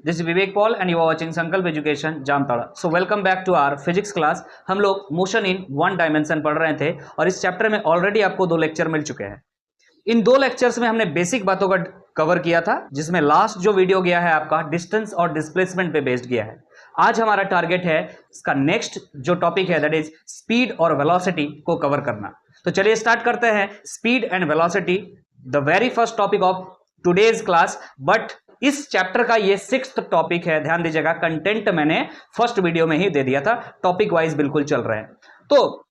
This is Vivek Paul and you are watching Sankalp education Jamtara. So welcome back to our physics class. हम लोग motion in one dimension पढ़ रहे थे और इस चैप्टर में ऑलरेडी आपको 2 लेक्चर मिल चुके हैं। इन 2 लेक्चर्स में हमने बेसिक बातों का कवर किया था, जिसमें लास्ट जो वीडियो गया है आपका डिस्टेंस और डिस्प्लेसमेंट पे बेस्ड गया है। आज हमारा टारगेट है इसका नेक्स्ट जो टॉपिक है दैट इज स्पीड और वेलोसिटी को कवर करना। तो चलिए स्टार्ट करते हैं। Speed and velocity, the very first topic of today's class, but इस चैप्टर का ये 6th टॉपिक है। ध्यान दीजिएगा, कंटेंट मैंने फर्स्ट वीडियो में ही दे दिया था, टॉपिक वाइज बिल्कुल चल रहे हैं। तो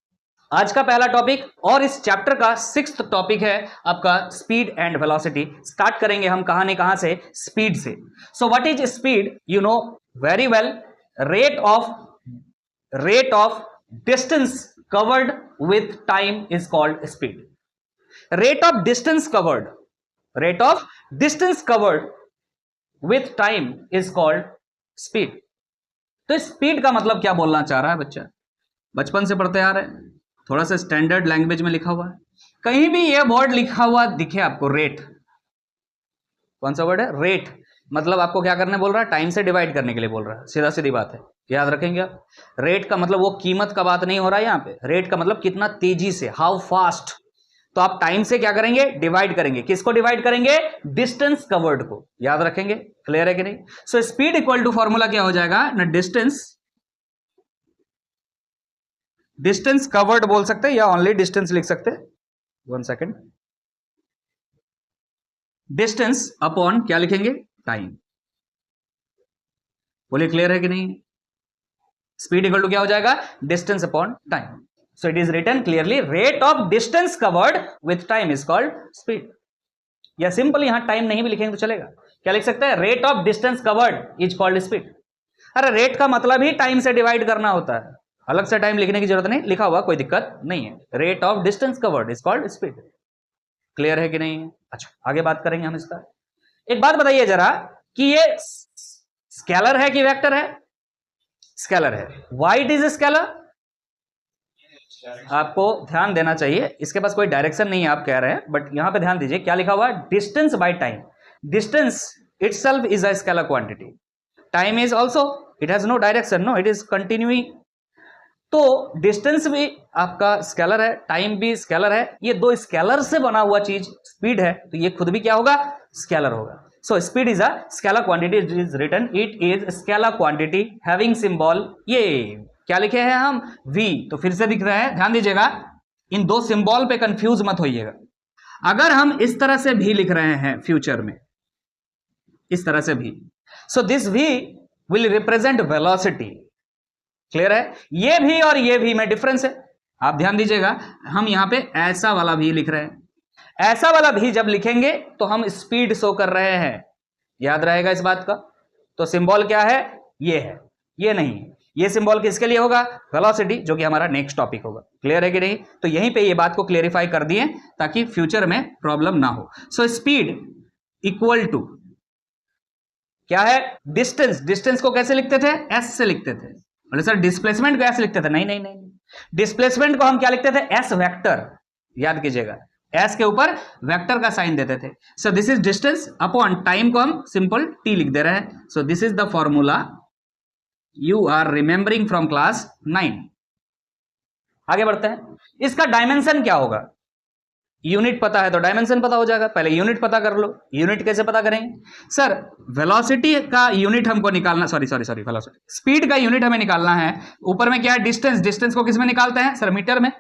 आज का पहला टॉपिक और इस चैप्टर का 6th टॉपिक है आपका स्पीड एंड वेलोसिटी। स्टार्ट करेंगे हम कहां से? स्पीड से। सो what is speed? You know very well, rate of distance covered with time is called speed. Rate of distance covered with time is called speed. तो speed का मतलब क्या बोलना चाह रहा है बच्चा? बचपन से पढ़ते आ रहे हैं, थोड़ा सा स्टैंडर्ड लैंग्वेज में लिखा हुआ है। कहीं भी ये वर्ड लिखा हुआ दिखे आपको, रेट, कौन सा वर्ड है? रेट। मतलब आपको क्या करने बोल रहा है? टाइम से डिवाइड करने के लिए बोल रहा है। सीधा सीधी बात है, याद रखेंगे आप। रेट का मतलब वो कीमत का बात नहीं हो रहा है यहाँ पे। रेट का मतलब कितना तेजी से, हाउ फास्ट। तो आप टाइम से क्या करेंगे? डिवाइड करेंगे। किसको डिवाइड करेंगे? डिस्टेंस कवर्ड को। याद रखेंगे, क्लियर है कि नहीं? So speed equal to formula क्या हो जाएगा ना, डिस्टेंस कवर्ड बोल सकते हैं या ओनली डिस्टेंस लिख सकते हैं। 1 सेकेंड। डिस्टेंस अपॉन क्या लिखेंगे? टाइम। बोलिए क्लियर है कि नहीं? स्पीड इक्वल टू क्या हो जाएगा? Distance upon time. So it is written clearly, rate of distance covered with time is called speed. या सिंपल यहां टाइम नहीं भी लिखेंगे तो चलेगा। क्या लिख सकते हैं? Rate of distance covered is called speed. अरे रेट का मतलब ही टाइम से डिवाइड करना होता है, अलग से टाइम लिखने की जरूरत नहीं, लिखा हुआ कोई दिक्कत नहीं है। Rate of distance covered is called speed. Clear है कि नहीं? अच्छा, आगे बात करेंगे हम इसका। एक बात बताइए जरा कि ये स्केलर है कि वेक्टर है? स्केलर है। Why it is scalar? आपको ध्यान देना चाहिए, इसके पास कोई डायरेक्शन नहीं है आप कह रहे हैं, बट यहां पे ध्यान दीजिए क्या लिखा हुआ है? Distance by time. Distance itself is a scalar quantity. Time is also, it has no direction, no, it is continuing. तो डिस्टेंस भी आपका स्केलर है, टाइम भी स्केलर है। ये 2 स्केलर से बना हुआ चीज स्पीड है, तो ये खुद भी क्या होगा? स्केलर होगा। So speed is a scalar quantity, is written, it is scalar quantity having symbol, ये क्या लिखे हैं हम? v। तो फिर से दिख रहा है, ध्यान दीजिएगा, इन 2 सिंबल पे कंफ्यूज मत होइएगा। अगर हम इस तरह से भी लिख रहे हैं फ्यूचर में, इस तरह से भी, so this v will represent velocity. Clear है? ये भी और ये भी में डिफरेंस है, आप ध्यान दीजिएगा। हम यहां पे ऐसा वाला भी लिख रहे हैं, ऐसा वाला भी जब लिखेंगे तो हम स्पीड शो कर रहे हैं। याद रहेगा इस बात का। तो सिंबल क्या है? ये है, ये नहीं है। ये सिंबल किसके लिए होगा? वेलोसिटी, जो कि हमारा नेक्स्ट टॉपिक होगा। क्लियर है कि नहीं? तो यहीं पे ये बात को क्लियरिफाई कर दिए ताकि फ्यूचर में प्रॉब्लम ना हो। सो स्पीड इक्वल टू क्या है? डिस्टेंस। डिस्टेंस को कैसे लिखते थे? एस से लिखते थे। बोले सर डिस्प्लेसमेंट को ऐसे लिखते थे? नहीं नहीं नहीं, डिस्प्लेसमेंट को हम क्या लिखते थे? S vector. याद कीजिएगा, एस के ऊपर वेक्टर का साइन देते थे। So this is distance upon time को हम सिंपल टी लिख दे रहे हैं। So this is the formula you are remembering from class 9। आगे बढ़ते हैं। इसका डायमेंशन क्या होगा? यूनिट पता है तो डायमेंशन पता हो जाएगा। पहले यूनिट पता कर लो। यूनिट कैसे पता करेंगे? सर वेलोसिटी का यूनिट हमको निकालना, सॉरी वेलोसिटी, स्पीड का यूनिट हमें निकालना है। ऊपर में क्या है? डिस्टेंस। डिस्टेंस को किस में निकालते हैं? सर मीटर में।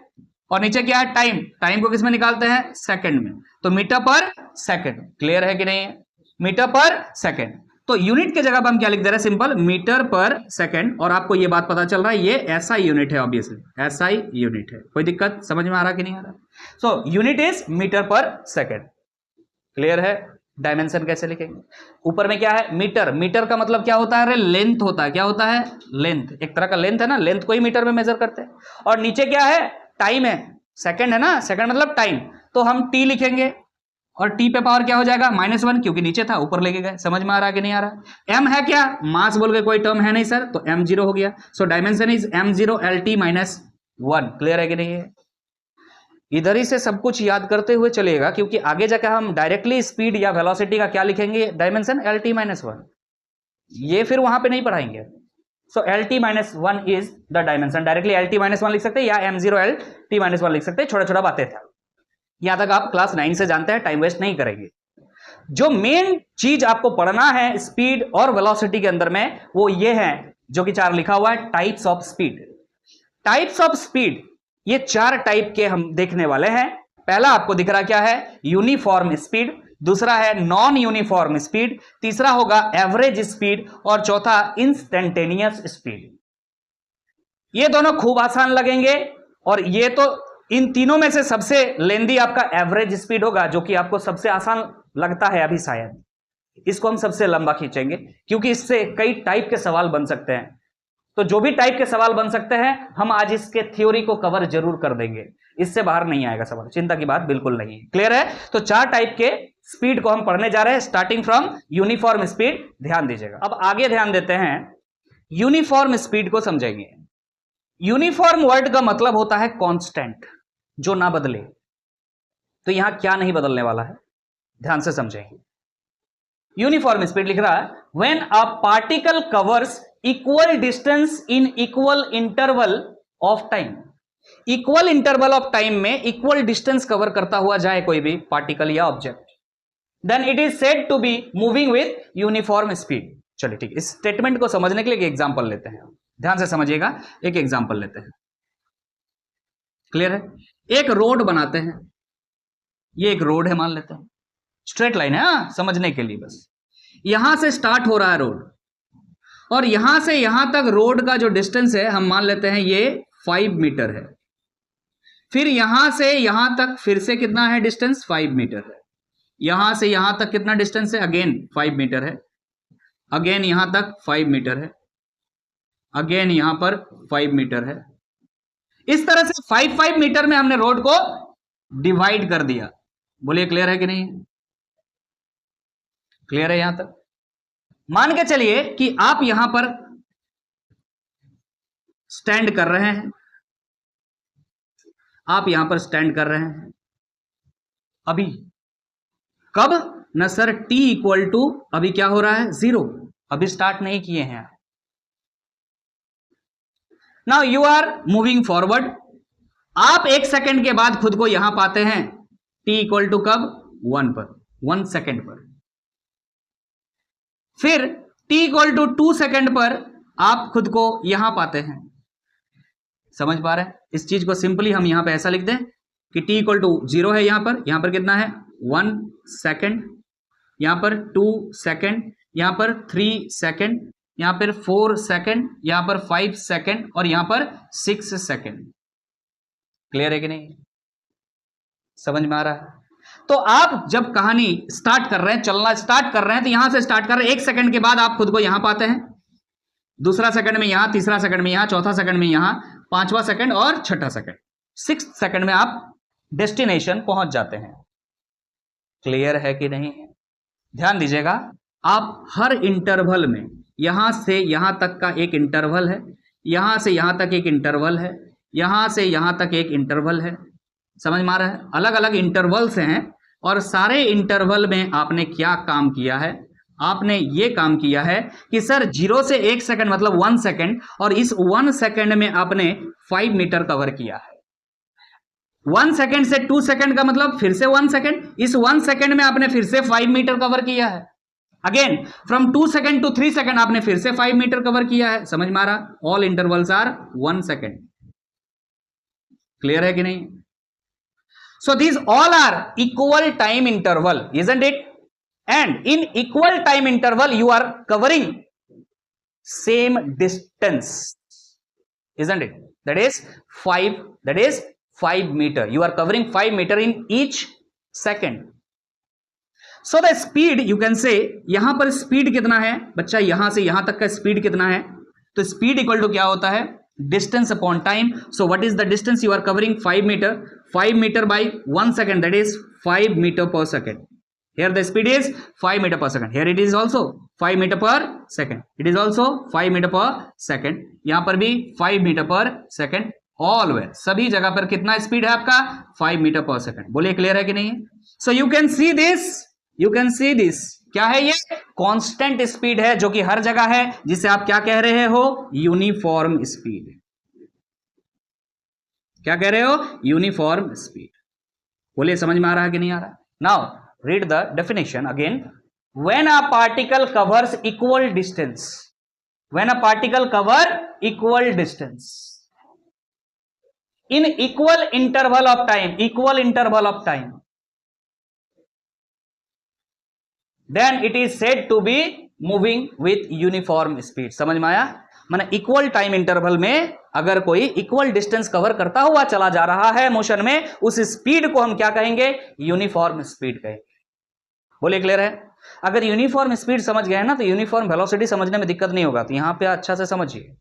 और नीचे क्या है? टाइम। टाइम को किस में निकालते हैं? सेकंड में। तो मीटर पर सेकंड। क्लियर है कि नहीं है? Metre per second. तो यूनिट की जगह पर हम क्या लिख दे रहे हैं? Simple metre per second. और आपको ये बात पता चल रहा है ये एसआई यूनिट है, ऑब्वियसली एसआई यूनिट है। कोई दिक्कत समझ में आ रहा कि नहीं आ रहा? So unit is metre per second. Clear है? डायमेंशन कैसे लिखेंगे? ऊपर में क्या है? मीटर। मीटर का मतलब क्या होता है? अरे लेंथ होता है। क्या होता है? लेंथ। एक तरह का लेंथ है ना, लेंथ को ही मीटर में मेजर करते हैं। और नीचे क्या है? टाइम है, सेकंड है ना, सेकंड मतलब टाइम। तो हम टी लिखेंगे और टी पे पावर क्या हो जाएगा? -1, क्योंकि नीचे था ऊपर लेके गए। समझ में आ रहा कि नहीं आ रहा? एम है क्या? मास बोल के कोई टर्म है नहीं सर, तो m0 हो गया। So dimension is m0 LT -1। Clear है कि नहीं है? इधर ही से सब कुछ याद करते हुए चलिएगा, क्योंकि आगे जाकर हम डायरेक्टली स्पीड या वेलोसिटी का क्या लिखेंगे? Dimension LT -1। ये फिर वहां पे नहीं पढ़ाएंगे। सो LT-1 is the dimension, directly LT-1 लिख सकते हैं या M0LT-1 लिख सकते हैं, छोटा छोटा बातें था। यहां तक आप क्लास 9 से जानते हैं, टाइम वेस्ट नहीं करेंगे। जो मेन चीज आपको पढ़ना है स्पीड और वेलोसिटी के अंदर में, वो ये है जो कि 4 लिखा हुआ है, types of speed. Types of speed, ये 4 टाइप के हम देखने वाले हैं। पहला आपको दिख रहा क्या है, यूनिफॉर्म स्पीड, दूसरा है नॉन यूनिफॉर्म स्पीड, तीसरा होगा एवरेज स्पीड, और चौथा इंस्टेंटेनियस स्पीड। ये दोनों खूब आसान लगेंगे, और ये तो इन तीनों में से सबसे लेंदी आपका एवरेज स्पीड होगा, जो कि आपको सबसे आसान लगता है अभी शायद। इसको हम सबसे लंबा खींचेंगे क्योंकि इससे कई टाइप के सवाल बन सकते हैं। तो जो भी टाइप के सवाल बन सकते हैं हम आज इसके थ्योरी को कवर जरूर कर देंगे, इससे बाहर नहीं आएगा सवाल, चिंता की बात बिल्कुल नहीं है। क्लियर है? तो 4 टाइप के स्पीड को हम पढ़ने जा रहे हैं, स्टार्टिंग फ्रॉम यूनिफॉर्म स्पीड। ध्यान दीजिएगा। अब आगे ध्यान देते हैं, यूनिफॉर्म स्पीड को समझेंगे। यूनिफॉर्म वर्ड का मतलब होता है कांस्टेंट, जो ना बदले। तो यहां क्या नहीं बदलने वाला है, ध्यान से समझेंगे। यूनिफॉर्म स्पीड लिख रहा है when a particle covers equal distance in equal interval of time. Equal interval of time में इक्वल डिस्टेंस कवर करता हुआ जाए कोई भी पार्टिकल या object, then it is said to be moving with uniform speed. चलिए ठीक है, इस स्टेटमेंट को समझने के लिए एक एग्जांपल लेते हैं। ध्यान से समझिएगा, एक एग्जांपल लेते हैं। क्लियर है? एक रोड बनाते हैं, ये एक रोड है मान लेते हैं, स्ट्रेट लाइन है, समझने के लिए बस। यहां से स्टार्ट हो रहा है रोड, और यहां से यहां तक रोड का जो डिस्टेंस है हम मान लेते हैं ये 5 मीटर है। फिर यहां से यहां तक फिर से कितना है डिस्टेंस, 5 मीटर है। यहां से यहां तक कितना डिस्टेंस है, अगेन 5 मीटर है। अगेन यहां तक 5 मीटर है। अगेन यहां पर 5 मीटर है। इस तरह से 5 मीटर में हमने रोड को डिवाइड कर दिया। बोलिए क्लियर है कि नहीं? क्लियर है यहां तक? मान के चलिए कि आप यहां पर स्टैंड कर रहे हैं, आप यहां पर स्टैंड कर रहे हैं अभी। कब न सर, t इक्वल टू अभी क्या हो रहा है, 0, अभी स्टार्ट नहीं किए हैं। Now you are moving forward. आप 1 सेकंड के बाद खुद को यहां पाते हैं t इक्वल टू कब, 1 पर, 1 सेकंड पर। फिर t इक्वल टू 2 सेकंड पर आप खुद को यहां पाते हैं। समझ पा रहे हैं? इस चीज को सिंपली हम यहां पे ऐसा लिख दें कि t इक्वल टू 0 है यहां पर कितना है, 1 सेकंड, यहां पर 2 सेकंड, यहां पर 3 सेकंड, यहां पर 4 सेकंड, यहां पर 5 सेकंड, और यहां पर 6 सेकंड। क्लियर है कि नहीं? समझ में आ रहा है? तो आप जब कहानी स्टार्ट कर रहे हैं, चलना स्टार्ट कर रहे हैं, तो यहां से स्टार्ट कर रहे हैं, 1 सेकंड के बाद आप खुद को यहां पाते हैं, दूसरा सेकंड में यहां, तीसरा सेकंड में यहां, चौथा सेकंड में यहां, 5वां सेकंड और 6ठा सेकंड, 6 सेकंड में आप डेस्टिनेशन पहुंच जाते हैं। क्लियर है कि नहीं? ध्यान दीजिएगा, आप हर इंटरवल में, यहां से यहां तक का एक इंटरवल है, यहां से यहां तक एक इंटरवल है, यहां से यहां तक एक इंटरवल है। समझ में आ रहा है? अलग अलग इंटरवल्स हैं, और सारे इंटरवल में आपने क्या काम किया है, आपने ये काम किया है कि सर 0 से 1 सेकंड मतलब 1 सेकंड, और इस 1 सेकंड में आपने 5 मीटर कवर किया है। 1 सेकंड से 2 सेकंड का मतलब फिर से 1 सेकंड, इस 1 सेकंड में आपने फिर से 5 मीटर कवर किया है। Again from 2 second to 3 second आपने फिर से 5 मीटर कवर किया है। समझ में आ रहा? All intervals are 1 second. Clear है कि नहीं? So these all are equal time interval, isn't it? And in equal time interval you are covering same distance, isn't it? That is 5 meter. You are covering 5 meter in each second. So the speed you can say, यहां पर speed कितना है बच्चा, यहां से यहां तक का स्पीड कितना है, तो स्पीड इक्वल टू क्या होता है, distance upon time. So what is the distance you are covering? 5 meter. 5 meter by 1 second, that is 5 meter per second. Here the speed is 5 meter per second. Here it is also 5 meter per second. It is also 5 meter per second. यहां पर भी 5 meter per second. Always सभी जगह पर कितना speed है आपका, 5 meter per second. बोलिए क्लियर है कि नहीं? So you can see this. You can see this. क्या है ये? कांस्टेंट स्पीड है, जो कि हर जगह है, जिसे आप क्या कह रहे हो? Uniform speed. क्या कह रहे हो? Uniform speed. बोलिए समझ में आ रहा है कि नहीं आ रहा? Now read the definition again. When a particle covers equal distance, when a particle cover equal distance in equal interval of time, equal interval of time, then it is said to be moving with uniform speed। समझ में आया? माने equal time interval में अगर कोई equal distance cover करता हुआ चला जा रहा है मोशन में, उस स्पीड को हम क्या कहेंगे? यूनिफॉर्म स्पीड कहेंगे। बोलिए क्लियर है? अगर यूनिफॉर्म स्पीड समझ गए ना तो यूनिफॉर्म वेलोसिटी समझने में दिक्कत नहीं होगा। तो यहां पे अच्छा से समझिए,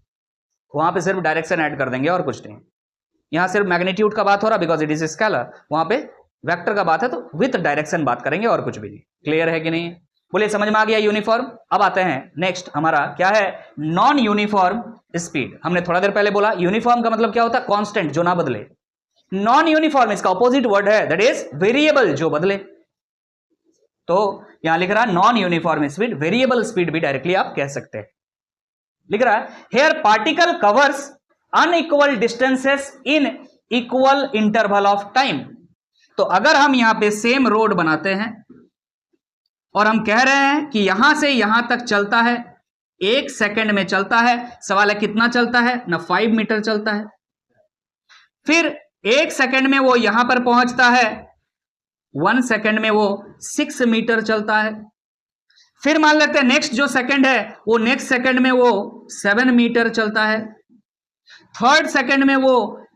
वहां पे सिर्फ डायरेक्शन ऐड कर देंगे और कुछ नहीं। यहां सिर्फ मैग्नीट्यूड का बात हो रहा बिकॉज इट इज स्केलर, वहां पे वेक्टर का बात है तो विथ डायरेक्शन बात करेंगे और कुछ भी नहीं। क्लियर है कि नहीं? बोलिए समझ में आ गया यूनिफॉर्म? अब आते हैं नेक्स्ट, हमारा क्या है? Non uniform speed. हमने थोड़ा देर पहले बोला यूनिफॉर्म का मतलब क्या होता है? कांस्टेंट, जो ना बदले। नॉन यूनिफॉर्म इसका ऑपोजिट वर्ड है, दैट इज वेरिएबल, जो बदले। तो यहां लिख रहा है non uniform speed, variable speed भी डायरेक्टली आप कह सकते हैं। लिख रहा है here particle covers unequal distances in equal interval of time. तो अगर हम यहां पे सेम रोड बनाते हैं और हम कह रहे हैं कि यहां से यहां तक चलता है 1 सेकंड में चलता है, सवाल है कितना चलता है? ना 5 मीटर चलता है। फिर 1 सेकंड में वो यहां पर पहुंचता है, 1 सेकंड में वो 6 मीटर चलता है। फिर मान लेते हैं नेक्स्ट जो सेकंड है, वो नेक्स्ट सेकंड में वो 7 मीटर चलता है। थर्ड सेकंड में वो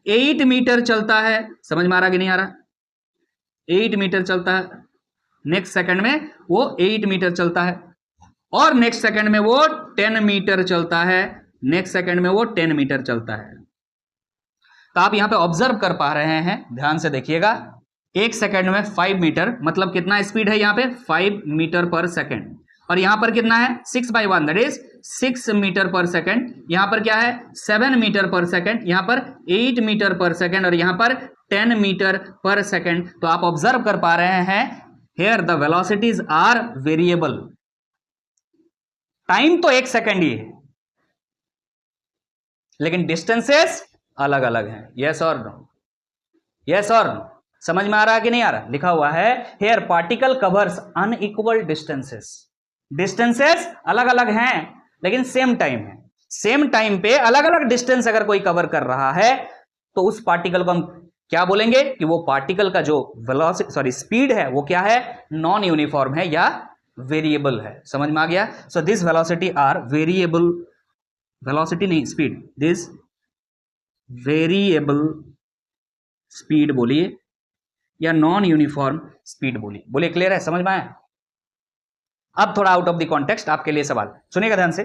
8 मीटर चलता है। समझ में आ रहा कि नहीं आ रहा? 8 मीटर चलता है। नेक्स्ट सेकंड में वो 8 मीटर चलता है और नेक्स्ट सेकंड में वो 10 मीटर चलता है। नेक्स्ट सेकंड में वो 10 मीटर चलता है। तो आप यहां पे ऑब्जर्व कर पा रहे हैं, ध्यान से देखिएगा। 1 सेकंड में 5 मीटर, मतलब कितना स्पीड है यहां पे? 5 मीटर पर सेकंड। और यहां पर कितना है? 6/1, that is 6 metre per second. यहां पर क्या है? 7 मीटर पर सेकंड। यहां पर 8 मीटर पर सेकंड और यहां पर 10 मीटर पर सेकंड। तो आप ऑब्जर्व कर पा रहे हैं, here the velocities are variable. Time तो 1 सेकंड ही है, लेकिन डिस्टेंसेस अलग अलग हैं। यस और नो? यस और नो? समझ में आ रहा है कि नहीं आ रहा? लिखा हुआ है here particle covers unequal distances. Distances अलग अलग हैं लेकिन सेम टाइम है। सेम टाइम पे अलग अलग डिस्टेंस अगर कोई कवर कर रहा है तो उस पार्टिकल को हम क्या बोलेंगे? कि वो पार्टिकल का जो वेलोसिटी स्पीड है वो क्या है? नॉन यूनिफॉर्म है या वेरिएबल है। समझ में आ गया? So this velocity are variable, velocity नहीं स्पीड, दिस वेरिएबल स्पीड बोलिए या नॉन यूनिफॉर्म स्पीड बोलिए। बोलिए क्लियर है? समझ में आया? अब थोड़ा आउट ऑफ द कॉन्टेक्स्ट आपके लिए सवाल, सुनिएगा ध्यान से।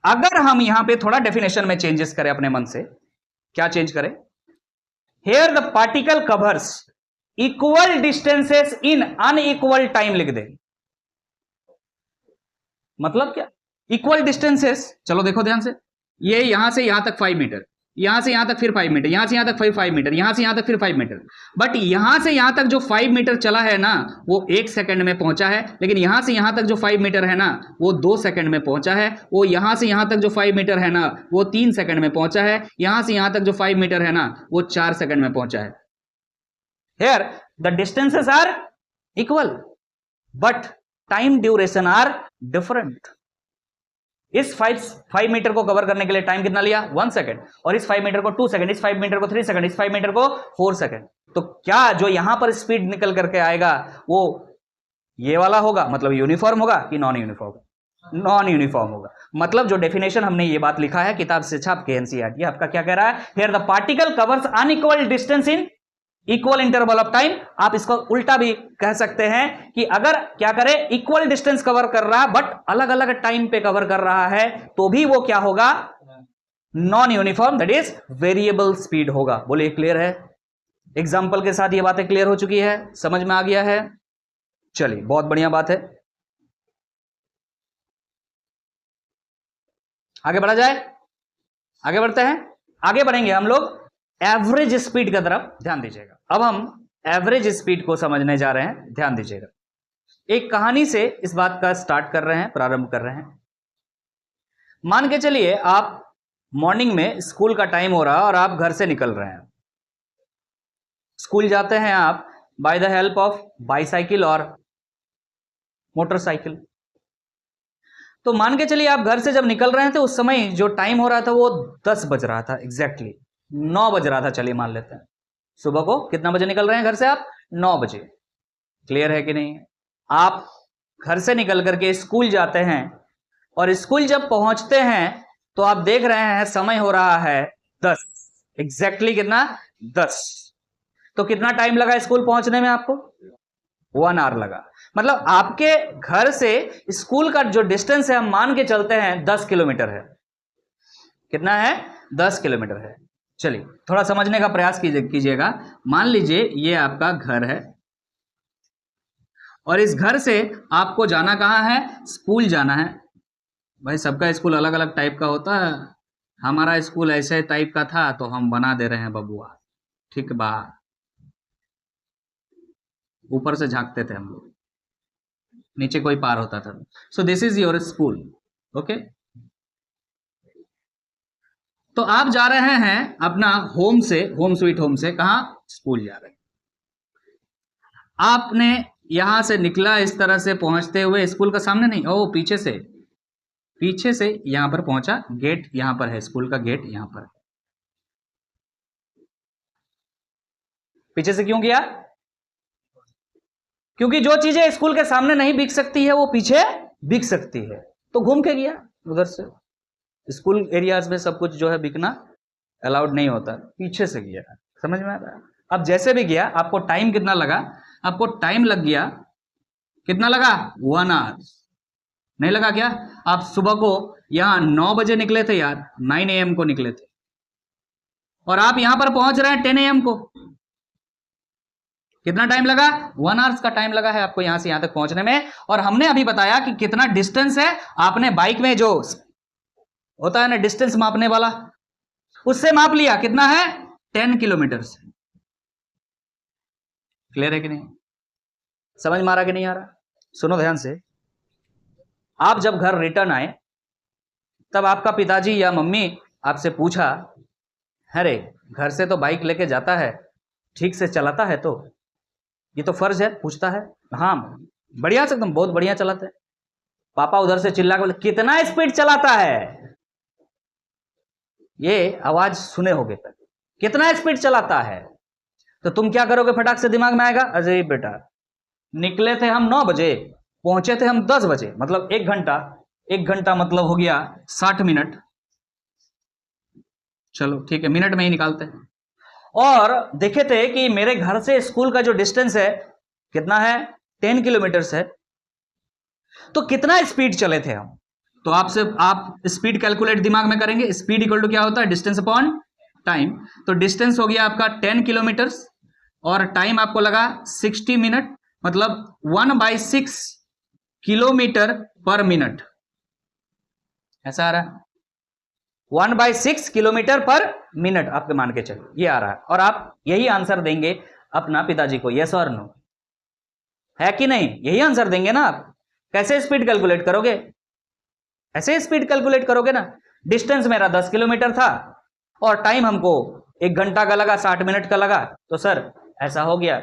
अगर हम यहां पे थोड़ा डेफिनेशन में चेंजेस करें अपने मन से, क्या चेंज करें? Here the particle covers equal distances in unequal time लिख दे। मतलब क्या? इक्वल डिस्टेंसेस, चलो देखो ध्यान से, ये यहां से यहां तक 5 मीटर, यहां से यहां तक फिर 5 मीटर, यहां से यहां तक फिर 5 मीटर, यहां से यहां तक फिर 5 मीटर। बट यहां से यहां तक जो 5 मीटर चला है ना, वो 1 सेकंड में पहुंचा है। लेकिन यहां से यहां तक जो 5 मीटर है ना, वो 2 सेकंड में पहुंचा है। वो यहां से यहां तक जो 5 मीटर है ना, वो 3 सेकंड में पहुंचा है। यहां से यहां तक जो 5 मीटर है ना, वो 4 सेकंड में पहुंचा है। Here the distances are equal but time duration are different. इस 5 मीटर को कवर करने के लिए टाइम कितना लिया? 1 सेकंड। और इस 5 मीटर को 2 सेकंड, इस 5 मीटर को 3 सेकंड, इस 5 मीटर को 4 सेकंड। तो क्या जो यहां पर स्पीड निकल करके आएगा वो ये वाला होगा, मतलब यूनिफॉर्म होगा कि नॉन यूनिफॉर्म? नॉन यूनिफॉर्म होगा। मतलब जो डेफिनेशन हमने ये बात लिखा है किताब से छाप के एनसीईआरटी, आपका क्या कह रहा है? Here the particle covers unequal distance in equal interval of time. आप इसको उल्टा भी कह सकते हैं कि अगर क्या करे, इक्वल डिस्टेंस कवर कर रहा है बट अलग अलग टाइम पे कवर कर रहा है, तो भी वो क्या होगा? Non uniform, that is variable speed होगा। बोलिए क्लियर है? एग्जाम्पल के साथ ये बातें क्लियर हो चुकी है, समझ में आ गया है? चलिए बहुत बढ़िया बात है, आगे बढ़ा जाए। आगे बढ़ते हैं, आगे बढ़ेंगे हम लोग एवरेज स्पीड की तरफ। ध्यान दीजिएगा, अब हम एवरेज स्पीड को समझने जा रहे हैं, ध्यान दीजिएगा। एक कहानी से इस बात का स्टार्ट कर रहे हैं, प्रारंभ कर रहे हैं। मान के चलिए आप मॉर्निंग में स्कूल का टाइम हो रहा और आप घर से निकल रहे हैं। स्कूल जाते हैं आप by the help of bicycle और मोटरसाइकिल। तो मान के चलिए आप घर से जब निकल रहे थे उस समय जो टाइम हो रहा था वो 10 बज रहा था, एग्जैक्टली 9 बज रहा था, चलिए मान लेते हैं। सुबह को कितना बजे निकल रहे हैं घर से आप? 9 बजे। क्लियर है कि नहीं? आप घर से निकल करके स्कूल जाते हैं और स्कूल जब पहुंचते हैं तो आप देख रहे हैं समय हो रहा है 10, एग्जैक्टली कितना? 10। तो कितना टाइम लगा स्कूल पहुंचने में आपको? 1 आवर लगा। मतलब आपके घर से स्कूल का जो डिस्टेंस है हम मान के चलते हैं 10 किलोमीटर है। कितना है? 10 किलोमीटर है। चलिए थोड़ा समझने का प्रयास कीजिएगा। मान लीजिए ये आपका घर है और इस घर से आपको जाना कहाँ है? स्कूल जाना है। भाई सबका स्कूल अलग अलग टाइप का होता है, हमारा स्कूल ऐसे टाइप का था तो हम बना दे रहे हैं बबुआ, ठीक बा। ऊपर से झांकते थे हम लोग, नीचे कोई पार होता था। सो this is your school, okay. तो आप जा रहे हैं अपना होम से, होम स्वीट होम से कहां? स्कूल जा रहे हैं। आपने यहां से निकला इस तरह से पहुंचते हुए स्कूल का सामने नहीं, ओ पीछे से यहां पर पहुंचा। गेट यहां पर है, स्कूल का गेट यहां पर। पीछे से क्यों किया? क्योंकि जो चीजें स्कूल के सामने नहीं बिक सकती है वो पीछे बिक सकती है, तो घूम के गया उधर से। स्कूल एरियाज में सब कुछ जो है बिकना अलाउड नहीं होता, पीछे से गया। समझ में आ रहा है? अब जैसे भी गया आपको टाइम कितना लगा? आपको टाइम लग गया, कितना लगा? 1 आवर। नहीं लगा क्या? आप सुबह को यहां 9 बजे निकले थे यार, 9 AM को निकले थे और आप यहां पर पहुंच रहे हैं 10 AM को। कितना टाइम लगा? 1 आवर्स का टाइम लगा है आपको यहां से यहां तक पहुंचने में। और हमने अभी बताया कि कितना डिस्टेंस है। आपने बाइक में जो होता है ना डिस्टेंस मापने वाला, उससे माप लिया, कितना है? 10 किलोमीटर से। क्लियर है कि नहीं? समझ में आ रहा कि नहीं आ रहा? सुनो ध्यान से। आप जब घर रिटर्न आए तब आपका पिताजी या मम्मी आपसे पूछा, अरे घर से तो बाइक लेके जाता है, ठीक से चलाता है? तो ये तो फर्ज है, पूछता है। हाँ बढ़िया से, एकदम बहुत बढ़िया चलाते हैं। पापा उधर से चिल्ला के बोले, कितना स्पीड चलाता है? ये आवाज सुने होगे तक, कितना स्पीड चलाता है? तो तुम क्या करोगे? फटाक से दिमाग में आएगा, अजय बेटा निकले थे हम 9 बजे, पहुंचे थे हम 10 बजे, मतलब 1 घंटा। 1 घंटा मतलब हो गया 60 मिनट। चलो ठीक है, मिनट में ही निकालते हैं। और देखे थे कि मेरे घर से स्कूल का जो डिस्टेंस है कितना है? 10 किलोमीटर है। तो कितना स्पीड चले थे हम? तो आप स्पीड कैलकुलेट दिमाग में करेंगे। स्पीड इक्वल टू क्या होता है? Distance upon time. तो डिस्टेंस हो गया आपका 10 किलोमीटर और टाइम आपको लगा 60 मिनट, मतलब 1/6 किलोमीटर पर मिनट। ऐसा आ रहा है? 1/6 किलोमीटर पर मिनट आपके मान के चलिए ये आ रहा है। और आप यही आंसर देंगे अपना पिताजी को, यस और नो? है कि नहीं? यही आंसर देंगे ना आप। कैसे स्पीड कैलकुलेट करोगे? ऐसे स्पीड कैलकुलेट करोगे ना। डिस्टेंस मेरा 10 किलोमीटर था और टाइम हमको 1 घंटा का लगा, 60 मिनट का लगा, तो सर ऐसा हो गया।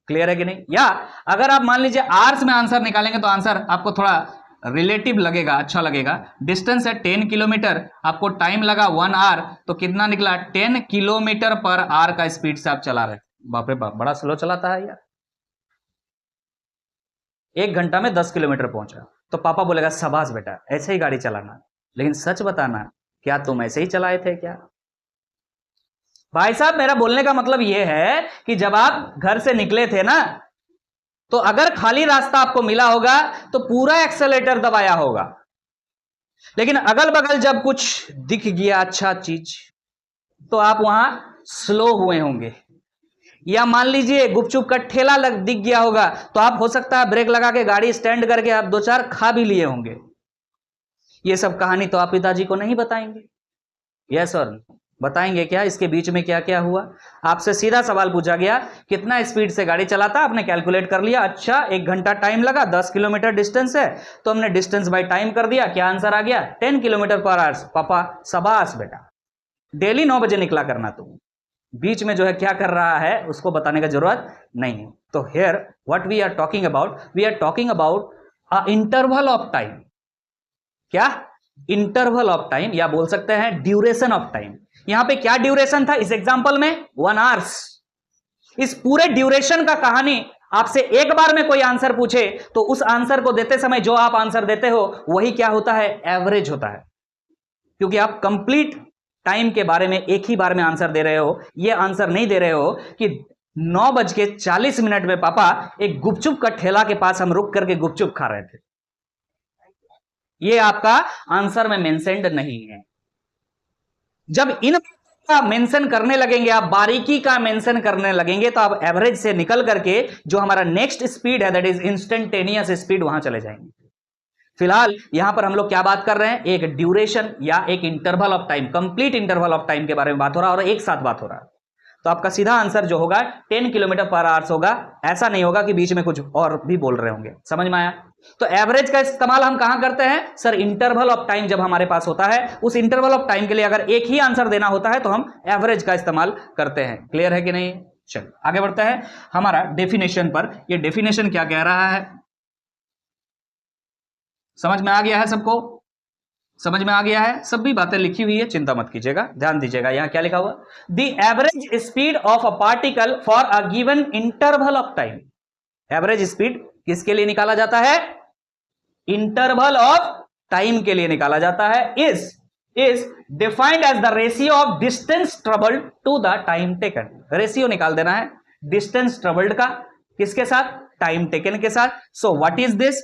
क्लियर है कि नहीं? या अगर आप मान लीजिए आवर्स में आंसर निकालेंगे तो आंसर आपको थोड़ा रिलेटिव लगेगा, अच्छा लगेगा। डिस्टेंस है 10 किलोमीटर, आपको टाइम लगा 1 आवर, तो कितना निकला? 10 किलोमीटर पर आवर का स्पीड से आप चला रहे। बाप रे बाप, बड़ा स्लो चलाता है यार। 1 घंटा में 10 किलोमीटर पहुंचा। तो पापा बोलेगा, शाबाश बेटा, ऐसे ही गाड़ी चलाना। लेकिन सच बताना, क्या तुम ऐसे ही चलाए थे क्या? भाई साहब मेरा बोलने का मतलब यह है कि जब आप घर से निकले थे ना, तो अगर खाली रास्ता आपको मिला होगा तो पूरा एक्सेलेरेटर दबाया होगा। लेकिन अगल बगल जब कुछ दिख गया अच्छा चीज तो आप वहां स्लो हुए होंगे। या मान लीजिए गुपचुप का ठेला दिख गया होगा तो आप हो सकता है ब्रेक लगा के गाड़ी स्टैंड करके आप 2-4 खा भी लिए होंगे। ये सब कहानी तो आप पिताजी को नहीं बताएंगे, यस और? बताएंगे क्या इसके बीच में क्या क्या हुआ। आपसे सीधा सवाल पूछा गया कितना स्पीड से गाड़ी चलाता, आपने कैलकुलेट कर लिया, अच्छा 1 घंटा टाइम लगा, 10 किलोमीटर डिस्टेंस है तो हमने डिस्टेंस बाय टाइम कर दिया, क्या आंसर आ गया 10 किलोमीटर पर आवर। पापा शाबाश बेटा, डेली 9 बजे निकला करना, तुम बीच में जो है क्या कर रहा है उसको बताने का जरूरत नहीं है। तो here what we are talking about, we are talking about a interval of time. क्या? इंटरवल ऑफ टाइम, या बोल सकते हैं ड्यूरेशन ऑफ टाइम। यहां पे क्या ड्यूरेशन था इस एग्जांपल में? 1 आवर्स। इस पूरे ड्यूरेशन का कहानी आपसे एक बार में कोई आंसर पूछे तो उस आंसर को देते समय जो आप आंसर देते हो वही क्या होता है? एवरेज होता है, क्योंकि आप कंप्लीट टाइम के बारे में एक ही बार में आंसर दे रहे हो। यह आंसर नहीं दे रहे हो कि 9:40 में पापा एक गुपचुप का ठेला के पास हम रुक करके गुपचुप खा रहे थे। यह आपका आंसर में मेंशन्ड नहीं है। जब इन का मेंशन करने लगेंगे, आप बारीकी का मेंशन करने लगेंगे, तो आप एवरेज से निकल करके जो हमारा नेक्स्ट स्पीड है दैट इज इंस्टेंटेनियस स्पीड, वहां चले जाएंगे। फिलहाल यहां पर हम लोग क्या बात कर रहे हैं? एक ड्यूरेशन या एक interval of time, complete interval of time के बारे में बात हो रहा है और एक साथ बात हो रहा है। तो आपका सीधा आंसर जो होगा 10 किलोमीटर पर आवर्स होगा। ऐसा नहीं होगा कि बीच में कुछ और भी बोल रहे होंगे। समझ में आया? तो एवरेज का इस्तेमाल हम कहां करते हैं? सर इंटरवल ऑफ टाइम जब हमारे पास होता है, उस इंटरवल ऑफ टाइम के लिए अगर एक ही आंसर देना होता है तो हम एवरेज का इस्तेमाल करते हैं। क्लियर है कि नहीं? चलो आगे बढ़ते हैं हमारा डेफिनेशन पर। यह डेफिनेशन क्या कह रहा है, समझ में आ गया है सबको? समझ में आ गया है? सभी बातें लिखी हुई है, चिंता मत कीजिएगा, ध्यान दीजिएगा। यहां क्या लिखा हुआ? The average speed of a particle for a given interval of time. Average speed किसके लिए निकाला जाता है? इंटरवल ऑफ टाइम के लिए निकाला जाता है। Is defined as the ratio of distance travelled to the time taken. Ratio निकाल देना है डिस्टेंस ट्रेवल्ड का, किसके साथ? टाइम टेकन के साथ। सो what is this?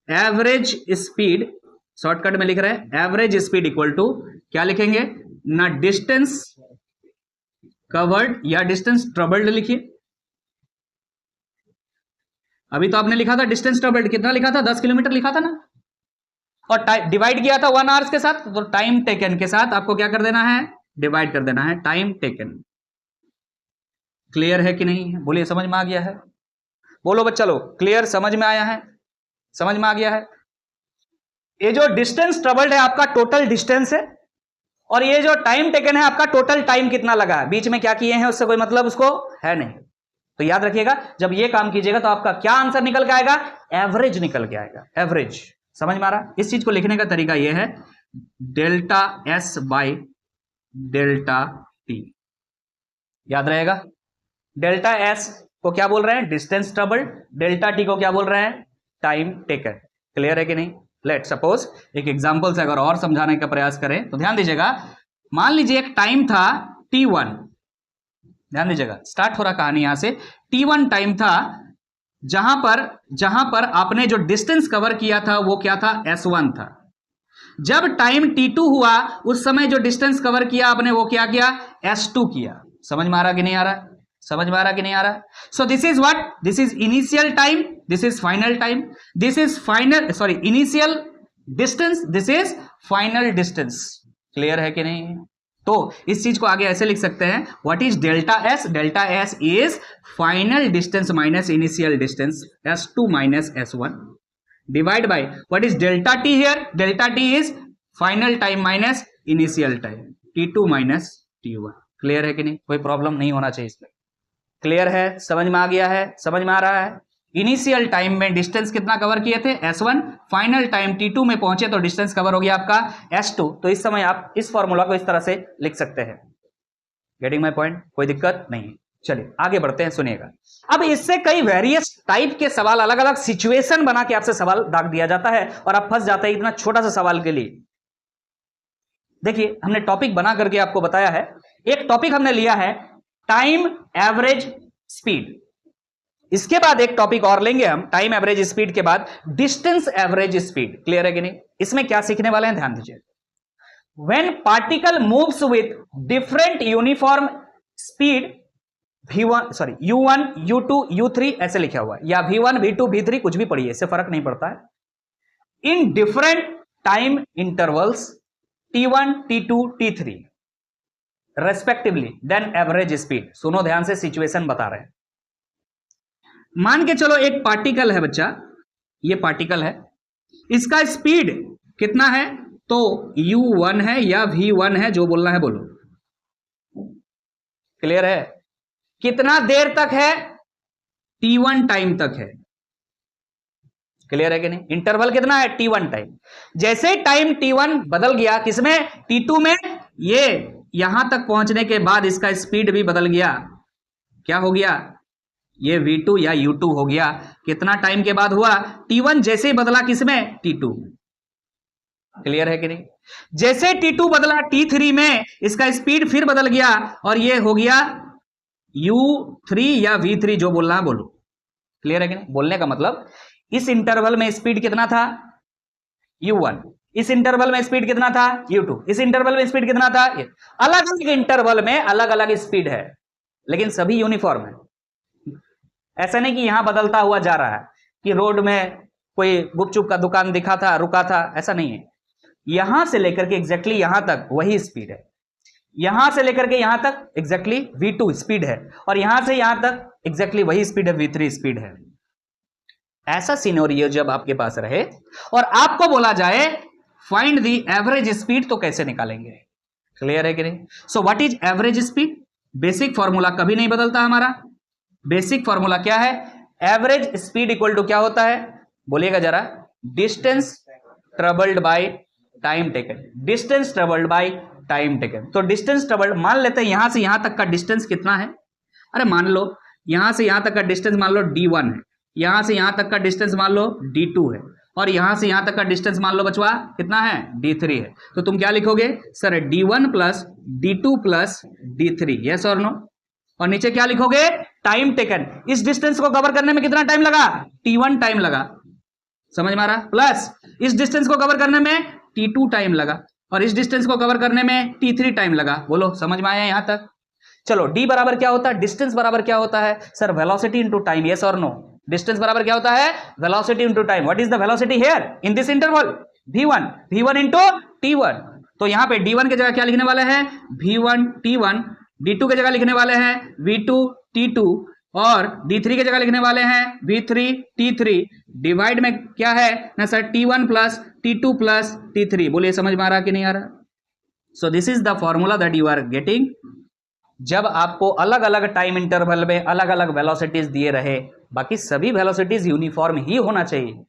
Average speed, shortcut में लिख रहे हैं एवरेज स्पीड इक्वल टू क्या लिखेंगे ना, डिस्टेंस कवर्ड या डिस्टेंस ट्रेवल्ड लिखिए। अभी तो आपने लिखा था डिस्टेंस ट्रेवल्ड, कितना लिखा था? 10 किलोमीटर लिखा था ना, और डिवाइड किया था 1 आवर्स के साथ, तो टाइम टेकन के साथ आपको क्या कर देना है? डिवाइड कर देना है टाइम टेकन। क्लियर है कि नहीं? बोलिए समझ में आ गया है? बोलो बच्चा लोग, क्लियर? समझ में आया है? समझ में आ गया है? ये जो डिस्टेंस ट्रेवल्ड है आपका टोटल डिस्टेंस है, और ये जो टाइम टेकन है आपका टोटल टाइम कितना लगा है। बीच में क्या किए हैं उससे कोई मतलब उसको है नहीं। तो याद रखिएगा, जब ये काम कीजिएगा तो आपका क्या आंसर निकल के आएगा? एवरेज निकल के आएगा, एवरेज। समझ में आ रहा? इस चीज को लिखने का तरीका यह है delta S by delta T. याद रहेगा? डेल्टा एस को क्या बोल रहे हैं? Distance travelled. डेल्टा टी को क्या बोल रहे हैं? Time taken. क्लियर है कि नहीं? लेट सपोज एक एग्जांपल से अगर और समझाने का प्रयास करें तो ध्यान दीजिएगा। मान लीजिए एक टाइम था t1, ध्यान दीजिएगा, स्टार्ट हो रहा कहानी यहां से। t1 टाइम था जहां पर आपने जो डिस्टेंस कवर किया था वो क्या था? s1 था। जब टाइम t2 हुआ उस समय जो डिस्टेंस कवर किया आपने वो क्या किया? s2 किया। समझ में आ रहा कि नहीं आ रहा? समझ में आ रहा कि नहीं आ रहा? So this is what? This is initial time, this is final time, this is final initial distance, this is final distance. Clear है कि नहीं? तो इस चीज को आगे ऐसे लिख सकते हैं, what is delta S? Delta S is final distance minus initial distance s2 minus s1 divide by what is delta T here? Delta t is final time minus initial time t2 minus t1। Clear है कि नहीं? कोई problem नहीं होना चाहिए इसमें। Clear है? समझ में आ गया है? समझ में आ रहा है? इनिशियल टाइम में डिस्टेंस कितना कवर किए थे? s1। फाइनल टाइम t2 में पहुंचे तो डिस्टेंस कवर हो गया आपका s2। तो इस समय आप इस फॉर्मूला को इस तरह से लिख सकते हैं। Getting my point? कोई दिक्कत नहीं। चलिए आगे बढ़ते हैं, सुनिएगा। अब इससे कई वेरियस टाइप के सवाल, अलग अलग सिचुएशन बना के आपसे सवाल दाग दिया जाता है और आप फंस जाते हैं इतना छोटा सा सवाल के लिए। देखिए हमने टॉपिक बना करके आपको बताया है। एक टॉपिक हमने लिया है टाइम एवरेज स्पीड। इसके बाद एक टॉपिक और लेंगे हम, टाइम एवरेज स्पीड के बाद डिस्टेंस एवरेज स्पीड। क्लियर है कि नहीं? इसमें क्या सीखने वाले हैं, ध्यान दीजिए। When particle moves with different uniform speed v1 u1 u2 u3 ऐसे लिखा हुआ है, या v1 v2 v3 कुछ भी पढ़िए, इससे फर्क नहीं पड़ता है। In different time intervals t1 t2 t3 respectively then average speed. सुनो ध्यान से, सिचुएशन बता रहे हैं। मान के चलो एक पार्टिकल है बच्चा, ये पार्टिकल है, इसका स्पीड कितना है, तो u1 है या v1 है, जो बोलना है बोलो। क्लियर है? कितना देर तक है, t1 टाइम तक है। क्लियर है कि नहीं? इंटरवल कितना है, t1 टाइम। जैसे टाइम t1 बदल गया किसमें, t2 में, ये यहां तक पहुंचने के बाद इसका स्पीड भी बदल गया। क्या हो गया, ये v2 या u2 हो गया। कितना टाइम के बाद हुआ, t1 जैसे ही बदला किसमें, t2। क्लियर है कि नहीं? जैसे t2 बदला t3 में, इसका स्पीड फिर बदल गया और ये हो गया u3 या v3, जो बोलना है बोलो। क्लियर है कि नहीं? बोलने का मतलब इस इंटरवल में स्पीड कितना था, u1, इस इंटरवल में स्पीड कितना था, u2, इस इंटरवल में स्पीड कितना था। अलग अलग इंटरवल में अलग अलग स्पीड है, लेकिन सभी यूनिफॉर्म है। ऐसा नहीं कि यहां बदलता हुआ जा रहा है, कि रोड में कोई गुपचुप का दुकान दिखा था, रुका था, ऐसा नहीं है। यहां से लेकर के एग्जैक्टली यहां तक वही स्पीड है, यहां से लेकर के यहां तक एग्जैक्टली v2 स्पीड है, और यहां से यहां तक एग्जैक्टली वही स्पीड है, v3 स्पीड है। ऐसा सिनेरियो जब आपके पास रहे और आपको बोला जाए फाइंड द एवरेज स्पीड, तो कैसे निकालेंगे? क्लियर है कि नहीं? सो what is average speed? Basic formula कभी नहीं बदलता हमारा। बेसिक फॉर्मूला क्या है, एवरेज स्पीड इक्वल टू क्या होता है, बोलिएगा जरा, distance travelled by time taken. Distance travelled by time taken. तो डिस्टेंस ट्रेवल्ड, मान लेते हैं यहां से यहां तक का डिस्टेंस कितना है। अरे मान लो यहां से यहां तक का डिस्टेंस मान लो d1 है, यहां से यहां तक का डिस्टेंस मान लो d2 है, और यहां से यहां तक का डिस्टेंस मान लो बचवा कितना है, d3 है। तो तुम क्या लिखोगे, sir d1 plus d2 plus d3, yes और नो। और नीचे क्या लिखोगे, टाइम टेकन। इस डिस्टेंस को कवर करने में कितना टाइम लगा, t1 टाइम लगा, समझ में आ रहा, प्लस इस डिस्टेंस को कवर करने में t2 टाइम लगा, और इस डिस्टेंस को कवर करने में t3 टाइम लगा। बोलो समझ में आया यहां तक? चलो d बराबर क्या होता है, डिस्टेंस बराबर क्या होता है, sir velocity into time, yes और नो। डिस्टेंस बराबर क्या होता है, velocity into time. What is the velocity here in this interval, v1 into t1। तो यहां पे d1 की जगह क्या लिखने वाले हैं, v1 t1, d2 की जगह लिखने वाले हैं v2 t2, और d3 की जगह लिखने वाले हैं v3 t3। डिवाइड में क्या है ना sir, t1 plus t2 plus t3। बोलिए समझ में आ रहा कि नहीं आ रहा? So this is the formula that you are getting. जब आपको अलग अलग टाइम इंटरवल में अलग अलग वेलोसिटीज दिए रहे, बाकी सभी वेलोसिटीज यूनिफॉर्म ही होना चाहिए।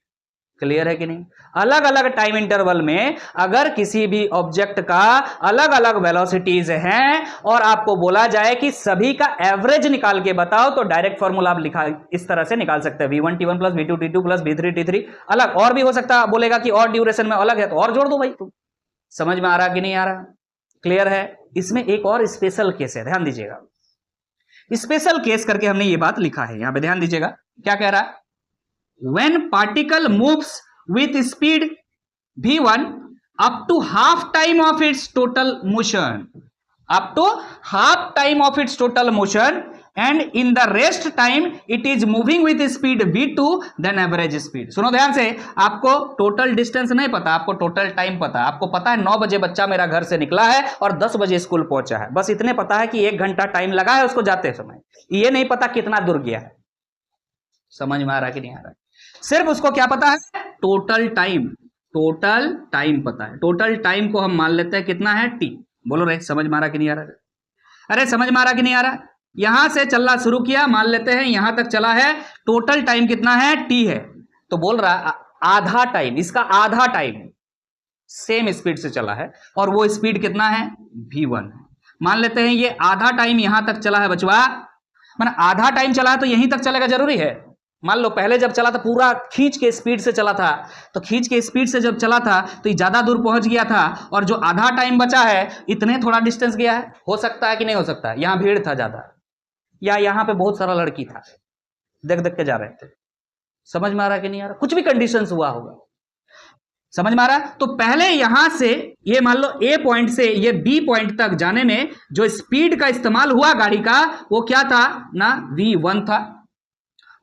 क्लियर है कि नहीं? अलग अलग टाइम इंटरवल में अगर किसी भी ऑब्जेक्ट का अलग अलग वेलोसिटीज हैं और आपको बोला जाए कि सभी का एवरेज निकाल के बताओ, तो डायरेक्ट फॉर्मूला आप लिखा इस तरह से निकाल सकते हैं, v1 t1 plus v2 t2 plus v3 t3। अलग और भी हो सकता है, बोलेगा कि और ड्यूरेशन में अलग है तो और जोड़ दो भाई। तुम समझ में आ रहा कि नहीं आ रहा? क्लियर है? इसमें एक और स्पेशल केस है, ध्यान दीजिएगा। स्पेशल केस करके हमने ये बात लिखा है, यहां पे ध्यान दीजिएगा क्या कह रहा है। When particle moves with speed v1 up to half time of its total motion, up to half time of its total motion, and in the rest time it is moving with speed v2, then average speed। सुनो ध्यान से, आपको total distance नहीं पता, आपको total time पता है। आपको पता है 9 बजे बच्चा मेरा घर से निकला है और 10 बजे स्कूल पहुंचा है, बस इतने पता है कि 1 घंटा टाइम लगा है उसको जाते समय, ये नहीं पता कितना दूर गया है। समझ में आ रहा कि नहीं आ रहा? सिर्फ उसको क्या पता है, टोटल टाइम। टोटल टाइम पता है। टोटल टाइम को हम मान लेते हैं कितना है, t। बोलो रे, समझ में आ रहा कि नहीं आ रहा? अरे समझ में आ रहा कि नहीं आ रहा? यहां से चलना शुरू किया, मान लेते हैं यहां तक चला है, टोटल टाइम कितना है, t है। तो बोल रहा आधा टाइम, इसका आधा टाइम सेम स्पीड से चला है, और वो स्पीड कितना है, v1। मान लेते हैं ये आधा टाइम यहां तक चला है बचवा, माना आधा टाइम चला है तो यहीं तक चलेगा, जरूरी है। मान लो पहले जब चला था पूरा खींच के स्पीड से चला था, तो खींच के स्पीड से जब चला था तो ये ज्यादा दूर पहुंच गया था, और जो आधा टाइम बचा है इतने थोड़ा डिस्टेंस गया है। हो सकता है कि नहीं हो सकता है, यहां भीड़ था ज्यादा, या यहां पे बहुत सारा लड़की था, देख देख के जा रहे थे। समझ में आ रहा कि नहीं आ रहा? कुछ भी कंडीशंस हुआ होगा, समझ में आ रहा? तो पहले यहां से ये मान लो ए पॉइंट से ये बी पॉइंट तक जाने में जो स्पीड का इस्तेमाल हुआ गाड़ी का, वो क्या था ना, v1 था।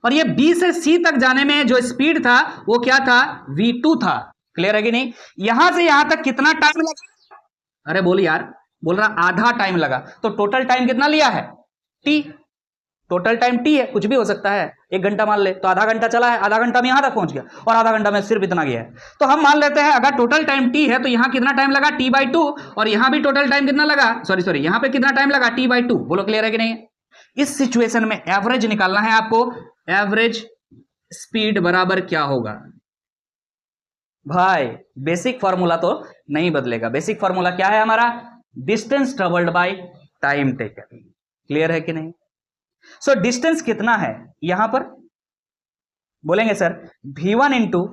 और ये B से C तक जाने में जो स्पीड था वो क्या था, v2 था। क्लियर है कि नहीं? यहां से यहां तक कितना टाइम लगा? अरे बोल यार, बोल रहा आधा टाइम लगा, तो टोटल टाइम कितना लिया है t, टोटल टाइम t है, कुछ भी हो सकता है, 1 घंटा मान ले, तो आधा घंटा चला है, आधा घंटा में यहां तक पहुंच गया और आधा घंटा में सिर्फ इतना गया है। तो हम मान लेते हैं अगर टोटल टाइम t है तो यहां कितना टाइम लगा t/2, और यहां भी टोटल टाइम कितना लगा, सॉरी यहां पे कितना टाइम लगा t/2। बोलो क्लियर है कि नहीं? इस सिचुएशन में एवरेज निकालना है आपको। एवरेज स्पीड बराबर क्या होगा भाई? बेसिक फॉर्मूला तो नहीं बदलेगा। बेसिक फॉर्मूला क्या है हमारा? Distance travelled by time taken. Clear है कि नहीं? सो डिस्टेंस कितना है यहां पर? बोलेंगे sir v1 into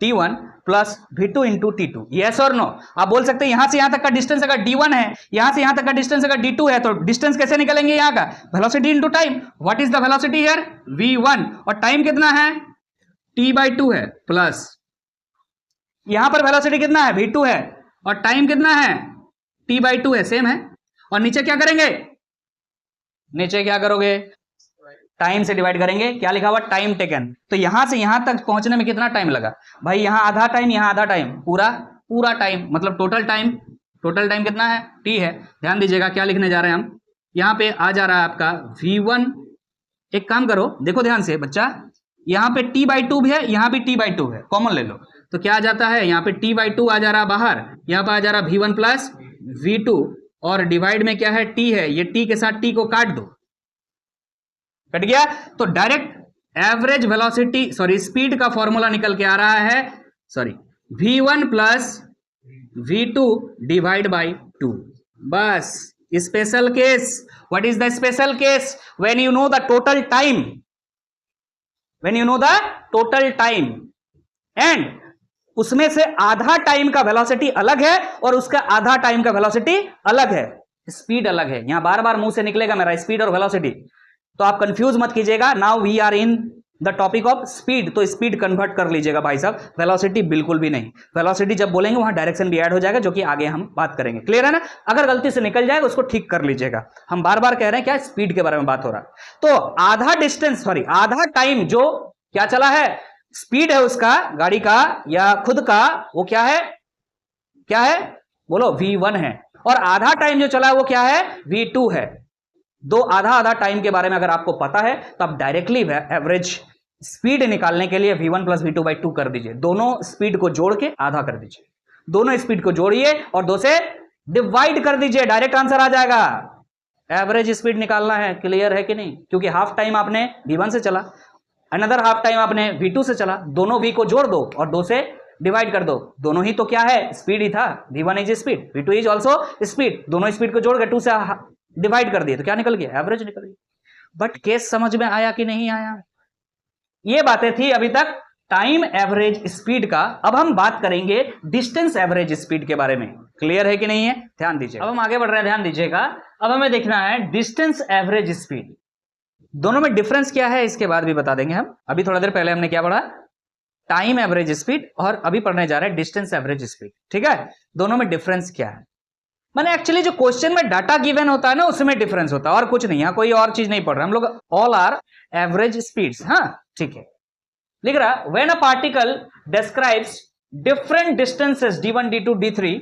t1 plus v2 into t2। Yes और नो? आप बोल सकते हैं यहां से यहां तक का डिस्टेंस अगर d1 है, यहां से यहां तक का डिस्टेंस अगर d2 है, तो डिस्टेंस कैसे निकलेंगे यहां का? Velocity into time. What is the velocity here? v1, और टाइम कितना है? t/2 है, प्लस यहां पर वेलोसिटी कितना है? v2 है, और टाइम कितना है? t/2 है, सेम है। और नीचे क्या करेंगे? नीचे क्या करोगे? टाइम से डिवाइड करेंगे। क्या लिखा हुआ? Time taken. तो यहां से यहां तक पहुंचने में कितना टाइम लगा भाई? यहां आधा टाइम, यहां आधा टाइम, पूरा टाइम, मतलब टोटल टाइम कितना है? t है। ध्यान दीजिएगा क्या लिखने जा रहे हैं हम। यहां पे आ जा रहा है आपका v1। एक काम करो, देखो ध्यान से बच्चा, यहां पे t/2 भी है, यहां भी t/2 है, कॉमन ले लो, तो क्या आ जाता है? यहाँ पे t/2 आ जा रहा बाहर, यहाँ पे आ जा रहा v1 प्लस v2, और डिवाइड में क्या है? t है, ये t के साथ t को काट दो, कट गया। तो direct average velocity sorry speed का फॉर्मूला निकल के आ रहा है, v1 plus v2 divide by 2। बस special case. What is the special case? When you know the total time, when you know the total time and उसमें से आधा time का वेलोसिटी अलग है और उसका आधा टाइम का वेलोसिटी अलग है, स्पीड अलग है। यहां बार बार मुंह से निकलेगा मेरा स्पीड और वेलोसिटी, तो आप कंफ्यूज मत कीजिएगा। Now we are in the topic of speed, तो स्पीड कन्वर्ट कर लीजिएगा भाई साहब, वेलोसिटी बिल्कुल भी नहीं। वेलोसिटी जब बोलेंगे वहां डायरेक्शन भी ऐड हो जाएगा, जो कि आगे हम बात करेंगे। क्लियर है ना? अगर गलती से निकल जाएगा उसको ठीक कर लीजिएगा। हम बार बार कह रहे हैं क्या? स्पीड के बारे में बात हो रहा है। तो आधा डिस्टेंस सॉरी आधा टाइम जो क्या चला है, स्पीड है उसका, गाड़ी का या खुद का, वो क्या है? क्या है बोलो? v1 है। और आधा टाइम जो चला है वो क्या है? v2 है। दो आधा टाइम के बारे में अगर आपको पता है तो आप डायरेक्टली एवरेज स्पीड निकालने के लिए v1 प्लस v2/2 कर दीजिए। दोनों स्पीड को जोड़ के आधा कर दीजिए, दोनों स्पीड को जोड़िए और 2 से डिवाइड कर दीजिए, डायरेक्ट आंसर आ जाएगा। एवरेज स्पीड निकालना है। क्लियर है कि नहीं? क्योंकि हाफ टाइम आपने v1 से चला, अनदर हाफ टाइम आपने v2 से चला, दोनों v को जोड़ दो और 2 से डिवाइड कर दो। दोनों ही तो क्या है? स्पीड ही था। v1 is speed, v2 is also speed, दोनों स्पीड को जोड़ के 2 से डिवाइड कर दिए तो क्या निकल गया? एवरेज निकल गया। बट केस समझ में आया कि नहीं आया? ये बातें थी अभी तक टाइम एवरेज स्पीड का। अब हम बात करेंगे डिस्टेंस एवरेज स्पीड के बारे में। क्लियर है कि नहीं है? ध्यान दीजिए, अब हम आगे बढ़ रहे हैं, ध्यान दीजिएगा। अब हमें देखना है डिस्टेंस एवरेज स्पीड, दोनों में डिफरेंस क्या है इसके बाद भी बता देंगे हम। अभी थोड़ा देर पहले हमने क्या पढ़ा? टाइम एवरेज स्पीड, और अभी पढ़ने जा रहे हैं डिस्टेंस एवरेज स्पीड। ठीक है? दोनों में डिफरेंस क्या है? मैंने एक्चुअली जो क्वेश्चन में डाटा गिवन होता है ना उसमें डिफरेंस होता है, और कुछ नहीं। यहां कोई और चीज नहीं पढ़ रहे हम लोग, ऑल आर एवरेज स्पीड्स। हाँ ठीक है, लिख रहा when a particle describes different distances d1 d2 d3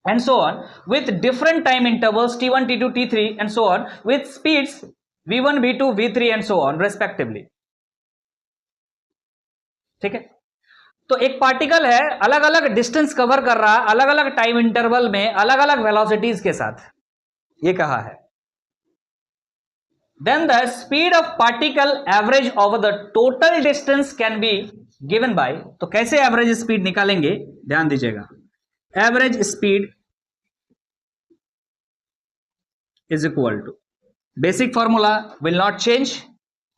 and so on with different time intervals t1 t2 t3 and so on with speeds v1 v2 v3 and so on respectively। ठीक है? तो एक particle है, अलग अलग distance cover कर रहा है, अलग अलग टाइम इंटरवल में, अलग अलग वेलोसिटीज के साथ, ये कहा है। Then the speed of particle average over the total distance can be given by, तो कैसे एवरेज स्पीड निकालेंगे? ध्यान दीजिएगा। Average speed is equal to, basic formula will not change,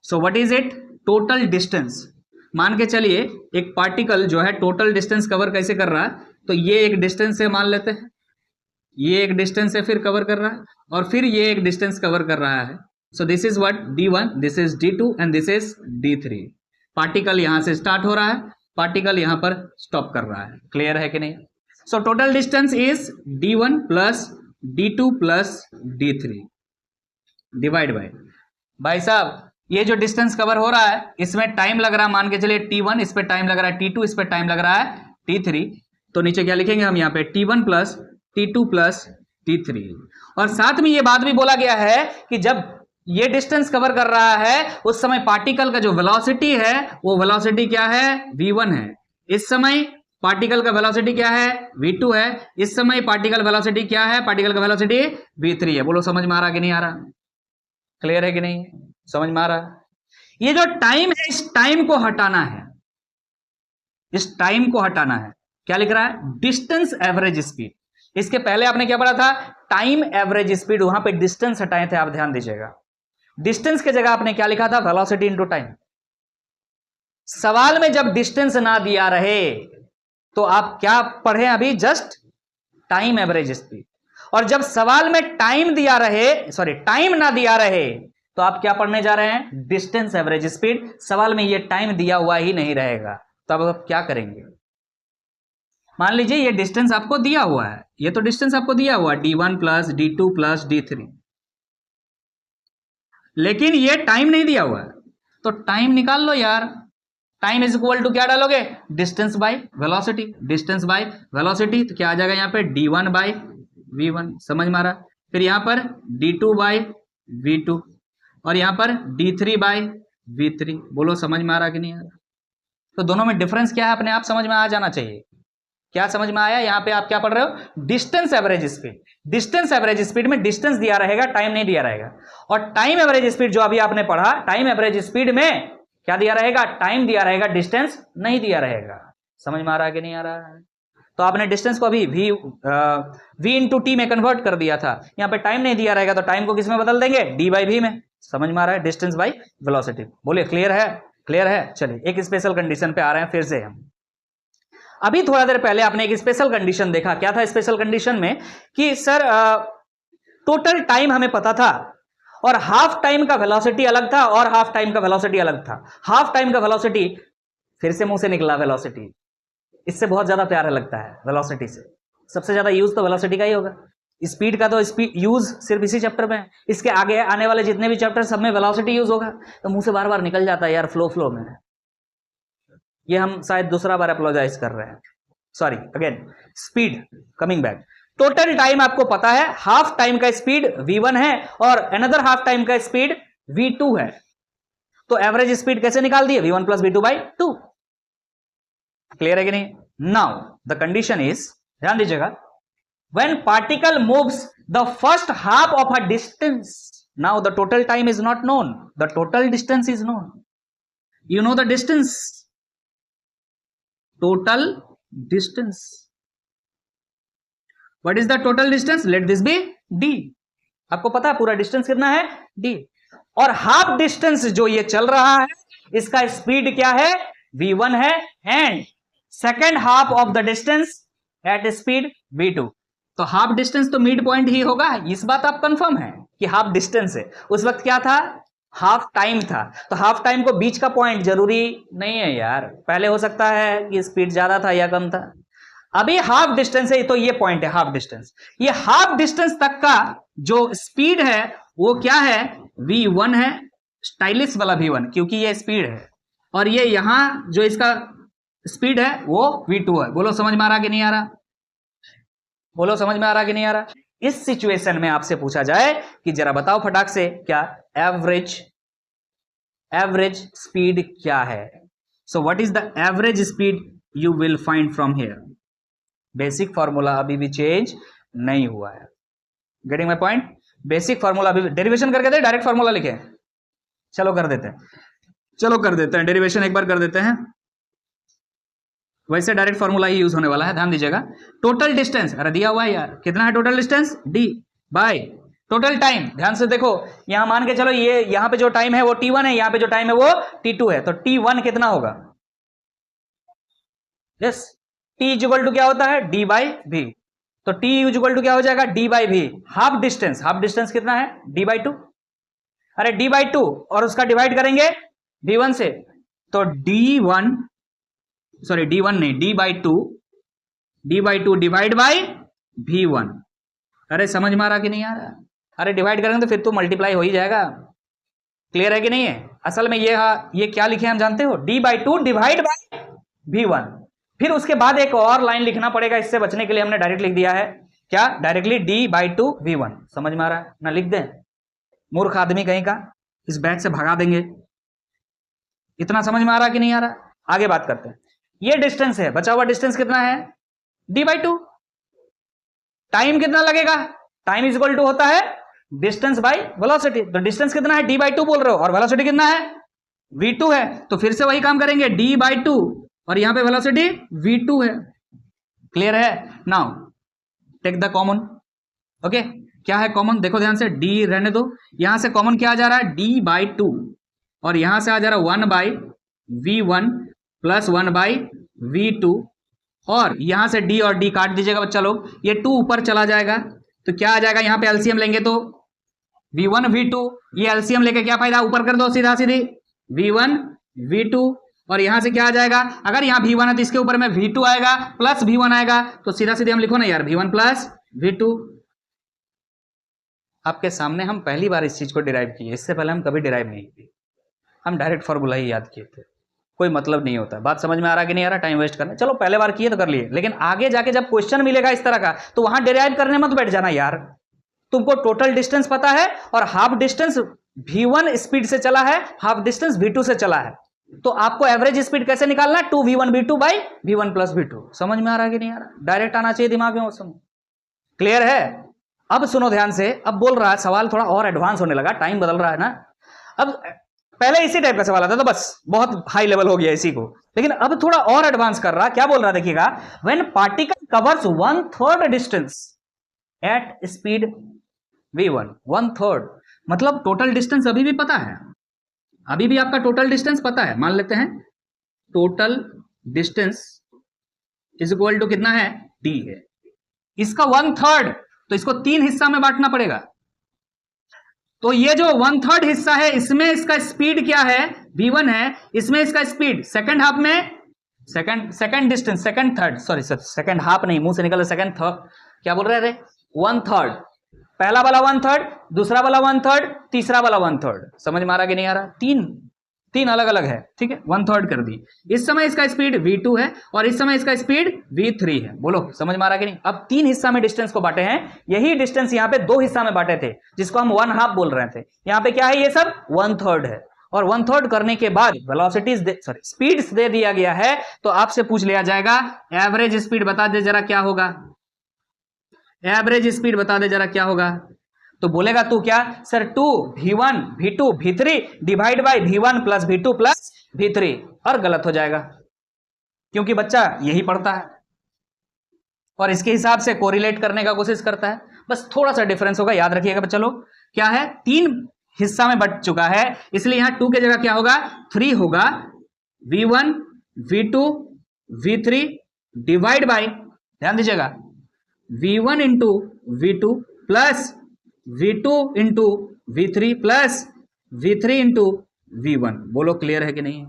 so what is it? Total distance. मान के चलिए एक particle जो है टोटल डिस्टेंस कवर कैसे कर रहा है, तो ये एक डिस्टेंस से मान लेते हैं, ये एक डिस्टेंस से फिर कवर कर रहा है, और फिर ये एक डिस्टेंस कवर कर रहा है। सो this is what? d1, this is d2 and this is d3। Particle यहां से स्टार्ट हो रहा है, पार्टिकल यहां पर स्टॉप कर रहा है। क्लियर है कि नहीं? So total distance is d1 plus d2 plus d3 divide by, भाई साहब ये जो डिस्टेंस कवर हो रहा है इसमें टाइम लग रहा है, मान के चलिए t1, इस पे टाइम लग रहा है t2, इस पे टाइम लग रहा है t3, तो नीचे क्या लिखेंगे हम? यहाँ पे t1 plus t2 plus t3। और साथ में ये बात भी बोला गया है कि जब ये डिस्टेंस कवर कर रहा है उस समय पार्टिकल का जो वेलोसिटी है वो वेलोसिटी क्या है, v1 है। इस समय पार्टिकल का वेलोसिटी क्या है, v2 है। इस समय पार्टिकल वेलोसिटी क्या है, पार्टिकल का वेलोसिटी v3 है। बोलो समझ में आ रहा कि नहीं आ रहा, क्लियर है कि नहीं, समझ में आ रहा। ये जो टाइम है इस टाइम को हटाना है, इस टाइम को हटाना है। क्या लिख रहा है, डिस्टेंस एवरेज स्पीड। इसके पहले आपने क्या पढ़ा था, टाइम एवरेज स्पीड, वहां पे डिस्टेंस हटाए थे, आप ध्यान दीजिएगा। डिस्टेंस की जगह आपने क्या लिखा था, वेलोसिटी इनटू टाइम। सवाल में जब डिस्टेंस ना दिया रहे तो आप क्या पढ़े अभी, जस्ट टाइम एवरेज स्पीड। और जब सवाल में टाइम दिया रहे, सॉरी टाइम ना दिया रहे तो आप क्या पढ़ने जा रहे हैं, डिस्टेंस एवरेज स्पीड। सवाल में ये टाइम दिया हुआ ही नहीं रहेगा तो अब आप क्या करेंगे। मान लीजिए ये डिस्टेंस आपको दिया हुआ है, ये तो डिस्टेंस आपको दिया हुआ है d1 plus d2 plus d3, लेकिन ये टाइम नहीं दिया हुआ है। तो टाइम निकाल लो यार। टाइम इज इक्वल टू क्या डालोगे, distance by velocity. Distance by velocity तो क्या आ जाएगा यहाँ पे, d1 बाय v1। समझ में आ रहा। फिर यहाँ पर d2 बाय v2 और यहाँ पर d3 बाय v3। बोलो समझ में आ रहा कि नहीं आ रहा। तो दोनों में डिफरेंस क्या है अपने आप समझ में आ जाना चाहिए। क्या समझ में आया, यहाँ पे आप क्या पढ़ रहे हो, distance average speed. Distance average speed में डिस्टेंस दिया रहेगा, टाइम नहीं दिया रहेगा। और टाइम एवरेज स्पीड जो अभी आपने पढ़ा, टाइम एवरेज स्पीड में क्या दिया रहेगा, टाइम दिया रहेगा, डिस्टेंस नहीं दिया रहेगा। समझ में आ रहा कि नहीं आ रहा है। तो आपने डिस्टेंस को अभी v इंटू टी में कन्वर्ट कर दिया था, यहाँ पे टाइम नहीं दिया रहेगा तो टाइम को किस में बदल देंगे, d बाई वी में। समझ में आ रहा है, डिस्टेंस बाई वेलोसिटी। बोलिए क्लियर है, क्लियर है। चलिए एक स्पेशल कंडीशन पे आ रहे हैं फिर से हम। अभी थोड़ा देर पहले आपने एक स्पेशल कंडीशन देखा, क्या था स्पेशल कंडीशन में कि सर टोटल टाइम हमें पता था और हाफ टाइम का वेलोसिटी अलग था और हाफ टाइम का वेलोसिटी अलग था। हाफ टाइम का वेलोसिटी, फिर से मुंह से निकला वेलोसिटी, इससे बहुत ज्यादा प्यारा लगता है वेलोसिटी से। सबसे ज्यादा यूज तो वेलोसिटी का ही होगा। स्पीड का तो स्पीड यूज सिर्फ इसी चैप्टर में है, इसके आगे आने वाले जितने भी चैप्टर सब में वेलोसिटी यूज होगा। तो मुंह से बार बार निकल जाता है यार, फ्लो में। ये हम शायद दूसरा बार अपोलोजाइज कर रहे हैं, sorry again. Speed, coming back. Total time आपको पता है, हाफ टाइम का स्पीड v1 है और अनदर हाफ टाइम का स्पीड v2 है। तो एवरेज स्पीड कैसे निकाल दिए, v1 plus v2 by 2। Clear है कि नहीं। नाउ द कंडीशन इज, ध्यान दीजिएगा, when particle moves the first half of a distance, now the total time is not known, the total distance is known. You know the distance, total distance. What is the total distance? Let this be d. आपको पता है पूरा distance कितना है, d। और half distance जो ये चल रहा है इसका स्पीड क्या है, v1 है, and second half of the distance at speed v2। तो हाफ डिस्टेंस तो मिड पॉइंट ही होगा, इस बात आप कंफर्म है कि हाफ डिस्टेंस है। उस वक्त क्या था, हाफ टाइम था। तो हाफ टाइम को बीच का पॉइंट जरूरी नहीं है यार, पहले हो सकता है कि स्पीड ज्यादा था या कम था। अभी हाफ डिस्टेंस है तो ये पॉइंट है हाफ डिस्टेंस। ये हाफ डिस्टेंस तक का जो स्पीड है वो क्या है, v1 है, स्टाइलिश वाला v1 क्योंकि ये स्पीड है। और ये यहां जो इसका स्पीड है वो v2 है। बोलो समझ में आ रहा कि नहीं आ रहा, बोलो समझ में आ रहा कि नहीं आ रहा। इस सिचुएशन में आपसे पूछा जाए कि जरा बताओ फटाक से, क्या एवरेज स्पीड क्या है। सो what is the average speed you will find from here. Basic formula अभी भी चेंज नहीं हुआ है। Getting my point. Basic formula अभी डेरिवेशन करके दे, डायरेक्ट फॉर्मूला लिखे, चलो कर देते हैं, चलो कर देते हैं डेरिवेशन एक बार कर देते हैं। वैसे डायरेक्ट फॉर्मूला ही यूज होने वाला है, ध्यान दीजिएगा। टोटल डिस्टेंस, अरे दिया हुआ है यार, कितना है total distance, d by total time. ध्यान से देखो, यहां मान के चलो ये यहां पे जो टाइम है वो t1 है, यहां पे जो टाइम है वो t2 है। तो t1 कितना होगा, यस, t इक्वल टू क्या होता है, d बाई v। तो t इक्वल टू क्या हो जाएगा, d by v। Half distance कितना है, d बाई 2। अरे d बाई 2 और उसका डिवाइड करेंगे v1 से, तो d1 नहीं, d by 2 divide by v1। अरे समझ में आ रहा कि नहीं आ रहा। अरे डिवाइड करेंगे तो फिर तो मल्टीप्लाई हो ही जाएगा। क्लियर है कि नहीं है। असल में ये क्या लिखे हम जानते हो, d by 2 divide by v1। फिर उसके बाद एक और लाइन लिखना पड़ेगा, इससे बचने के लिए हमने डायरेक्ट लिख दिया है क्या डायरेक्टली d/2 v1, समझ में आ रहा है ना? लिख दें, मूर्ख आदमी कहीं का, इस बैच से भगा देंगे। इतना समझ में आ रहा कि नहीं आ रहा? आगे बात करते हैं। ये डिस्टेंस है, बचा हुआ डिस्टेंस कितना है? d/2। टाइम कितना लगेगा? टाइम इज इक्वल टू होता है डिस्टेंस बाय वेलोसिटी। तो डिस्टेंस कितना है? d/2 बोल रहे हो, और वेलोसिटी कितना है? v2 है। तो फिर से वही काम करेंगे, d/2 और यहां पे वेलोसिटी v2 है। क्लियर है? Now take the common. Okay, क्या है कॉमन? देखो ध्यान से, d रहने दो, यहां से कॉमन क्या आ जा रहा है? d/2 और यहां से आ जा रहा है 1/v1 प्लस 1/v2 और यहां से d और d काट दीजिएगा बच्चा लोग, ये 2 ऊपर चला जाएगा तो क्या आ जाएगा? यहां पे एलसीएम लेंगे तो v1 v2, ये एलसीएम लेके क्या फायदा? ऊपर कर दो सीधा सीधी v1 v2 और यहां से क्या आ जाएगा? अगर यहां v1 है तो इसके ऊपर में v2 आएगा प्लस v1 आएगा, तो सीधा सीधे हम लिखो ना यार v1 प्लस v2। आपके सामने हम पहली बार इस चीज को डिराइव किए, इससे पहले हम कभी डिराइव नहीं किए, हम डायरेक्ट फॉर्मूला ही याद किए थे। कोई मतलब नहीं होता। बात समझ में आ रहा कि नहीं आ रहा? टाइम वेस्ट करना, चलो पहले बार किए तो कर लिए, लेकिन आगे जाके जब क्वेश्चन मिलेगा इस तरह का तो वहां डिराइव करने मत बैठ जाना यार। तुमको टोटल डिस्टेंस पता है और हाफ डिस्टेंस v1 स्पीड से चला है, हाफ डिस्टेंस v2 से चला है, तो आपको एवरेज स्पीड कैसे निकालना? 2v1 v2 by v1 plus v2। समझ में आ रहा है कि नहीं आ रहा? डायरेक्ट आना चाहिए दिमाग में उस समय। क्लियर है? अब सुनो ध्यान से, अब बोल रहा है सवाल थोड़ा और एडवांस होने लगा, टाइम बदल रहा है ना। अब पहले इसी टाइप का सवाल आता था, बस बहुत हाई लेवल हो गया इसी को, लेकिन अब थोड़ा और एडवांस कर रहा। क्या बोल रहा देखिएगा, when particle covers 1/3 distance at speed v1, 1/3 मतलब टोटल डिस्टेंस अभी भी पता है, अभी भी आपका टोटल डिस्टेंस पता है। मान लेते हैं total distance is equal to कितना है? d है। इसका 1/3 तो इसको 3 हिस्सा में बांटना पड़ेगा। तो ये जो 1/3 हिस्सा है इसमें इसका स्पीड क्या है? v1 है, इसमें इसका स्पीड सेकंड हाफ में second distance second third sorry second half नहीं, मुंह से निकल सेकंड थर्ड, क्या बोल रहे थे? 1/3। पहला वाला 1/3, दूसरा वाला 1/3, तीसरा वाला 1/3। समझ में आ रहा कि नहीं आ रहा? तीन अलग अलग है, ठीक है, 1/3 कर दी। इस समय इसका स्पीड v2 है और इस समय इसका स्पीड v3 है। बोलो समझ में आ रहा कि नहीं? अब 3 हिस्सा में डिस्टेंस को बांटे हैं, यही डिस्टेंस यहाँ पे 2 हिस्सा में बांटे थे जिसको हम 1/2 बोल रहे थे। यहाँ पे क्या है? ये सब 1/3 है और 1/3 करने के बाद वेलोसिटीज स्पीड्स दे दिया गया है, तो आपसे पूछ लिया जाएगा एवरेज स्पीड बता दे जरा क्या होगा? एवरेज स्पीड बता दे जरा क्या होगा? तो बोलेगा तू क्या sir? 2v1 v2 v3 divide by v1 plus v2 plus v3, और गलत हो जाएगा क्योंकि बच्चा यही पढ़ता है और इसके हिसाब से कोरिलेट करने का कोशिश करता है। बस थोड़ा सा डिफरेंस होगा, याद रखिएगा बच्चा लोग। क्या है? 3 हिस्सा में बट चुका है, इसलिए यहां 2 की जगह क्या होगा? 3 होगा। v1 v2 v3 divide by, ध्यान दीजिएगा, v1 into v2 plus v2 into v3 plus v3 into v1। बोलो क्लियर है कि नहीं?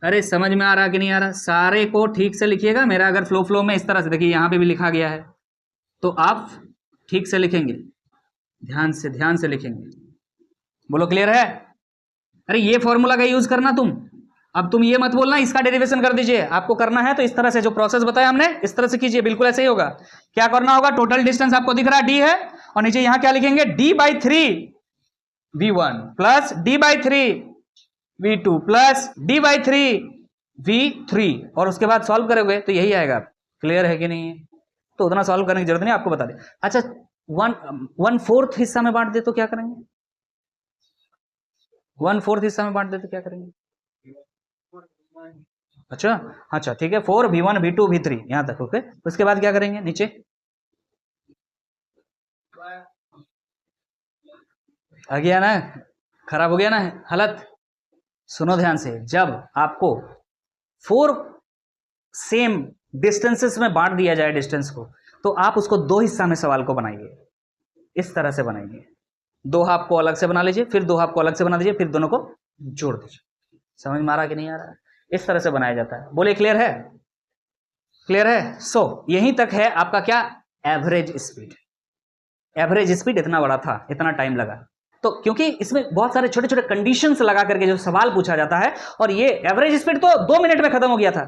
अरे समझ में आ रहा कि नहीं आ रहा? सारे को ठीक से लिखिएगा। मेरा अगर फ्लो में इस तरह से, देखिए यहां पे भी लिखा गया है, तो आप ठीक से लिखेंगे, ध्यान से लिखेंगे। बोलो क्लियर है? अरे ये फॉर्मूला का यूज करना तुम। अब तुम ये मत बोलना इसका डेरिवेशन कर दीजिए, आपको करना है तो इस तरह से जो प्रोसेस बताया हमने इस तरह से कीजिए, बिल्कुल ऐसे ही होगा। क्या करना होगा? टोटल डिस्टेंस आपको दिख रहा है d है, और नीचे यहां क्या लिखेंगे? d/3 v1 plus d/3 v2 plus d/3 v3, और उसके बाद सॉल्व करोगे तो यही आएगा। क्लियर है कि नहीं? तो उतना सॉल्व करने की जरूरत नहीं, आपको बता दें। अच्छा 1/4 हिस्सा में बांट दे तो क्या करेंगे? 1/4 हिस्सा में बांट दे तो क्या करेंगे? अच्छा ठीक है, 4v1 v2 v3 यहां तक। ओके, उसके बाद क्या करेंगे? नीचे आ गया ना, खराब हो गया ना हालत। सुनो ध्यान से, जब आपको 4 सेम डिस्टेंसेस में बांट दिया जाए डिस्टेंस को, तो आप उसको 2 हिस्सा में सवाल को बनाइए, इस तरह से बनाइए। 2 हाफ को अलग से बना लीजिए, फिर 2 हाफ को अलग से बना दीजिए, फिर दोनों को जोड़ दीजिए। समझ में आ रहा कि नहीं आ रहा? इस तरह से बनाया जाता है। बोले क्लियर है? क्लियर है? सो यहीं तक है आपका क्या? Average speed. एवरेज स्पीड इतना बड़ा था, इतना टाइम लगा, तो क्योंकि इसमें बहुत सारे छोटे छोटे कंडीशंस लगा करके जो सवाल पूछा जाता है, और ये एवरेज स्पीड तो 2 मिनट में खत्म हो गया था,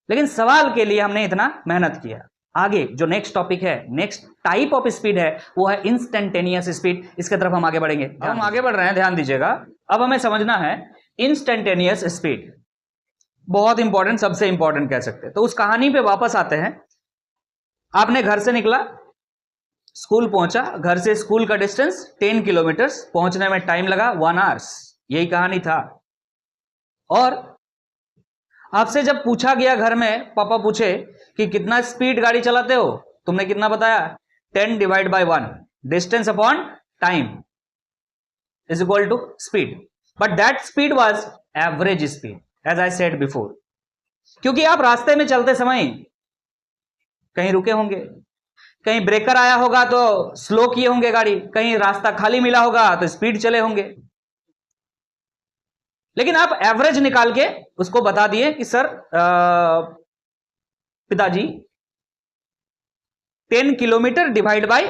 लेकिन सवाल के लिए हमने इतना मेहनत किया। आगे जो नेक्स्ट टॉपिक है, नेक्स्ट टाइप ऑफ स्पीड है, वो है इंस्टेंटेनियस स्पीड। इसके तरफ हम आगे बढ़ेंगे। अब हम आगे बढ़ रहे हैं, ध्यान दीजिएगा। अब हमें समझना है इंस्टेंटेनियस स्पीड, बहुत इंपॉर्टेंट, सबसे इंपॉर्टेंट कह सकते हैं। तो उस कहानी पे वापस आते हैं। आपने घर से निकला, स्कूल पहुंचा, घर से स्कूल का डिस्टेंस 10 किलोमीटर, पहुंचने में टाइम लगा 1 आवर्स, यही कहानी था। और आपसे जब पूछा गया घर में, पापा पूछे कि कितना स्पीड गाड़ी चलाते हो, तुमने कितना बताया? 10 divide by 1, distance upon time is equal to speed. But that speed was average speed, as I said before. क्योंकि आप रास्ते में चलते समय कहीं रुके होंगे, कहीं ब्रेकर आया होगा तो स्लो किए होंगे गाड़ी, कहीं रास्ता खाली मिला होगा तो स्पीड चले होंगे। लेकिन आप एवरेज निकाल के उसको बता दिए कि सर पिताजी 10 kilometre divide by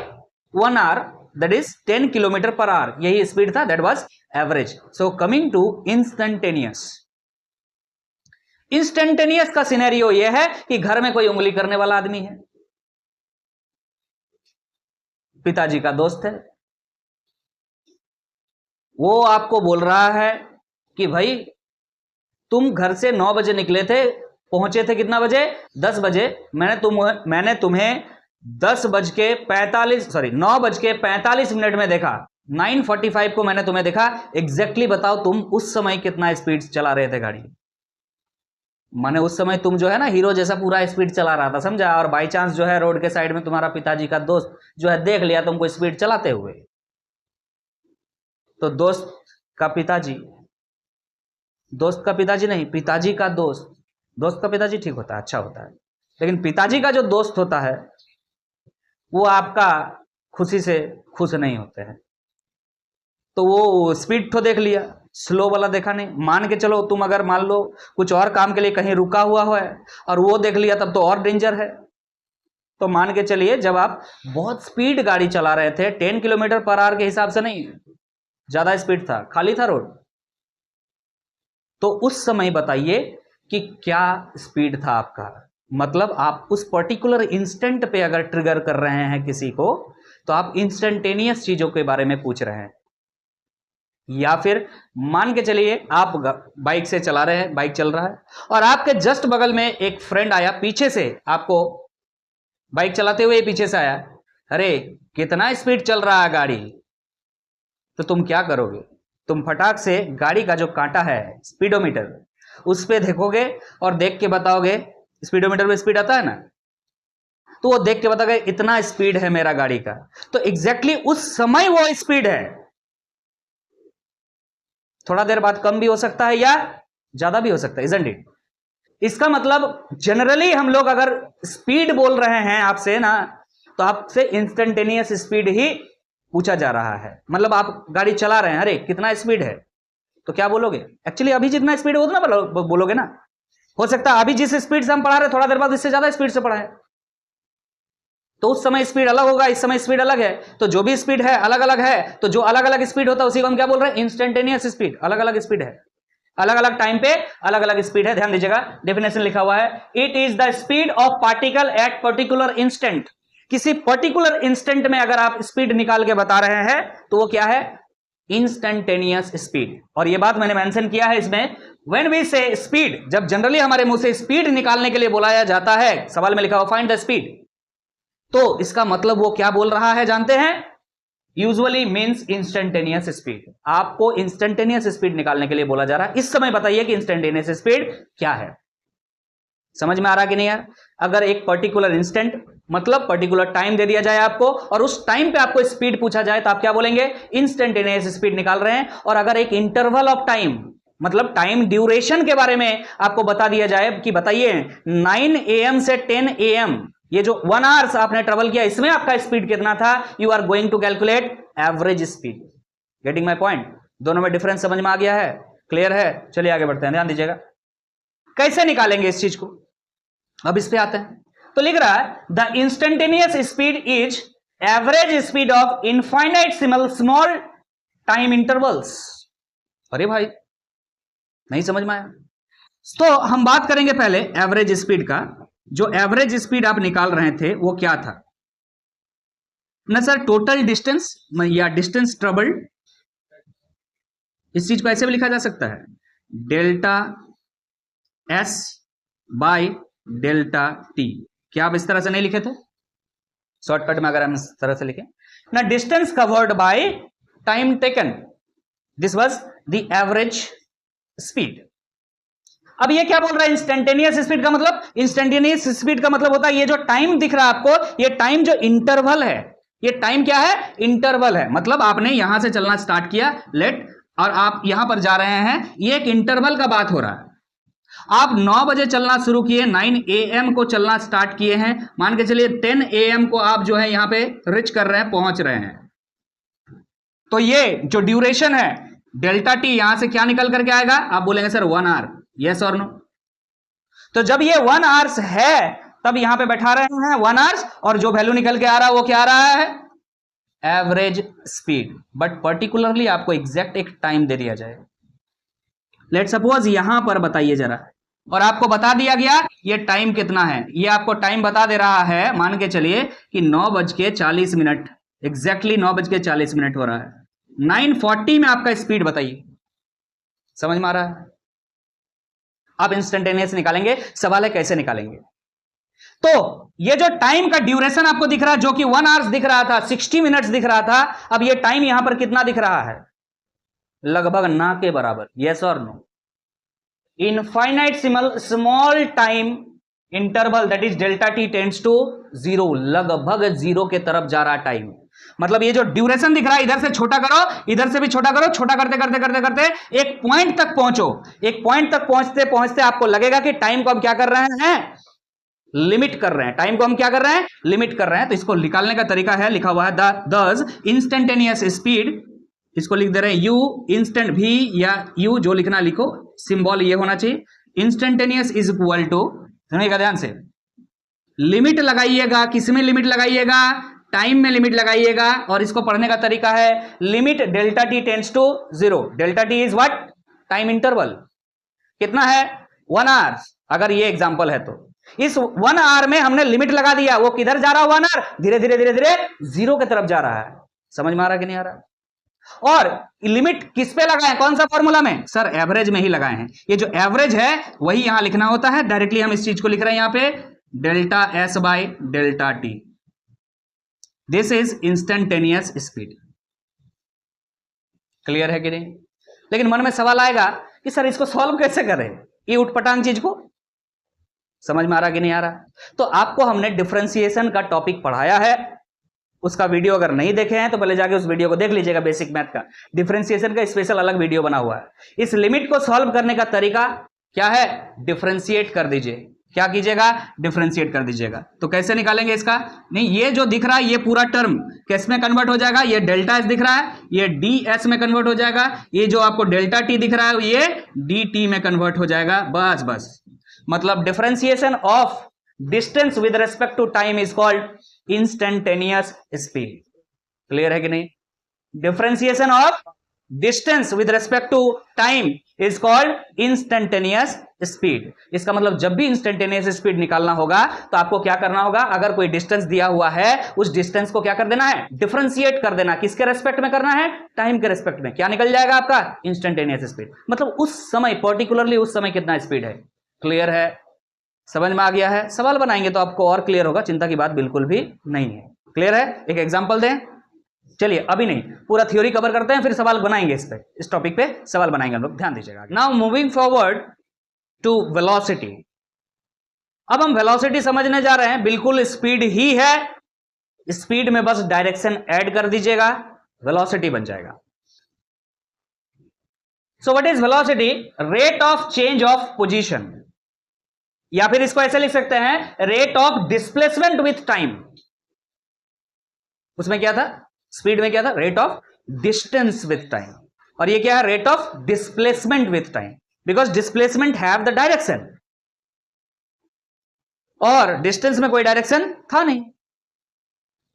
1 hour, that is 10 kilometre per hour, यही स्पीड था, that was average. So coming to instantaneous. Instantaneous का सिनेरियो यह है कि घर में कोई उंगली करने वाला आदमी है, पिताजी का दोस्त है, वो आपको बोल रहा है कि भाई तुम घर से 9 बजे निकले थे, पहुंचे थे कितना बजे? 10 बजे। मैंने तुम्हें 9:45 में देखा, 9:45 को मैंने तुम्हें देखा। एग्जैक्टली बताओ तुम उस समय कितना स्पीड चला रहे थे गाड़ी? माने उस समय तुम जो है ना हीरो जैसा पूरा स्पीड चला रहा था, समझा? और बाई चांस जो है रोड के साइड में तुम्हारा पिताजी का दोस्त जो है देख लिया तुमको स्पीड चलाते हुए, तो दोस्त का पिताजी नहीं, पिताजी का दोस्त, दोस्त का पिताजी ठीक होता है, अच्छा होता है, लेकिन पिताजी का जो दोस्त होता है वो आपका खुशी से खुश नहीं होते हैं। तो वो स्पीड तो देख लिया, स्लो वाला देखा नहीं। मान के चलो तुम अगर मान लो कुछ और काम के लिए कहीं रुका हुआ है और वो देख लिया, तब तो और डेंजर है। तो मान के चलिए जब आप बहुत स्पीड गाड़ी चला रहे थे, 10 किलोमीटर पर आवर के हिसाब से नहीं, ज्यादा स्पीड था, खाली था रोड, तो उस समय बताइए कि क्या स्पीड था आपका। मतलब आप उस पर्टिकुलर इंस्टेंट पे अगर ट्रिगर कर रहे हैं किसी को, तो आप इंस्टेंटेनियस चीजों के बारे में पूछ रहे हैं। या फिर मान के चलिए आप बाइक से चला रहे हैं, बाइक चल रहा है और आपके जस्ट बगल में एक फ्रेंड आया पीछे से, आपको बाइक चलाते हुए पीछे से आया, अरे कितना स्पीड चल रहा है गाड़ी, तो तुम क्या करोगे? तुम फटाक से गाड़ी का जो कांटा है स्पीडोमीटर, उस पे देखोगे और देख के बताओगे, स्पीडोमीटर में स्पीड आता है ना, तो वो देख के बताओगे इतना स्पीड है मेरा गाड़ी का। तो एग्जैक्टली उस समय वो स्पीड है। थोड़ा देर बाद कम भी हो सकता है या ज्यादा भी हो सकता है, इजंट इट? इसका मतलब जनरली हम लोग अगर स्पीड बोल रहे हैं आपसे ना, तो आपसे इंस्टेंटेनियस स्पीड ही पूछा जा रहा है। मतलब आप गाड़ी चला रहे हैं, अरे कितना स्पीड है, तो क्या बोलोगे? एक्चुअली अभी जितना स्पीड है उतना बोलोगे ना। हो सकता है अभी जिस स्पीड से हम पढ़ा रहे थोड़ा देर बाद इससे ज्यादा स्पीड से पढ़ाएं, तो उस समय स्पीड अलग होगा, इस समय स्पीड अलग है। तो जो भी स्पीड है अलग अलग है, तो जो अलग अलग स्पीड होता है उसी को हम क्या बोल रहे हैं? Instantaneous speed. अलग अलग स्पीड है, अलग अलग टाइम पे अलग अलग स्पीड है। ध्यान दीजिएगा, डेफिनेशन लिखा हुआ है, it is the speed of particle at particular instant. किसी पर्टिकुलर इंस्टेंट में अगर आप स्पीड निकाल के बता रहे हैं तो वो क्या है? Instantaneous speed. और ये बात मैंने मेंशन किया है इसमें, व्हेन वी से स्पीड, जब जनरली हमारे मुंह से स्पीड निकालने के लिए बुलाया जाता है, सवाल में लिखा हुआ फाइंड द स्पीड, तो इसका मतलब वो क्या बोल रहा है जानते हैं? Usually means instantaneous speed. आपको इंस्टेंटेनियस स्पीड निकालने के लिए बोला जा रहा है। इस समय बताइए कि इंस्टेंटेनियस स्पीड क्या है। समझ में आ रहा कि नहीं यार? अगर एक पर्टिकुलर इंस्टेंट मतलब पर्टिकुलर टाइम दे दिया जाए आपको और उस टाइम पे आपको स्पीड पूछा जाए, तो आप क्या बोलेंगे? इंस्टेंटेनियस स्पीड निकाल रहे हैं। और अगर एक इंटरवल ऑफ टाइम मतलब टाइम ड्यूरेशन के बारे में आपको बता दिया जाए कि बताइए 9 AM से 10 AM, ये जो 1 आवर्स आपने ट्रेवल किया, इसमें आपका स्पीड कितना था, you are going to calculate average speed. Getting my point? दोनों में डिफरेंस समझ में आ गया है? क्लियर है? चलिए आगे बढ़ते हैं, ध्यान दीजिएगा कैसे निकालेंगे इस चीज को। अब इस पे आते हैं, तो लिख रहा है the instantaneous speed is average speed of infinite small time intervals. अरे भाई नहीं समझ में आया? तो हम बात करेंगे पहले एवरेज स्पीड का। जो एवरेज स्पीड आप निकाल रहे थे वो क्या था ना सर? टोटल डिस्टेंस या डिस्टेंस ट्रेवल्ड, इस चीज को ऐसे भी लिखा जा सकता है, delta S by delta T. क्या आप इस तरह से नहीं लिखे थे शॉर्टकट में? अगर हम इस तरह से लिखें ना, distance covered by time taken, this was the average speed. अब ये क्या बोल रहा है? इंस्टेंटेनियस स्पीड का मतलब, इंस्टेंटेनियस स्पीड का मतलब होता है ये जो टाइम दिख रहा है आपको, ये टाइम जो इंटरवल है, ये टाइम क्या है? इंटरवल है। मतलब आपने यहां से चलना स्टार्ट किया लेट, और आप यहां पर जा रहे हैं, ये एक इंटरवल का बात हो रहा है। आप 9 बजे चलना शुरू किए, 9 AM को चलना स्टार्ट किए हैं, मान के चलिए 10 AM को आप जो है यहां पे रिच कर रहे हैं, पहुंच रहे हैं, तो ये जो ड्यूरेशन है डेल्टा टी, यहां से क्या निकल करके आएगा? आप बोलेंगे सर 1 आवर, यस और नो? तो जब ये 1 आवर्स है तब यहां पे बैठा रहे हैं 1 आवर्स, और जो वैल्यू निकल के आ रहा है वो क्या आ रहा है? Average speed. बट पर्टिकुलरली आपको एग्जैक्ट एक टाइम दे दिया जाए, लेट सपोज यहां पर बताइए जरा, और आपको बता दिया गया ये टाइम कितना है। ये आपको टाइम बता दे रहा है, मान के चलिए कि 9:40, एग्जैक्टली 9:40 हो रहा है। 9:40 में आपका स्पीड बताइए, समझ में आ रहा है? आप इंस्टेंटेनियस निकालेंगे, सवाल है कैसे निकालेंगे। तो ये जो टाइम का ड्यूरेशन आपको दिख रहा है, जो कि 1 आवर्स दिख रहा था, 60 मिनट्स दिख रहा था, अब ये टाइम यहां पर कितना दिख रहा है? लगभग ना के बराबर, यस और no? Infinite small time interval, that is delta t tends to 0, लगभग 0 के तरफ जा रहा टाइम। मतलब ये जो ड्यूरेशन दिख रहा है, इधर से छोटा करो, इधर से भी छोटा करो, छोटा करते करते करते करते एक पॉइंट तक पहुंचो। एक पॉइंट तक पहुंचते पहुंचते आपको लगेगा कि टाइम को हम क्या कर रहे हैं? लिमिट कर रहे हैं। टाइम को हम क्या कर रहे हैं? लिमिट कर रहे हैं। तो इसको निकालने का तरीका है, लिखा हुआ है दस इंस्टेंटेनियस स्पीड, इसको लिख दे रहे हैं यू इंस्टेंट, भी या यू जो लिखना लिखो, सिंबल ये होना चाहिए। इंस्टेंटेनियस इज इक्वल टू, सुनिएगा ध्यान से, लिमिट लगाइएगा, किसमें लिमिट लगाइएगा? टाइम में लिमिट लगाइएगा। और इसको पढ़ने का तरीका है limit delta t tends to 0। Delta t is what? Time interval. कितना है? 1 आवर। अगर ये एग्जांपल है तो इस 1 आवर में हमने लिमिट लगा दिया, वो किधर जा रहा है? 1 आवर धीरे धीरे धीरे धीरे 0 की तरफ जा रहा है। समझ में आ रहा कि नहीं आ रहा? और लिमिट किस पे लगाए? कौन सा फॉर्मूला में? सर एवरेज में ही लगाए हैं। ये जो एवरेज है वही यहां लिखना होता है। डायरेक्टली हम इस चीज को लिख रहे हैं यहां पे, delta S by delta T, this is instantaneous speed. Clear है कि नहीं? लेकिन मन में सवाल आएगा कि सर इसको सॉल्व कैसे करें, ये उठपटांग चीज को? समझ में आ रहा कि नहीं आ रहा? तो आपको हमने डिफरेंशिएशन का टॉपिक पढ़ाया है, उसका वीडियो अगर नहीं देखे हैं तो पहले जाके उस वीडियो को देख लीजिएगा। बेसिक मैथ का डिफरेंशिएशन का स्पेशल अलग वीडियो बना हुआ है। इस लिमिट को सॉल्व करने का तरीका क्या है? डिफरेंशिएट कर दीजिए। क्या कीजिएगा? डिफरेंशिएट कर दीजिएगा। तो कैसे निकालेंगे इसका? नहीं, ये जो दिख रहा है ये पूरा टर्म किस में कन्वर्ट हो जाएगा? ये डेल्टा एस दिख रहा है, ये डी एस में कन्वर्ट हो जाएगा। ये जो आपको डेल्टा टी दिख रहा है ये डी टी में कन्वर्ट हो जाएगा। बस बस, मतलब differentiation of distance with respect to time is called instantaneous speed. Clear है कि नहीं? Differentiation of distance with respect to time is called instantaneous speed. इसका मतलब जब भी इंस्टेंटेनियस स्पीड निकालना होगा तो आपको क्या करना होगा? अगर कोई डिस्टेंस दिया हुआ है, उस डिस्टेंस को क्या कर देना है? डिफरेंशिएट कर देना। किसके रेस्पेक्ट में करना है? टाइम के रेस्पेक्ट में। क्या निकल जाएगा आपका? Instantaneous speed. मतलब उस समय, पर्टिकुलरली उस समय कितना स्पीड है। क्लियर है? समझ में आ गया है? सवाल बनाएंगे तो आपको और क्लियर होगा, चिंता की बात बिल्कुल भी नहीं है। क्लियर है? एक एग्जांपल दें। चलिए अभी नहीं, पूरा थ्योरी कवर करते हैं, फिर सवाल बनाएंगे इस पे, इस टॉपिक पे सवाल बनाएंगे हम लोग, ध्यान दीजिएगा। Now moving forward to velocity. अब हम वेलोसिटी समझने जा रहे हैं। बिल्कुल स्पीड ही है, स्पीड में बस डायरेक्शन ऐड कर दीजिएगा, वेलोसिटी बन जाएगा। सो what is velocity? Rate of change of position, या फिर इसको ऐसे लिख सकते हैं, rate of displacement with time. उसमें क्या था? स्पीड में क्या था? Rate of distance with time. और ये क्या है? Rate of displacement with time, because displacement have the direction और डिस्टेंस में कोई डायरेक्शन था नहीं।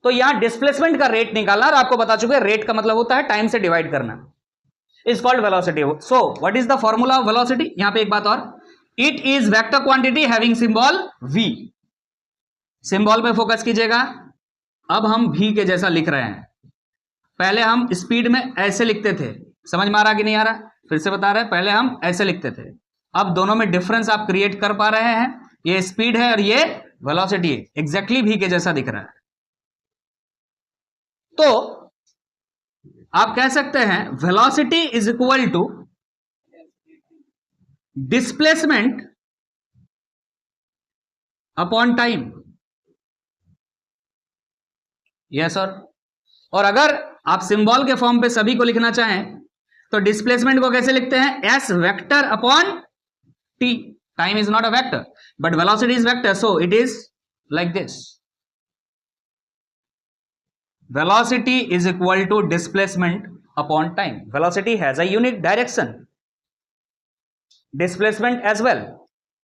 तो यहां डिस्प्लेसमेंट का रेट निकालना, और आपको बता चुके रेट का मतलब होता है टाइम से डिवाइड करना, is called velocity. So what is the formula of velocity? यहां पे एक बात और, it is vector quantity having symbol v। Symbol पे फोकस कीजिएगा। अब हम v के जैसा लिख रहे हैं। पहले हम स्पीड में ऐसे लिखते थे, समझ में आ रहा कि नहीं आ रहा? फिर से बता रहे हैं, पहले हम ऐसे लिखते थे। अब दोनों में डिफरेंस आप क्रिएट कर पा रहे हैं। ये स्पीड है और ये वेलोसिटी है, एग्जैक्टली v के जैसा दिख रहा है। तो आप कह सकते हैं velocity is equal to displacement upon time. Yes sir. और अगर आप सिंबल के फॉर्म पे सभी को लिखना चाहें तो डिस्प्लेसमेंट को कैसे लिखते हैं? S vector upon t. Time is not a vector but velocity is vector, so it is like this. Velocity is equal to displacement upon time. Velocity has a unit direction, displacement as well.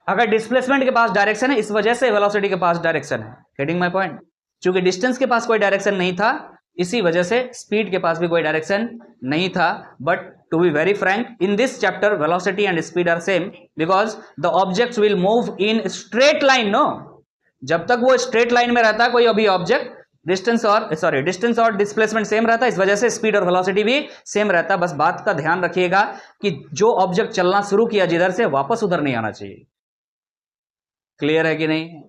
अगर displacement के पास direction है, इस वजह से velocity के पास direction है। Getting my point? चूंकि डिस्टेंस के पास कोई डायरेक्शन नहीं था, इसी वजह से स्पीड के पास भी कोई डायरेक्शन नहीं था। But to be very frank, in this chapter velocity and speed are same because the objects will move in straight line. No, जब तक वो स्ट्रेट लाइन में रहता है कोई अभी ऑब्जेक्ट, डिस्टेंस और डिस्प्लेसमेंट सेम रहता है, इस वजह से स्पीड और वेलोसिटी भी सेम रहता है। बस बात का ध्यान रखिएगा कि जो ऑब्जेक्ट चलना शुरू किया जिधर से, वापस उधर नहीं आना चाहिए। क्लियर है कि नहीं?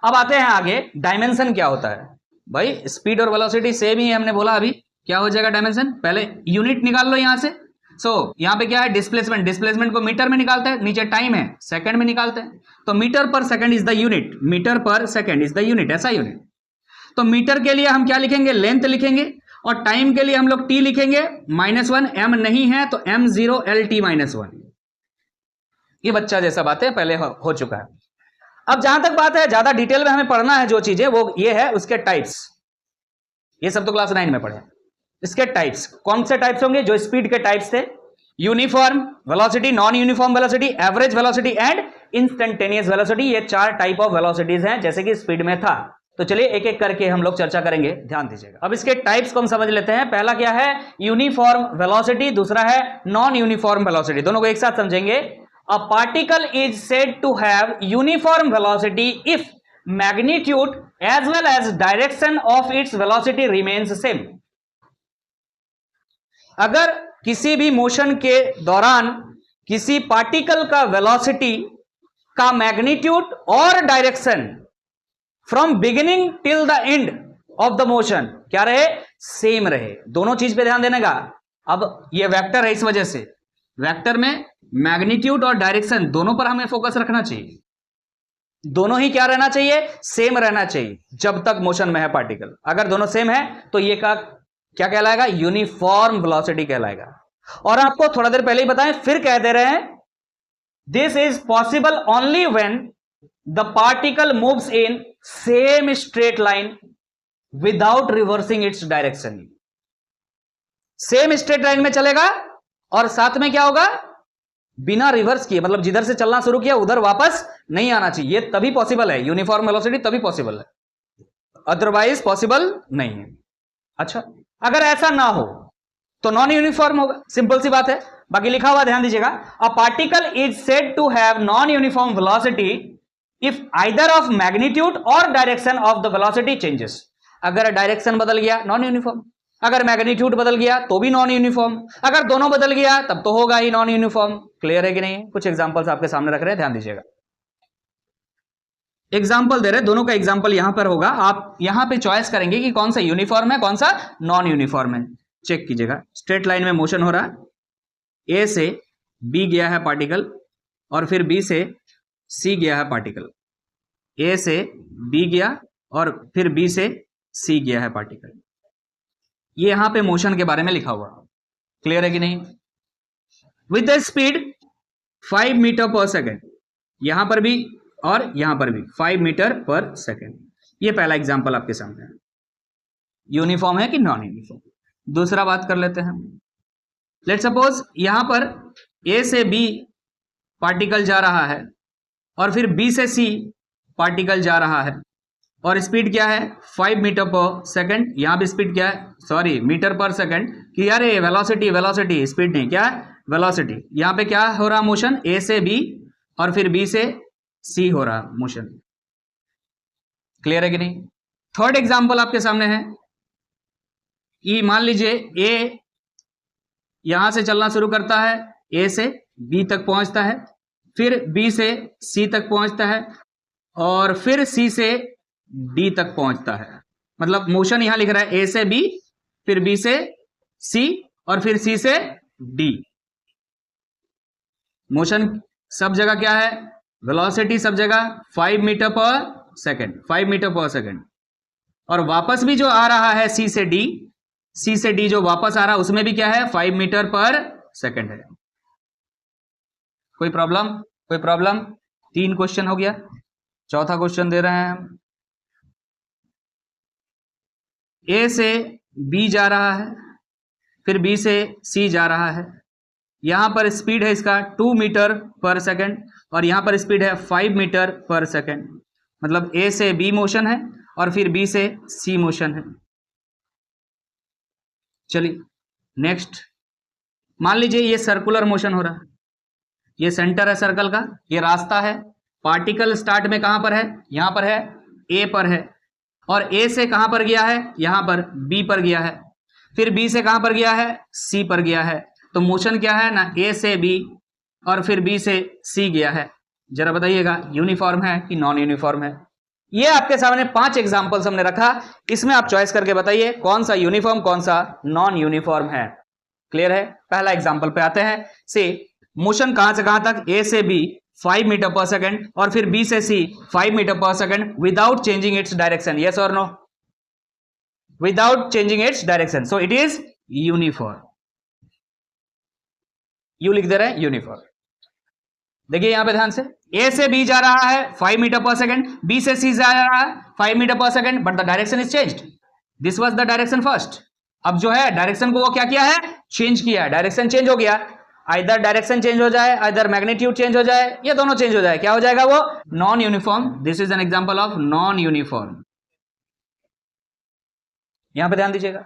अब आते हैं आगे, डायमेंशन क्या होता है? भाई स्पीड और वेलोसिटी सेम ही है, हमने बोला अभी। क्या हो जाएगा डायमेंशन? पहले यूनिट निकाल लो यहां से। यहां पे क्या है? डिस्प्लेसमेंट। डिस्प्लेसमेंट को मीटर में निकालते हैं, नीचे टाइम है सेकंड में निकालते हैं। तो metre per second is the unit, metre per second is the unit, ऐसा यूनिट। तो मीटर के लिए हम क्या लिखेंगे? लेंथ लिखेंगे। और टाइम के लिए हम लोग टी लिखेंगे -1, m नहीं है तो m0 LT -1। ये बच्चा जैसा बात है, पहले हो चुका है। अब जहां तक बात है, ज्यादा डिटेल में हमें पढ़ना है जो चीजें, वो ये है उसके टाइप्स। ये सब तो क्लास 9 में पढ़े। इसके टाइप्स कौन से टाइप्स होंगे? जो स्पीड के टाइप्स थे, uniform velocity, non uniform velocity, average velocity and instantaneous velocity. ये 4 टाइप ऑफ वेलोसिटीज हैं जैसे कि स्पीड में था। तो चलिए एक एक करके हम लोग चर्चा करेंगे, ध्यान दीजिएगा। अब इसके टाइप्स को हम समझ लेते हैं। पहला क्या है? यूनिफॉर्म वेलोसिटी, दूसरा है नॉन यूनिफॉर्म वेलोसिटी। दोनों को एक साथ समझेंगे। A particle is said to have uniform velocity if magnitude as well as direction of its velocity remains same. अगर किसी भी मोशन के दौरान किसी पार्टिकल का वेलोसिटी का मैग्नीट्यूड और direction from beginning till the end of the motion क्या रहे? सेम रहे। दोनों चीज पे ध्यान देने का। अब ये वेक्टर है, इस वजह से वेक्टर में मैग्नीट्यूड और डायरेक्शन दोनों पर हमें फोकस रखना चाहिए। दोनों ही क्या रहना चाहिए? सेम रहना चाहिए जब तक मोशन में है पार्टिकल। अगर दोनों सेम है तो ये क्या कहलाएगा? यूनिफॉर्म वेलोसिटी कहलाएगा। और आपको थोड़ा देर पहले ही बताएं, फिर कह दे रहे हैं, this is possible only when the particle moves in same straight line without reversing its direction. Same straight line में चलेगा और साथ में क्या होगा? बिना रिवर्स किए, मतलब जिधर से चलना शुरू किया उधर वापस नहीं आना चाहिए। ये तभी पॉसिबल है, यूनिफॉर्म वेलोसिटी तभी पॉसिबल है, अदरवाइज पॉसिबल नहीं है। अच्छा, अगर ऐसा ना हो तो नॉन यूनिफॉर्म होगा। सिंपल सी बात है, बाकी लिखा हुआ ध्यान दीजिएगा। A particle is said to have non uniform velocity if either of magnitude और direction of the velocity changes. अगर डायरेक्शन बदल गया नॉन यूनिफॉर्म, अगर मैग्नीट्यूड बदल गया तो भी नॉन यूनिफॉर्म, अगर दोनों बदल गया तब तो होगा ही नॉन यूनिफॉर्म। क्लियर है कि नहीं? कुछ एग्जांपल्स आपके सामने रख रहे हैं, ध्यान दीजिएगा। एग्जांपल दे रहे हैं, दोनों का एग्जांपल यहां पर होगा। आप यहां पे चॉइस करेंगे कि कौन सा यूनिफॉर्म है, कौन सा नॉन यूनिफॉर्म है। चेक कीजिएगा, स्ट्रेट लाइन में मोशन हो रहा है, ए से बी गया है पार्टिकल और फिर बी से सी गया है पार्टिकल। ए से बी गया और फिर बी से सी गया है पार्टिकल। ये यहां पे मोशन के बारे में लिखा हुआ। क्लियर है कि नहीं? With the speed 5 metre per second, यहां पर भी और यहां पर भी 5 मीटर पर सेकेंड। ये पहला एग्जांपल आपके सामने है। यूनिफॉर्म है कि नॉन यूनिफॉर्म? दूसरा बात कर लेते हैं। लेट्स सपोज यहां पर ए से बी पार्टिकल जा रहा है और फिर बी से सी पार्टिकल जा रहा है और स्पीड क्या है? 5 मीटर पर सेकेंड। यहां भी स्पीड क्या है? Sorry, metre per second. कि यार ये वेलोसिटी स्पीड नहीं, क्या है? वेलोसिटी। यहां पे क्या हो रहा मोशन? ए से बी और फिर बी से सी हो रहा मोशन। क्लियर है कि नहीं? थर्ड एग्जांपल आपके सामने है कि मान लीजिए ए यहां से चलना शुरू करता है, ए से बी तक पहुंचता है, फिर बी से सी तक पहुंचता है और फिर सी से डी तक पहुंचता है। मतलब मोशन यहां लिख रहा है ए से बी, फिर बी से सी और फिर सी से डी। मोशन सब जगह क्या है? वेलोसिटी सब जगह 5 metre per second, 5 metre per second. और वापस भी जो आ रहा है सी से डी, सी से डी जो वापस आ रहा है उसमें भी क्या है? 5 मीटर पर सेकेंड है। कोई प्रॉब्लम? कोई प्रॉब्लम? 3 क्वेश्चन हो गया, चौथा क्वेश्चन दे रहे हैं हम। ए से बी जा रहा है, फिर बी से सी जा रहा है। यहां पर स्पीड है इसका 2 मीटर पर सेकेंड और यहां पर स्पीड है 5 मीटर पर सेकेंड। मतलब ए से बी मोशन है और फिर बी से सी मोशन है। चलिए नेक्स्ट, मान लीजिए ये सर्कुलर मोशन हो रहा है, ये सेंटर है सर्कल का, ये रास्ता है। पार्टिकल स्टार्ट में कहां पर है? यहां पर है, ए पर है। और ए से कहां पर गया है? यहां पर बी पर गया है। फिर बी से कहां पर गया है? सी पर गया है। तो मोशन क्या है ना, ए से बी और फिर बी से सी गया है। जरा बताइएगा यूनिफॉर्म है कि नॉन यूनिफॉर्म है? ये आपके सामने 5 एग्जांपल्स हमने रखा, इसमें आप चॉइस करके बताइए कौन सा यूनिफॉर्म कौन सा नॉन यूनिफॉर्म है। क्लियर है? पहला एग्जांपल पे आते हैं। से मोशन कहां से कहां तक? ए से बी 5 मीटर पर सेकेंड और फिर बी से C 5 metre per second without changing its direction. Yes और no? Without changing its direction, so it is uniform. You लिख दे रहे हैं यूनिफॉर्म। देखिए यहां पे ध्यान से, ए से बी जा रहा है 5 मीटर पर सेकेंड, बी से सी जा रहा है 5 metre per second, but the direction is changed. This was the direction first. अब जो है डायरेक्शन को वो क्या किया है? चेंज किया है। डायरेक्शन चेंज हो गया, आइदर डायरेक्शन चेंज हो जाए, आइदर मैग्नीट्यूड चेंज हो जाए, या दोनों चेंज हो जाए। क्या हो जाएगा वो? Non uniform. This is an example of non uniform. यहां पे ध्यान दीजिएगा,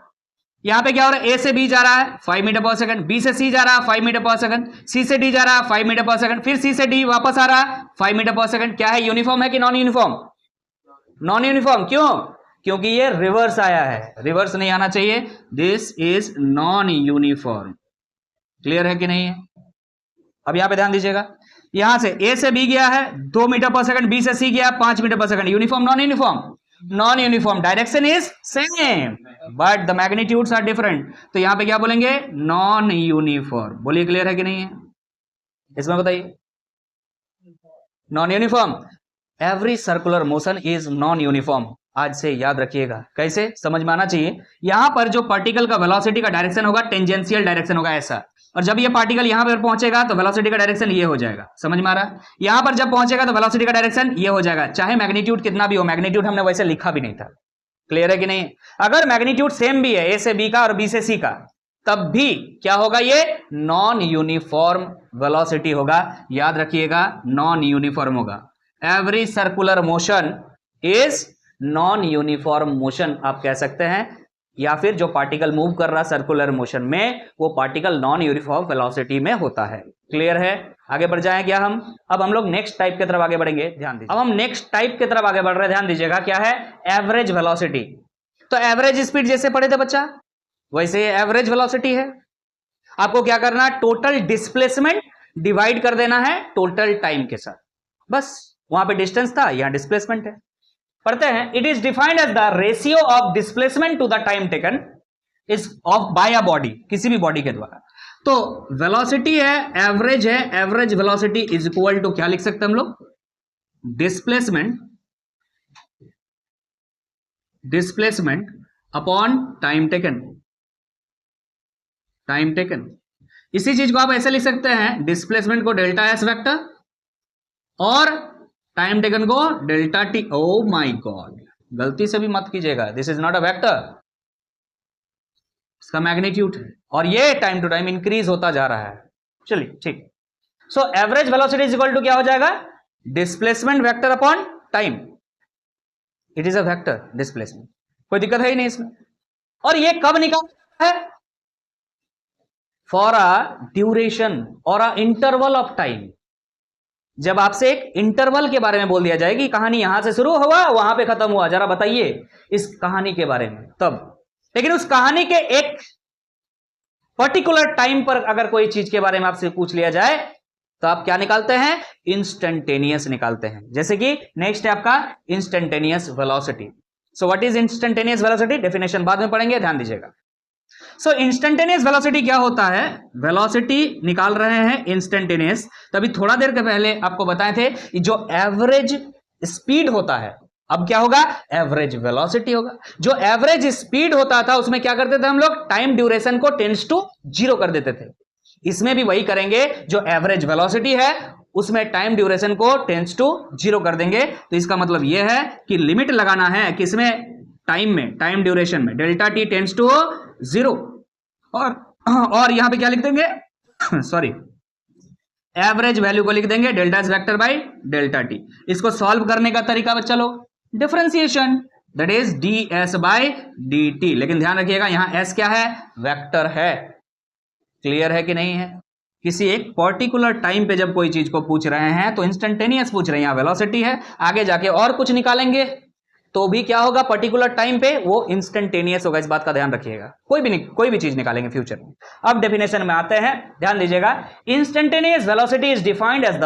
यहां पे क्या हो रहा है? ए से बी जा रहा है 5 मीटर पर सेकंड, बी से सी जा रहा है 5 मीटर पर सेकंड, सी से डी जा रहा है 5 मीटर पर सेकंड, फिर सी से डी वापस आ रहा है 5 मीटर पर सेकंड। क्या है? यूनिफॉर्म है कि नॉन यूनिफॉर्म? Non uniform. क्यों? क्योंकि ये रिवर्स आया है, रिवर्स नहीं आना चाहिए। This is non uniform. Clear है कि नहीं है? अब यहां पे ध्यान दीजिएगा, यहां से ए से बी गया है 2 मीटर पर सेकंड, बी से सी गया 5 metre per second. Uniform non uniform? Non uniform. Direction is same but the magnitudes are different. तो यहां पे क्या बोलेंगे? Non uniform. बोलिए क्लियर है कि नहीं है? इसमें बताइए। Non uniform. Every circular motion is non uniform. आज से याद रखिएगा, कैसे समझ में आना चाहिए। यहां पर जो पार्टिकल का वेलोसिटी का डायरेक्शन होगा टेंजेंशियल डायरेक्शन होगा ऐसा, और जब ये पार्टिकल यहां पर पहुंचेगा तो वेलोसिटी का डायरेक्शन ये हो जाएगा। समझ में आ रहा है? यहां पर जब पहुंचेगा तो वेलोसिटी का डायरेक्शन ये हो जाएगा, चाहे मैग्नीट्यूड कितना भी हो। मैग्नीट्यूड हमने वैसे लिखा भी नहीं था। क्लियर है कि नहीं? अगर मैग्नीट्यूड सेम भी है ए से बी का और बी से सी का, तब भी क्या होगा? ये नॉन यूनिफॉर्म वेलोसिटी होगा। याद रखिएगा, नॉन यूनिफॉर्म होगा। Every circular motion is non uniform motion आप कह सकते हैं, या फिर जो पार्टिकल मूव कर रहा सर्कुलर मोशन में वो पार्टिकल नॉन यूनिफॉर्म वेलोसिटी में होता है। क्लियर है? आगे बढ़ जाएं क्या हम? अब हम लोग नेक्स्ट टाइप की तरफ आगे बढ़ेंगे। ध्यान दीजिए, अब हम नेक्स्ट टाइप की तरफ आगे बढ़ रहे हैं। ध्यान दीजिएगा, क्या है? Average velocity. तो एवरेज स्पीड जैसे पढ़े थे बच्चा, वैसे एवरेज वेलोसिटी है। आपको क्या करना है? टोटल डिस्प्लेसमेंट डिवाइड कर देना है टोटल टाइम के साथ। बस वहां पे डिस्टेंस था, यहां डिस्प्लेसमेंट है। पढ़ते हैं, it is defined as the ratio of displacement to the time taken is of by a body, किसी भी बॉडी के द्वारा। तो वेलोसिटी है, एवरेज है, average velocity is equal to क्या लिख सकते हैं हम लोग? Displacement upon time taken. Time taken, इसी चीज को आप ऐसे लिख सकते हैं, डिस्प्लेसमेंट को डेल्टा एस वेक्टर और टाइम टेकन को delta T. Oh my God, गलती से भी मत कीजिएगा, this is not a vector, इसका मैग्नीट्यूड है और ये टाइम टू टाइम इंक्रीज होता जा रहा है। चलिए ठीक। So average velocity is equal to क्या हो जाएगा? Displacement vector upon time. It is a vector displacement, कोई दिक्कत है ही नहीं इसमें। और ये कब निकालता है? फॉर अ ड्यूरेशन और अ इंटरवल ऑफ टाइम। जब आपसे एक इंटरवल के बारे में बोल दिया जाए कि कहानी यहां से शुरू हुआ वहां पे खत्म हुआ, जरा बताइए इस कहानी के बारे में, तब। लेकिन उस कहानी के एक पर्टिकुलर टाइम पर अगर कोई चीज के बारे में आपसे पूछ लिया जाए तो आप क्या निकालते हैं? इंस्टेंटेनियस निकालते हैं। जैसे कि नेक्स्ट है आपका instantaneous velocity. So what is instantaneous velocity? Definition बाद में पढ़ेंगे, ध्यान दीजिएगा। सो इंस्टेंटेनियस वेलोसिटी क्या होता है? वेलोसिटी निकाल रहे हैं इंस्टेंटेनियस। तभी थोड़ा देर के पहले आपको बताए थे जो एवरेज स्पीड होता है, अब क्या होगा? एवरेज वेलोसिटी होगा। जो एवरेज स्पीड होता था उसमें क्या करते थे हम लोग? टाइम ड्यूरेशन को टेंड्स टू 0 कर देते थे। इसमें भी वही करेंगे, जो एवरेज वेलोसिटी है उसमें टाइम ड्यूरेशन को टेंड्स टू 0 कर देंगे। तो इसका मतलब यह है कि लिमिट लगाना है किसमें? टाइम में, टाइम ड्यूरेशन में। डेल्टा टी टेंड्स टू 0 और यहां पे क्या लिख देंगे? सॉरी, एवरेज वैल्यू को लिख देंगे delta S vector by delta T. इसको सॉल्व करने का तरीका चलो differentiation, that is D S by D T. लेकिन ध्यान रखिएगा यहां एस क्या है? वेक्टर है। क्लियर है कि नहीं है? किसी एक पर्टिकुलर टाइम पे जब कोई चीज को पूछ रहे हैं तो इंस्टेंटेनियस पूछ रहे हैं, यहां वेलोसिटी है। आगे जाके और कुछ निकालेंगे तो भी क्या होगा? पर्टिकुलर टाइम पे वो इंस्टेंटेनियस होगा। इस बात का ध्यान रखिएगा। कोई भी चीज निकालेंगे फ्यूचर में। अब डेफिनेशन में आते हैं, ध्यान दीजिएगा। Instantaneous velocity is defined as the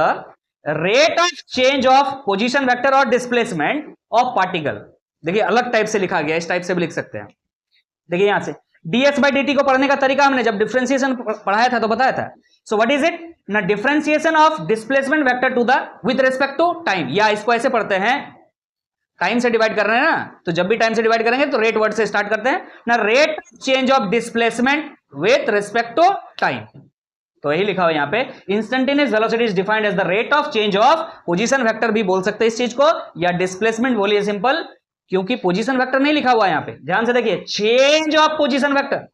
rate of change of position vector और डिस्प्लेसमेंट ऑफ पार्टिकल। देखिए अलग टाइप से लिखा गया, इस टाइप से भी लिख सकते हैं। देखिए यहां से ds बाई dt को पढ़ने का तरीका हमने जब डिफरेंशिएशन पढ़ाया था तो बताया था। So what is it? ना differentiation of displacement vector to the with respect to time, या इसको ऐसे पढ़ते हैं, टाइम से डिवाइड कर रहे हैं ना, तो जब भी टाइम से डिवाइड करेंगे तो रेट वर्ड से स्टार्ट करते हैं ना, rate change of displacement with respect to time. तो यही लिखा हुआ यहां पे, instantaneous velocity is defined as the rate of change of position vector, भी बोल सकते हैं इस चीज को, या डिस्प्लेसमेंट बोलिए सिंपल, क्योंकि पोजीशन वेक्टर नहीं लिखा हुआ यहां पे। ध्यान से देखिए, change of position vector.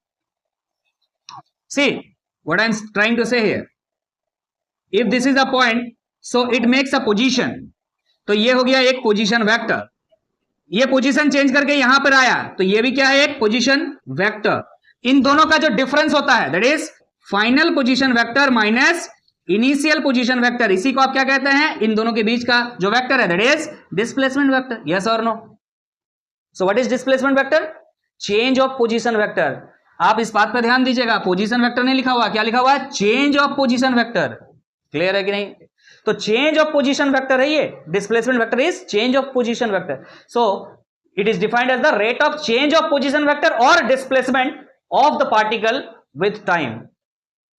See what I am trying to say here, if this is a point so it makes a position, तो ये हो गया एक पोजीशन वेक्टर। ये पोजीशन चेंज करके यहां पर आया तो ये भी क्या है? एक पोजीशन वेक्टर। इन दोनों का जो डिफरेंस होता है that is final position vector minus initial position vector. इसी को आप क्या कहते हैं? इन दोनों के बीच का जो वेक्टर है that is displacement vector. Yes और no? So what is displacement vector? Change of position vector. आप इस बात पर ध्यान दीजिएगा, पोजीशन वेक्टर नहीं लिखा हुआ, क्या लिखा हुआ है? Change of position vector. Clear है कि नहीं? तो चेंज ऑफ पोजीशन वेक्टर है ये, displacement vector is change of position vector. So it is defined as the rate of change of position vector और displacement of the particle with time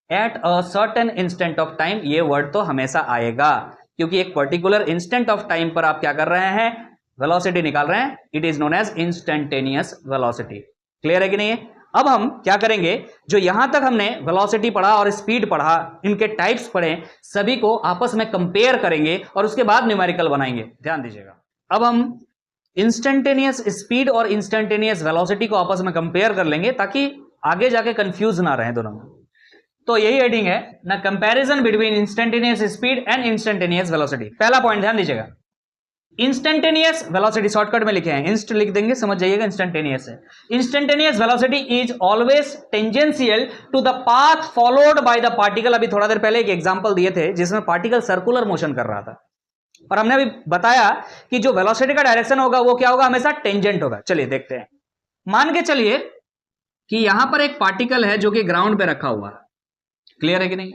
at a certain instant of time. ये word तो हमेशा आएगा क्योंकि एक particular instant of time पर आप क्या कर रहे हैं? वेलोसिटी निकाल रहे हैं। It is known as instantaneous velocity. Clear है कि नहीं है? अब हम क्या करेंगे, जो यहां तक हमने वेलोसिटी पढ़ा और स्पीड पढ़ा, इनके टाइप्स पढ़े, सभी को आपस में कंपेयर करेंगे और उसके बाद न्यूमेरिकल बनाएंगे। ध्यान दीजिएगा। अब हम इंस्टेंटेनियस स्पीड और इंस्टेंटेनियस वेलोसिटी को आपस में कंपेयर कर लेंगे ताकि आगे जाके कंफ्यूज ना रहे दोनों में। तो यही हेडिंग है ना, comparison between instantaneous speed and instantaneous velocity. पहला पॉइंट ध्यान दीजिएगा, इंस्टेंटेनियस वेलोसिटी शॉर्टकट में लिखे हैं, इंस्ट लिख देंगे, समझ जाइएगा इंस्टेंटेनियस है। Instantaneous velocity is always tangential to the path followed by the particle. अभी थोड़ा देर पहले एक एग्जांपल दिए थे जिसमें पार्टिकल सर्कुलर मोशन कर रहा था और हमने अभी बताया कि जो वेलोसिटी का डायरेक्शन होगा वो क्या होगा? हमेशा टेंजेंट होगा। चलिए देखते हैं। मान के चलिए कि यहां पर एक पार्टिकल है जो कि ग्राउंड पे रखा हुआ है। क्लियर है कि नहीं?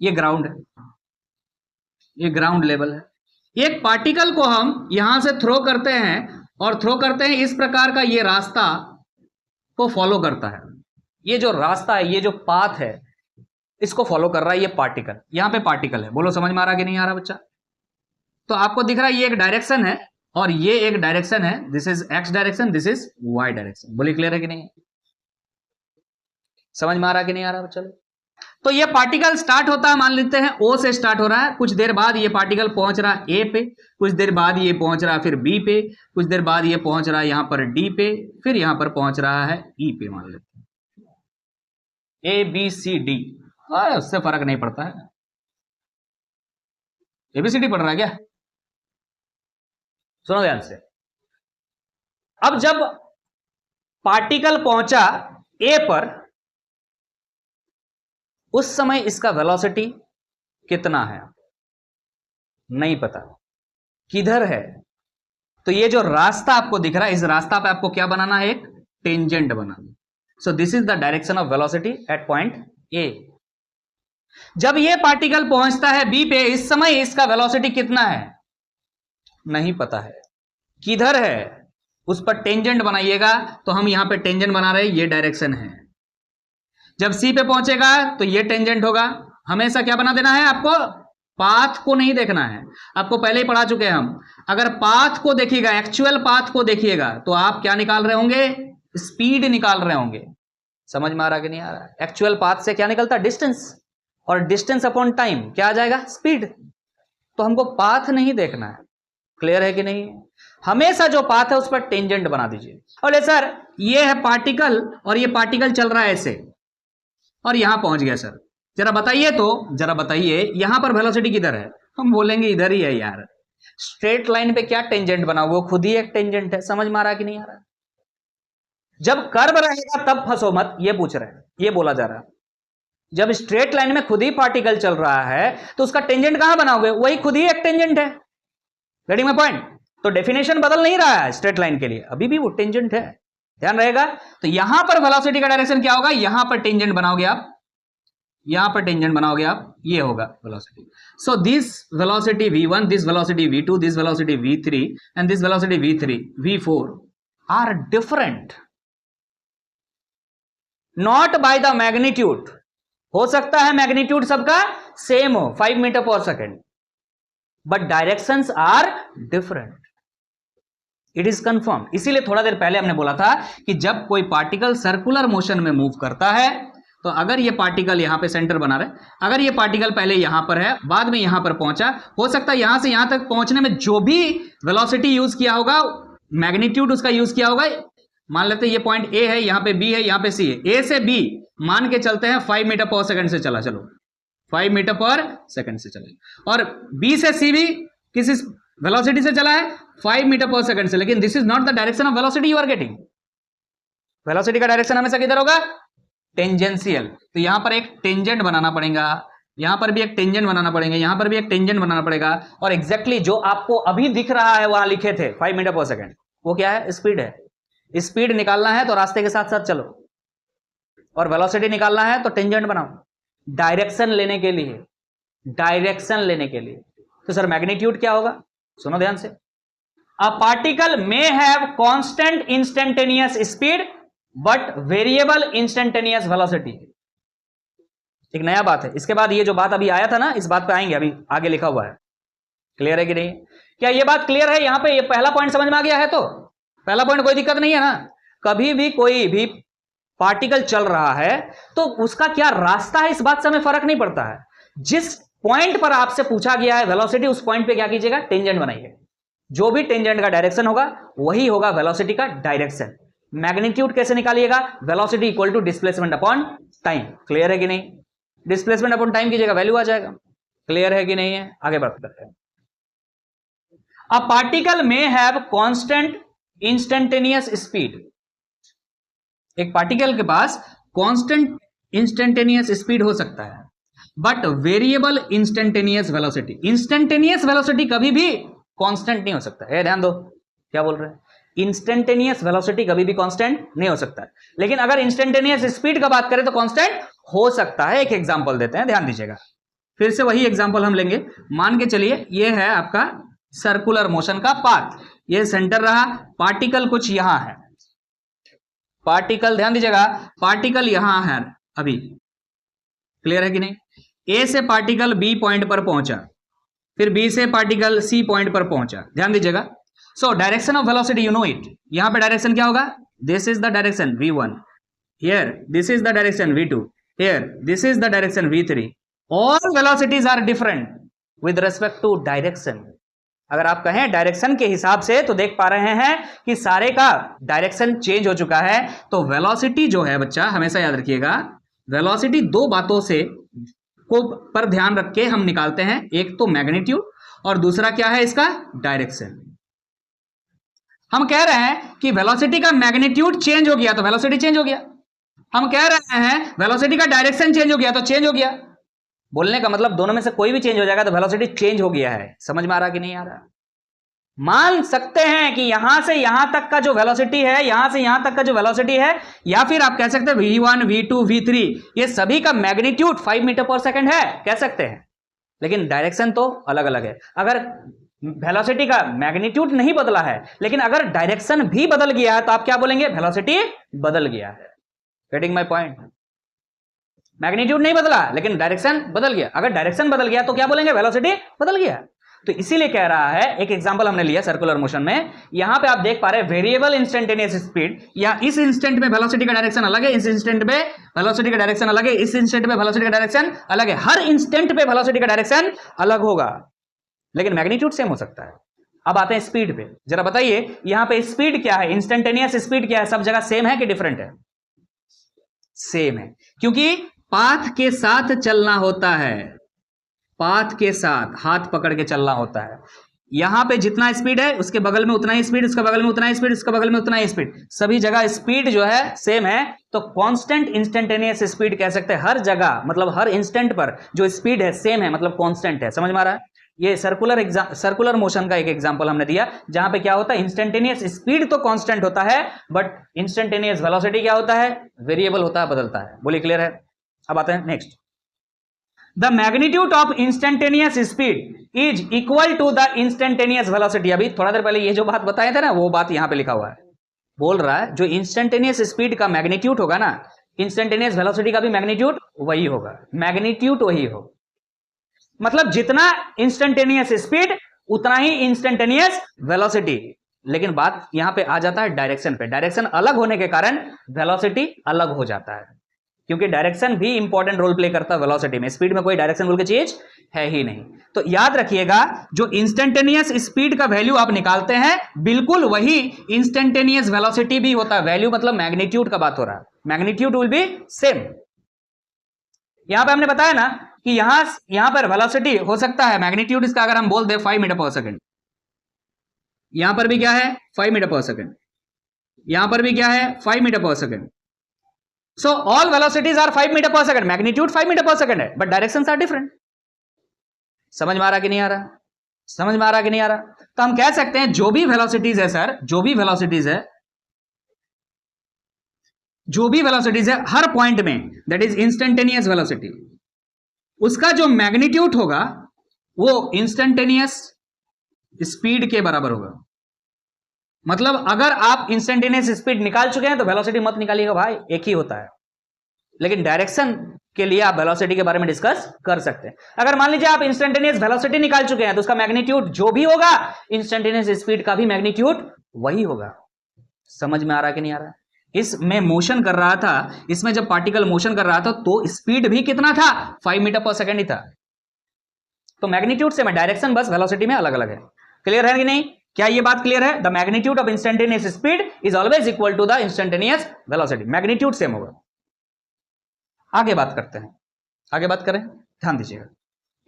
ये ग्राउंड है, ये ग्राउंड लेवल है। एक पार्टिकल को हम यहां से थ्रो करते हैं और थ्रो करते हैं इस प्रकार का, ये रास्ता को फॉलो करता है। ये जो रास्ता है, ये जो पाथ है, इसको फॉलो कर रहा है ये पार्टिकल। यहां पे पार्टिकल है, बोलो समझ में आ रहा कि नहीं आ रहा बच्चा? तो आपको दिख रहा है ये एक डायरेक्शन है और ये एक डायरेक्शन है। This is x direction, this is y direction. बोलिए क्लियर है कि नहीं? समझ में आ रहा कि नहीं आ रहा बच्चा? तो ये पार्टिकल स्टार्ट होता है, मान लेते हैं ओ से स्टार्ट हो रहा है। कुछ देर बाद ये पार्टिकल पहुंच रहा है ए पे, कुछ देर बाद ये पहुंच रहा है फिर बी पे, कुछ देर बाद ये पहुंच रहा है यहां पर डी पे, फिर यहां पर पहुंच रहा है ई पे। मान लेते हैं ए बी सी डी, उससे फर्क नहीं पड़ता है। एबीसीडी पढ़ रहा है क्या? सुनो ध्यान से। अब जब पार्टिकल पहुंचा ए पर, उस समय इसका वेलोसिटी कितना है? नहीं पता किधर है। तो ये जो रास्ता आपको दिख रहा है, इस रास्ता पे आपको क्या बनाना है, एक tangent banana. So this is the direction of velocity at point A. जब ये पार्टिकल पहुंचता है बी पे, इस समय इसका वेलोसिटी कितना है नहीं पता है, किधर है, उस पर टेंजेंट बनाइएगा। तो हम यहां पे टेंजेंट बना रहे हैं, ये डायरेक्शन है। जब सी पे पहुंचेगा तो ये टेंजेंट होगा। हमेशा क्या बना देना है आपको, पाथ को नहीं देखना है। आपको पहले ही पढ़ा चुके हैं हम। अगर पाथ को देखिएगा, एक्चुअल पाथ को देखिएगा, तो आप क्या निकाल रहे होंगे, स्पीड निकाल रहे होंगे। समझ में आ रहा कि नहीं आ रहा? एक्चुअल पाथ से क्या निकलता है, डिस्टेंस, और डिस्टेंस अपॉन टाइम क्या आ जाएगा, स्पीड। तो हमको पाथ नहीं देखना है। क्लियर है कि नहीं? हमेशा जो पाथ है उस पर टेंजेंट बना दीजिए। और सर ये है पार्टिकल, और ये पार्टिकल चल रहा है ऐसे, और यहां पहुंच गया। सर जरा बताइए, तो जरा बताइए यहां पर वेलोसिटी किधर है? हम बोलेंगे इधर ही है यार। स्ट्रेट लाइन पे क्या टेंजेंट बना, वो खुद ही एक टेंजेंट है। समझ में आ रहा कि नहीं आ रहा? जब कर्व रहेगा तब फंसो मत, ये पूछ रहे हैं, ये बोला जा रहा है। जब स्ट्रेट लाइन में खुद ही पार्टिकल चल रहा है तो उसका टेंजेंट कहां बनाओगे, वही खुद ही एक टेंजेंट है। Getting my point? तो डेफिनेशन बदल नहीं रहा है स्ट्रेट लाइन के लिए, अभी भी वो टेंजेंट है, ध्यान रहेगा। तो यहां पर वेलोसिटी का डायरेक्शन क्या होगा, यहां पर टेंजेंट बनाओगे आप, यहां पर टेंजेंट बनाओगे आप, ये होगा velocity. So this velocity v1, this velocity v2, this velocity v3 and this velocity v3, v4 are different, not by the magnitude. हो सकता है मैग्नीट्यूड सबका सेम हो, 5 metre per second, but directions are different. It is confirm. इसीलिए थोड़ा देर पहले हमने बोला था कि जब कोई पार्टिकल सर्कुलर मोशन में मूव करता है, तो अगर ये पार्टिकल यहां पे सेंटर बना रहे, अगर ये पार्टिकल पहले यहां पर है, बाद में यहां पर पहुंचा, हो सकता है यहां से यहां तक पहुंचने में जो भी वेलोसिटी यूज किया होगा, मैग्नीट्यूड उसका यूज किया होगा। मान लेते हैं ये पॉइंट ए है, यहां पे बी है, यहां पे सी है। ए से बी मान के चलते हैं 5 मीटर पर सेकंड से चला, चलो 5 मीटर पर सेकंड से चले, और बी से सी भी किसी वेलोसिटी से चला है 5 मीटर पर सेकंड से। लेकिन this is not the direction of velocity you are getting. Velocity का डायरेक्शन हमेशा किधर होगा, टेंजेंशियल। तो यहां पर एक टेंजेंट बनाना पड़ेगा, यहां पर भी एक टेंजेंट बनाना पड़ेगा, यहां पर भी एक टेंजेंट बनाना पड़ेगा। और एग्जैक्टली जो आपको अभी दिख रहा है वहां लिखे थे 5 मीटर पर सेकंड, वो क्या है, स्पीड है। स्पीड निकालना है तो रास्ते के साथ साथ चलो, और वेलोसिटी निकालना है तो टेंजेंट बनाओ, डायरेक्शन लेने के लिए, डायरेक्शन लेने के लिए। तो सर मैग्नीट्यूड क्या होगा, सुनो ध्यान से। अ particle may have constant instantaneous speed but variable instantaneous velocity. एक नया बात है। इसके बाद ये जो बात अभी आया था ना, इस बात पे आएंगे, अभी आगे लिखा हुआ है। क्लियर है कि नहीं? क्या ये बात क्लियर है? यहां पे ये पहला पॉइंट समझ में आ गया है? तो पहला पॉइंट कोई दिक्कत नहीं है ना। कभी भी कोई भी पार्टिकल चल रहा है तो उसका क्या रास्ता है, इस बात से हमें फर्क नहीं पड़ता है। जिस पॉइंट पर आपसे पूछा गया है वेलोसिटी, उस पॉइंट पे क्या कीजिएगा, टेंजेंट बनाइए। जो भी टेंजेंट का डायरेक्शन होगा वही होगा वेलोसिटी का डायरेक्शन। मैग्नीट्यूड कैसे निकालिएगा, velocity equal to displacement upon time. Clear है कि नहीं? डिस्प्लेसमेंट अपॉन टाइम कीजिएगा, वैल्यू आ जाएगा। क्लियर है कि नहीं है? आगे बढ़ते हैं। A particle may have constant instantaneous speed. एक पार्टिकल के पास कांस्टेंट इंस्टेंटेनियस स्पीड हो सकता है, but variable instantaneous velocity. Instantaneous velocity कभी भी कांस्टेंट नहीं हो सकता है। ध्यान दो, क्या बोल रहे हैं, इंस्टेंटेनियस वेलोसिटी कभी भी कांस्टेंट नहीं हो सकता है। लेकिन अगर इंस्टेंटेनियस स्पीड का बात करें तो कांस्टेंट हो सकता है। एक एग्जांपल देते हैं, ध्यान दीजिएगा। फिर से वही एग्जांपल हम लेंगे। मान के चलिए ये है आपका सर्कुलर मोशन का पाथ, ये सेंटर रहा, पार्टिकल कुछ यहां है, पार्टिकल ध्यान दीजिएगा, पार्टिकल यहां है अभी। क्लियर है कि नहीं? ए से पार्टिकल बी पॉइंट पर पहुंचा, फिर बी से पार्टिकल सी पॉइंट पर पहुंचा। ध्यान दीजिएगा। So direction of velocity you know it. यहां पे डायरेक्शन क्या होगा, this is the direction v1, here this is the direction v2, here this is the direction v3। All velocities are different with respect to direction. अगर आप कहें direction के हिसाब से तो देख पा रहे हैं कि सारे का डायरेक्शन चेंज हो चुका है। तो वेलोसिटी जो है बच्चा, हमेशा याद रखिएगा, वेलोसिटी दो बातों से को पर ध्यान रख के हम निकालते हैं। एक तो मैग्नीट्यूड और दूसरा क्या है इसका, डायरेक्शन। हम कह रहे हैं कि वेलोसिटी का मैग्नीट्यूड चेंज हो गया तो वेलोसिटी चेंज हो गया। हम कह रहे हैं वेलोसिटी का डायरेक्शन चेंज हो गया तो चेंज हो गया। बोलने का मतलब दोनों में से कोई भी चेंज हो जाएगा तो वेलोसिटी चेंज हो गया है। समझ में आ रहा कि नहीं आ रहा? मान सकते हैं कि यहां से यहां तक का जो वेलोसिटी है, यहां से यहां तक का जो वेलोसिटी है, या फिर आप कह सकते हैं v1 v2 v3, ये सभी का मैग्नीट्यूड 5 मीटर पर सेकंड है, कह सकते हैं, लेकिन डायरेक्शन तो अलग अलग है। अगर वेलोसिटी का मैग्नीट्यूड नहीं बदला है, लेकिन अगर डायरेक्शन भी बदल गया है तो आप क्या बोलेंगे? वेलोसिटी बदल गया है। Getting my point? मैग्नीट्यूड नहीं बदला लेकिन डायरेक्शन बदल गया। अगर डायरेक्शन बदल गया तो क्या बोलेंगे? वेलोसिटी बदल गया। तो इसीलिए कह रहा है, एक एग्जांपल हमने लिया सर्कुलर मोशन में, यहां पे आप देख पा रहे हैं वेरिएबल इंस्टेंटेनियस स्पीड, या इस इंस्टेंट में वेलोसिटी का डायरेक्शन अलग है, इस इंस्टेंट में वेलोसिटी का डायरेक्शन अलग है, इस इंस्टेंट में वेलोसिटी का डायरेक्शन अलग है, हर इंस्टेंट पे वेलोसिटी का डायरेक्शन अलग होगा, लेकिन मैग्नीट्यूड सेम हो सकता है। अब आते हैं स्पीड पे। जरा बताइए यहां पे स्पीड क्या है, इंस्टेंटेनियस स्पीड क्या है? सब जगह सेम है कि डिफरेंट है? सेम है, क्योंकि पाथ के साथ चलना होता है, पाथ के साथ हाथ पकड़ के चलना होता है। यहां पे जितना स्पीड है उसके बगल में उतना ही स्पीड, उसके बगल में उतना ही स्पीड, उसके बगल में उतना ही स्पीड, सभी जगह स्पीड जो है सेम है। तो कांस्टेंट इंस्टेंटेनियस स्पीड कह सकते हैं, हर जगह मतलब हर इंस्टेंट पर जो स्पीड है सेम है, मतलब कांस्टेंट है। समझ में आ रहा है? ये सर्कुलर मोशन का एक एग्जांपल हमने दिया, जहां पे क्या होता है, इंस्टेंटेनियस स्पीड तो कांस्टेंट होता है, बट इंस्टेंटेनियस वेलोसिटी क्या होता है? वेरिएबल होता है, बदलता है। बोलिए क्लियर है? अब आते हैं next. The magnitude of instantaneous speed is equal to the instantaneous velocity. अभी थोड़ा देर पहले ये जो बात बताए थे ना, वो बात यहां पे लिखा हुआ है। बोल रहा है जो इंस्टेंटेनियस स्पीड का मैग्नीट्यूड होगा ना, इंस्टेंटेनियस वेलोसिटी का भी मैग्नीट्यूड वही होगा, मैग्नीट्यूड वही होगा। मतलब जितना इंस्टेंटेनियस स्पीड उतना ही इंस्टेंटेनियस वेलोसिटी। लेकिन बात यहां पे आ जाता है डायरेक्शन पे। डायरेक्शन अलग होने के कारण वेलोसिटी अलग हो जाता है, क्योंकि डायरेक्शन भी इंपॉर्टेंट रोल प्ले करता है वेलोसिटी में। स्पीड में कोई डायरेक्शन बोल के चीज है ही नहीं। तो याद रखिएगा, जो इंस्टेंटेनियस स्पीड का वैल्यू आप निकालते हैं, बिल्कुल वही इंस्टेंटेनियस वेलोसिटी भी होता है। वैल्यू मतलब मैग्नीट्यूड का बात हो रहा है, मैग्नीट्यूड विल बी सेम। यहां पे हमने बताया ना कि यहां पर वेलोसिटी हो सकता है, मैग्नीट्यूड इसका अगर हम बोल दे 5 मीटर पर सेकंड, यहां पर भी क्या है? 5 मीटर पर सेकंड, यहां पर भी क्या है? 5 metre per second. So all velocities are 5 metre per second, magnitude 5 metre per second है, बट डायरेक्शंस आर डिफरेंट। समझ में आ रहा कि नहीं आ रहा? समझ में आ रहा कि नहीं आ रहा? तो हम कह सकते हैं जो भी वेलोसिटीज है सर, जो भी वेलोसिटीज है, जो भी वेलोसिटीज है हर पॉइंट में, दैट इज इंस्टेंटेनियस वेलोसिटी, उसका जो मैग्नीट्यूड होगा वो इंस्टेंटेनियस स्पीड के बराबर होगा। मतलब अगर आप इंस्टेंटेनियस स्पीड निकाल चुके हैं तो वेलोसिटी मत निकालिएगा भाई, एक ही होता है। लेकिन डायरेक्शन के लिए आप वेलोसिटी के बारे में डिस्कस कर सकते हैं। अगर मान लीजिए आप इंस्टेंटेनियस वेलोसिटी निकाल चुके हैं तो उसका मैग्नीट्यूड जो भी होगा, इंस्टेंटेनियस स्पीड का भी मैग्नीट्यूड वही होगा। समझ में आ रहा कि नहीं आ रहा? इसमें मोशन कर रहा था, इसमें जब पार्टिकल मोशन कर रहा था तो स्पीड भी कितना था? 5 मीटर पर सेकंड ही था। तो मैग्नीट्यूड से मैं डायरेक्शन बस वेलोसिटी में अलग अलग है। क्लियर है कि नहीं? क्या ये बात क्लियर है? The magnitude of instantaneous speed is always equal to the instantaneous velocity, magnitude same होगा। आगे बात करते हैं, आगे बात करें, ध्यान दीजिएगा।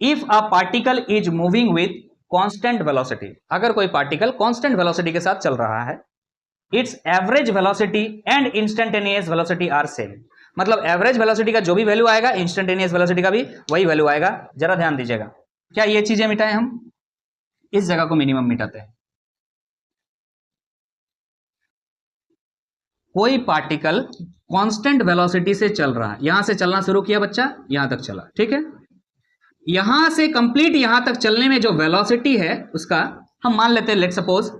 If a particle is moving with constant velocity, अगर कोई पार्टिकल कांस्टेंट वेलोसिटी के साथ चल रहा है, it's average velocity and instantaneous velocity are same. मतलब एवरेज वेलोसिटी का जो भी वैल्यू आएगा, इंस्टेंटेनियस वेलोसिटी का भी वही वैल्यू आएगा। जरा ध्यान दीजिएगा, क्या ये चीजें मिटाएं हम? इस जगह को मिनिमम मिटाते हैं। कोई पार्टिकल कांस्टेंट वेलोसिटी से चल रहा है, यहां से चलना शुरू किया बच्चा, यहां तक चला, ठीक है। यहां से कंप्लीट यहां तक चलने में जो वेलोसिटी है उसका हम मान लेते हैं, let suppose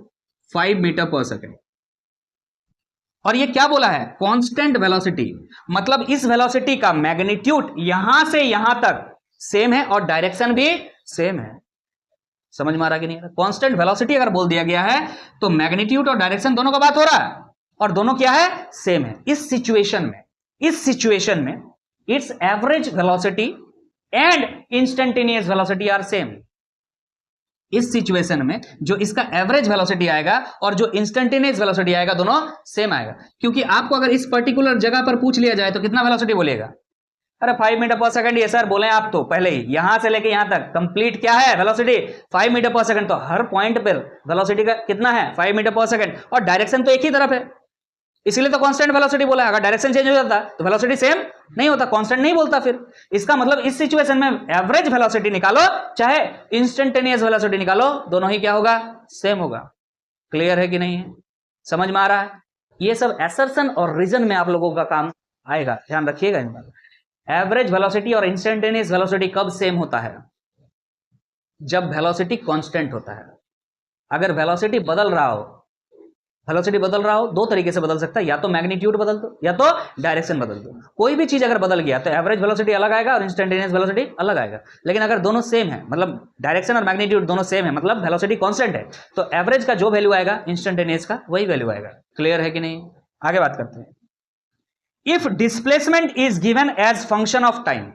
5 metre per second. और ये क्या बोला है? कांस्टेंट वेलोसिटी, मतलब इस वेलोसिटी का मैग्नीट्यूड यहां से यहां तक सेम है और डायरेक्शन भी सेम है। समझ में आ रहा कि नहीं? कांस्टेंट वेलोसिटी अगर बोल दिया गया है तो मैग्नीट्यूड और डायरेक्शन दोनों का बात हो रहा है, और दोनों क्या है? सेम है। इस सिचुएशन में it's average velocity and instantaneous velocity are same. इस सिचुएशन में जो इसका एवरेज वेलोसिटी आएगा और जो इंस्टेंटेनियस वेलोसिटी आएगा, दोनों सेम आएगा। क्योंकि आपको अगर इस पर्टिकुलर जगह पर पूछ लिया जाए तो कितना वेलोसिटी बोलिएगा? अरे 5 मीटर पर सेकंड, ये सर बोले आप तो पहले ही, यहां से लेके यहां तक कंप्लीट क्या है वेलोसिटी? 5 metre per second. तो हर पॉइंट पर वेलोसिटी का कितना है? 5 मीटर पर सेकंड, और डायरेक्शन तो एक ही तरफ है। इसीलिए तो कांस्टेंट वेलोसिटी बोला है। अगर डायरेक्शन चेंज हो जाता तो वेलोसिटी सेम नहीं होता, कांस्टेंट नहीं बोलता। फिर इसका मतलब इस सिचुएशन में एवरेज वेलोसिटी निकालो चाहे इंस्टेंटेनियस वेलोसिटी निकालो, दोनों ही क्या होगा, सेम होगा। क्लियर है कि नहीं है, समझ में आ रहा है? ये सब एसर्शन और रीजन में आप लोगों का काम आएगा, ध्यान रखिएगा इन बात। एवरेज वेलोसिटी और इंस्टेंटेनियस वेलोसिटी कब सेम होता है? जब वेलोसिटी कांस्टेंट होता है। अगर वेलोसिटी बदल रहा हो, वेलोसिटी बदल रहा हो, दो तरीके से बदल सकता है, या तो मैग्नीट्यूड बदल दो या तो डायरेक्शन बदल दो। कोई भी चीज अगर बदल गया तो एवरेज वेलोसिटी अलग आएगा और इंस्टेंटेनियस वेलोसिटी अलग आएगा। लेकिन अगर दोनों सेम है, मतलब डायरेक्शन और मैग्नीट्यूड दोनों सेम है, मतलब वेलोसिटी कांस्टेंट है, तो एवरेज का जो वैल्यू आएगा इंस्टेंटेनियस का वही वैल्यू आएगा। क्लियर है कि नहीं? आगे बात करते हैं। If displacement is given as function of time,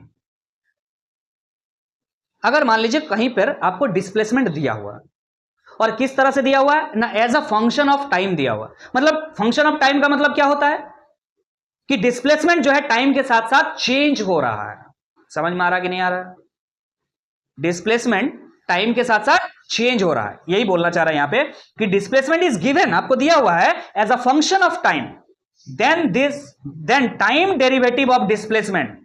अगर मान लीजिए कहीं पर आपको डिस्प्लेसमेंट दिया हुआ, और किस तरह से दिया हुआ है ना, as a function of time दिया हुआ। मतलब फंक्शन ऑफ टाइम का मतलब क्या होता है कि डिस्प्लेसमेंट जो है टाइम के साथ साथ चेंज हो रहा है। समझ में आ रहा कि नहीं आ रहा? डिस्प्लेसमेंट टाइम के साथ साथ चेंज हो रहा है, यही बोलना चाह रहा है यहां पे कि डिस्प्लेसमेंट इज गिवन, आपको दिया हुआ है as a function of time, then time derivative of displacement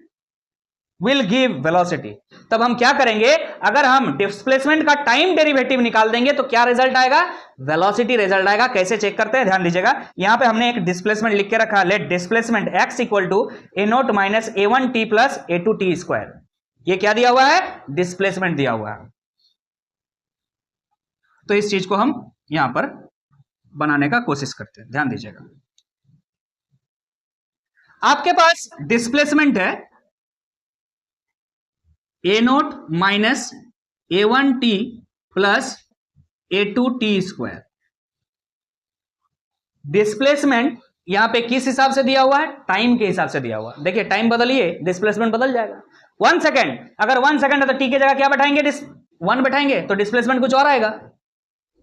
will give velocity. तब हम क्या करेंगे, अगर हम डिस्प्लेसमेंट का टाइम डेरिवेटिव निकाल देंगे तो क्या रिजल्ट आएगा, वेलोसिटी रिजल्ट आएगा। कैसे चेक करते हैं, ध्यान दीजिएगा। यहां पे हमने एक डिस्प्लेसमेंट लिख के रखा, let displacement x equal to a0 minus a1t plus a2t square. ये क्या दिया हुआ है, डिस्प्लेसमेंट दिया हुआ है। तो इस चीज को हम यहां पर बनाने का कोशिश करते हैं, ध्यान दीजिएगा। आपके पास डिस्प्लेसमेंट है a0 minus a1t plus a2t square. Displacement यहां पे किस हिसाब से दिया हुआ है, टाइम के हिसाब से दिया हुआ है। देखिए टाइम बदलिए, डिस्प्लेसमेंट बदल जाएगा। 1 सेकेंड, अगर 1 सेकेंड है तो t की जगह क्या बैठाएंगे, 1 बैठाएंगे तो डिस्प्लेसमेंट कुछ और आएगा।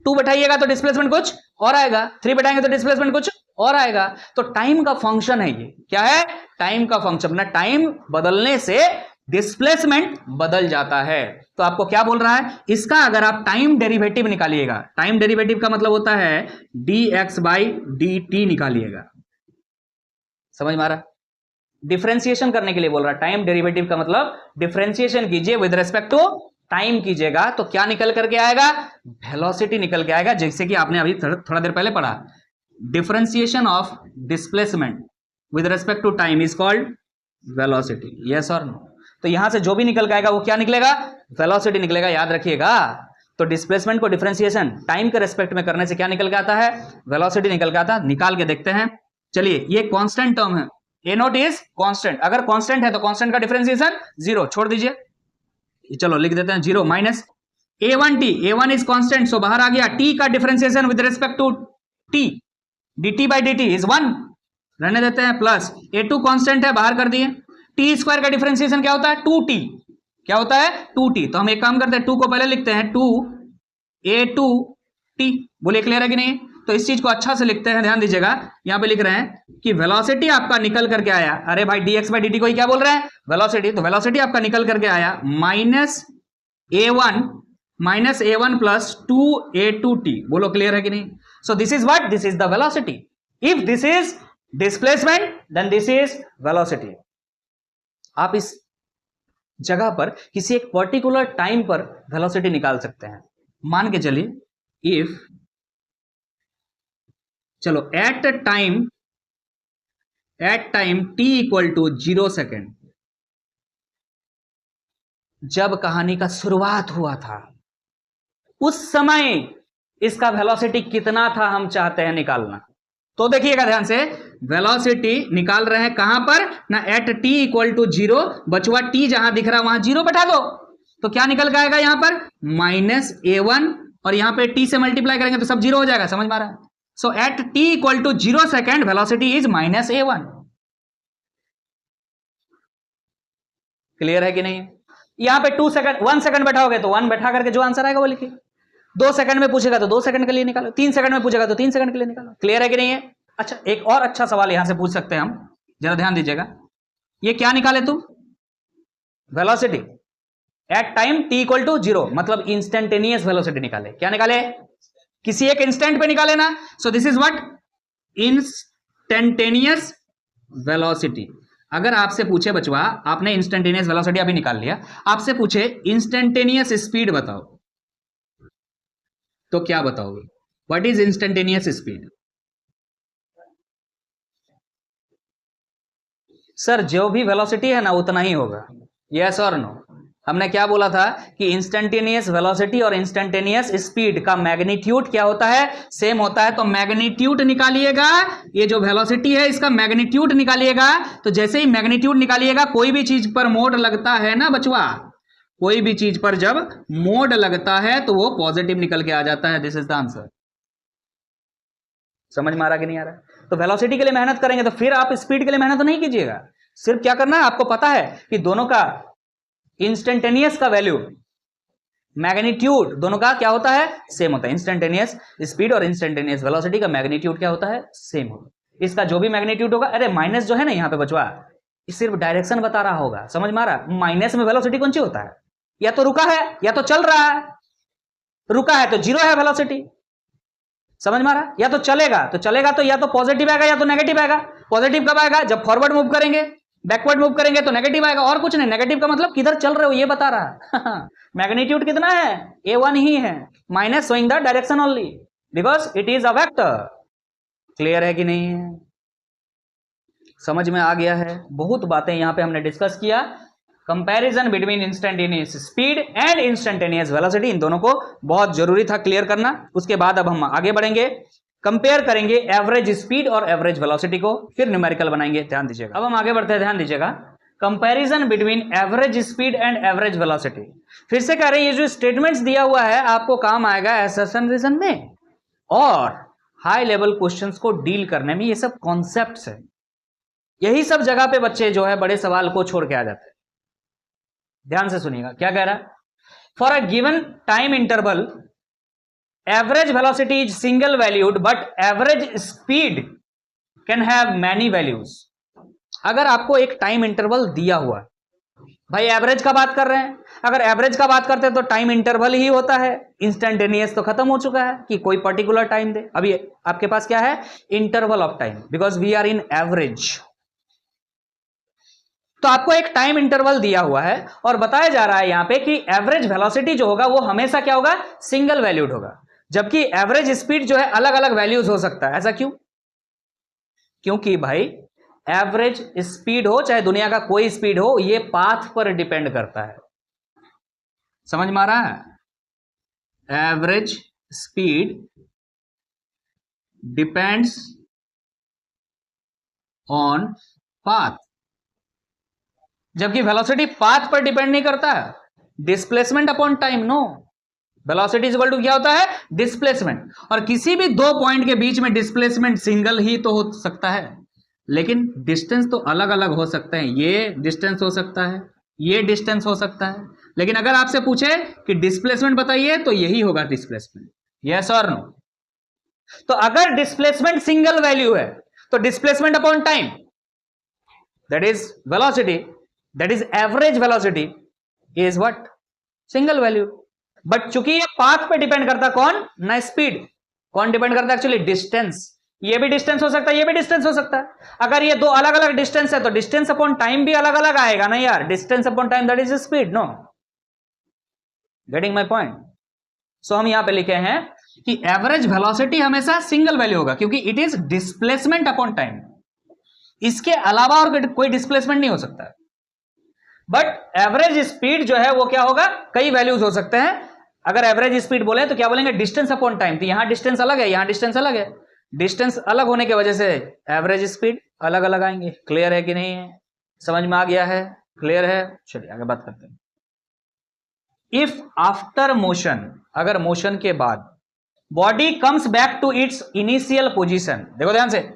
2 बैठाइएगा तो डिस्प्लेसमेंट कुछ और आएगा। 3 बैठाएंगे तो डिस्प्लेसमेंट कुछ और आएगा। तो टाइम का फंक्शन है ये, क्या है, टाइम का फंक्शन। ना टाइम बदलने से डिस्प्लेसमेंट बदल जाता है। तो आपको क्या बोल रहा है, इसका अगर आप टाइम डेरिवेटिव निकालिएगा, टाइम डेरिवेटिव का मतलब होता है dx बाई dt निकालिएगा। समझ में आ रहा? डिफरेंशिएशन करने के लिए बोल रहा है। टाइम डेरिवेटिव का मतलब डिफरेंशिएशन कीजिए विद रिस्पेक्ट टू टाइम कीजिएगा, तो क्या निकल करके आएगा, वेलोसिटी निकल के आएगा। जैसे कि आपने अभी थोड़ा देर पहले पढ़ा, differentiation of displacement with respect to time is called velocity. Yes और नो? तो यहां से जो भी निकल के आएगा वो क्या निकलेगा, वेलोसिटी निकलेगा, याद रखिएगा। तो डिस्प्लेसमेंट को डिफरेंशिएशन टाइम के रेस्पेक्ट में करने से क्या निकल के आता है, वेलोसिटी निकल के आता है। निकाल के देखते हैं। चलिए, ये कांस्टेंट टर्म है, a0 इज कांस्टेंट। अगर कांस्टेंट है तो कांस्टेंट का डिफरेंशिएशन 0, छोड़ दीजिए, चलो लिख देते हैं 0 minus a1t, a1 is constant so बाहर आ गया। t का differentiation with respect to t, dt by dt is 1, रहने देते हैं, प्लस a2 कांस्टेंट है, बाहर कर दिए। टी स्क्वायर का डिफरेंशिएशन क्या होता है, 2t, क्या होता है 2t। तो हम एक काम करते हैं, 2 को पहले लिखते हैं 2a2t। बोलिए क्लियर है कि नहीं? तो इस चीज को अच्छा से लिखते हैं, ध्यान दीजिएगा। यहां पे लिख रहे हैं कि वेलोसिटी आपका निकल करके आया, अरे भाई dx बाई dt को ही क्या बोल रहे हैं, वेलोसिटी। तो वेलोसिटी आपका निकल करके आया माइनस a1 प्लस 2a2t। बोलो क्लियर है कि नहीं? So this is what, this is the velocity. If this is displacement then this is velocity. आप इस जगह पर किसी एक पर्टिकुलर टाइम पर वेलोसिटी निकाल सकते हैं। मान के चलिए, इफ, चलो at time t equal to 0 second, जब कहानी का शुरुआत हुआ था उस समय इसका वेलोसिटी कितना था, हम चाहते हैं निकालना। तो देखिएगा ध्यान से, वेलोसिटी निकाल रहे हैं कहां पर ना, एट t इक्वल टू 0, बचुआ t जहां दिख रहा है वहां 0 बैठा दो, तो क्या निकल के आएगा यहां पर माइनस a1, और यहां पे t से मल्टीप्लाई करेंगे तो सब 0 हो जाएगा। समझ में आ रहा है? So at t equal to 0 second velocity is minus a1। Clear है कि नहीं? यहां पे 1 सेकंड बैठाओगे तो 1 बैठा करके जो आंसर आएगा वो लिखिए। 2 सेकंड में पूछेगा तो 2 सेकंड के लिए निकालो, 3 सेकंड में पूछेगा तो 3 सेकंड के लिए निकालो। क्लियर है कि नहीं है? अच्छा, एक और अच्छा सवाल यहां से पूछ सकते हैं हम, जरा ध्यान दीजिएगा। ये क्या निकाले तुम, velocity at time t equal to 0, मतलब इंस्टेंटेनियस वेलोसिटी निकाले। क्या निकाले, किसी एक इंस्टेंट पे निकाले ना। सो this is what, instantaneous velocity. अगर आपसे पूछे बचवा, आपने इंस्टेंटेनियस वेलोसिटी अभी निकाल लिया, आपसे पूछे इंस्टेंटेनियस स्पीड बताओ, तो क्या बताओगे? What is instantaneous speed? Sir जो भी वेलोसिटी है ना उतना ही होगा, यस और नो? हमने क्या बोला था कि इंस्टेंटेनियस वेलोसिटी और इंस्टेंटेनियस स्पीड का मैग्नीट्यूड क्या होता है? सेम होता है। तो मैग्नीट्यूड निकालिएगा, ये जो वेलोसिटी है इसका मैग्नीट्यूड निकालिएगा। तो जैसे ही मैग्नीट्यूड निकालिएगा, कोई भी चीज पर मोड लगता है ना बचवा, कोई भी चीज पर जब मोड लगता है तो वो पॉजिटिव निकल के आ जाता है। This is the answer. समझ में आ रहा कि नहीं आ रहा? तो वेलोसिटी के लिए मेहनत करेंगे तो फिर आप स्पीड के लिए मेहनत नहीं कीजिएगा। सिर्फ क्या करना है, आपको पता है कि दोनों का इंस्टेंटेनियस का वैल्यू, मैग्नीट्यूड दोनों का क्या होता है? सेम होता है। इंस्टेंटेनियस स्पीड और इंस्टेंटेनियस वेलोसिटी का मैग्नीट्यूड क्या होता है? सेम होता है। इसका जो भी मैग्नीट्यूड होगा, अरे माइनस जो है ना यहाँ पे बचवा, सिर्फ डायरेक्शन बता रहा होगा। समझ में आ रहा? माइनस में वेलोसिटी कौन सी होता है? या तो रुका है या तो चल रहा है। रुका है तो जीरो है वेलोसिटी। समझ में आ रहा? या तो चलेगा तो या तो पॉजिटिव आएगा या तो नेगेटिव आएगा। पॉजिटिव कब आएगा? जब फॉरवर्ड मूव करेंगे, बैकवर्ड मूव करेंगे तो नेगेटिव आएगा। और कुछ नहीं, नेगेटिव का मतलब किधर चल रहे हो ये बता रहा है। मैग्नीट्यूड कितना है? A1 ही है। Minus showing the direction only because it is a vector. Clear है कि नहीं है? समझ में आ गया है? बहुत बातें यहां पे हमने डिस्कस किया। Comparison between instantaneous speed and instantaneous velocity, इन दोनों को बहुत जरूरी था क्लियर करना। उसके बाद अब हम आगे बढ़ेंगे, कंपेयर करेंगे एवरेज स्पीड और एवरेज वेलोसिटी को, फिर न्यूमेरिकल बनाएंगे। ध्यान दीजिएगा। अब हम आगे बढ़ते हैं, ध्यान दीजिएगा। Comparison between average speed and average velocity. फिर से कह रहे हैं, ये जो स्टेटमेंट्स दिया हुआ है आपको काम आएगा एसर्शन रीजन में और हाई लेवल क्वेश्चंस को डील करने में। ये सब कॉन्सेप्ट्स है, यही सब जगह पे बच्चे जो है बड़े सवाल को छोड़ के आ जाते हैं। ध्यान से सुनिएगा क्या कह रहा है। For a given time interval average velocity is single valued but average speed can have many values. अगर आपको एक टाइम इंटरवल दिया हुआ है, भाई एवरेज का बात कर रहे हैं, अगर एवरेज का बात करते हैं तो टाइम इंटरवल ही होता है। इंस्टेंटेनियस तो खत्म हो चुका है कि कोई पर्टिकुलर टाइम दे। अभी आपके पास क्या है? Interval of time, because we are in average. तो आपको एक टाइम इंटरवल दिया हुआ है और बताया जा रहा है यहां पे कि एवरेज वेलोसिटी जो होगा वो हमेशा क्या होगा? सिंगल वैल्यूड होगा, जबकि एवरेज स्पीड जो है अलग अलग वैल्यूज हो सकता है। ऐसा क्यों? क्योंकि भाई एवरेज स्पीड हो चाहे दुनिया का कोई स्पीड हो, ये पाथ पर डिपेंड करता है। समझ में आ रहा है? Average speed depends on path, जबकि वेलोसिटी पाथ पर डिपेंड नहीं करता है। Displacement upon time, no. Velocity is equal to क्या होता है? डिस्प्लेसमेंट। और किसी भी दो पॉइंट के बीच में डिस्प्लेसमेंट सिंगल ही तो हो सकता है, लेकिन डिस्टेंस तो अलग अलग हो सकते हैं। ये डिस्टेंस हो सकता है, ये डिस्टेंस हो सकता है, लेकिन अगर आपसे पूछे कि डिस्प्लेसमेंट बताइए तो यही होगा डिस्प्लेसमेंट। यस और नो? तो अगर डिस्प्लेसमेंट सिंगल वैल्यू है तो displacement upon time, that is velocity, that is average velocity, is what? Single value. But चूंकि ये पाथ पे डिपेंड करता, कौन? ना स्पीड। कौन डिपेंड करता है? Actually distance. ये भी डिस्टेंस हो सकता है, ये भी डिस्टेंस हो सकता है। अगर ये दो अलग अलग डिस्टेंस है तो डिस्टेंस अपॉन टाइम भी अलग अलग आएगा ना यार। Distance upon time that is speed, no? Getting my point? So हम यहां पे लिखे हैं कि एवरेज वेलोसिटी हमेशा सिंगल वैल्यू होगा क्योंकि it is displacement upon time. इसके अलावा और कोई डिस्प्लेसमेंट नहीं हो सकता है। बट एवरेज स्पीड जो है वो क्या होगा? कई वैल्यूज हो सकते हैं। अगर एवरेज स्पीड बोले तो क्या बोलेंगे? Distance upon time. तो यहां डिस्टेंस अलग है, यहां डिस्टेंस अलग है। डिस्टेंस अलग होने की वजह से एवरेज स्पीड अलग अलग आएंगे। क्लियर है कि नहीं है? समझ में आ गया है? क्लियर है? चलिए आगे बात करते हैं। इफ आफ्टर मोशन, अगर मोशन के बाद body comes back to its initial position, देखो ध्यान से,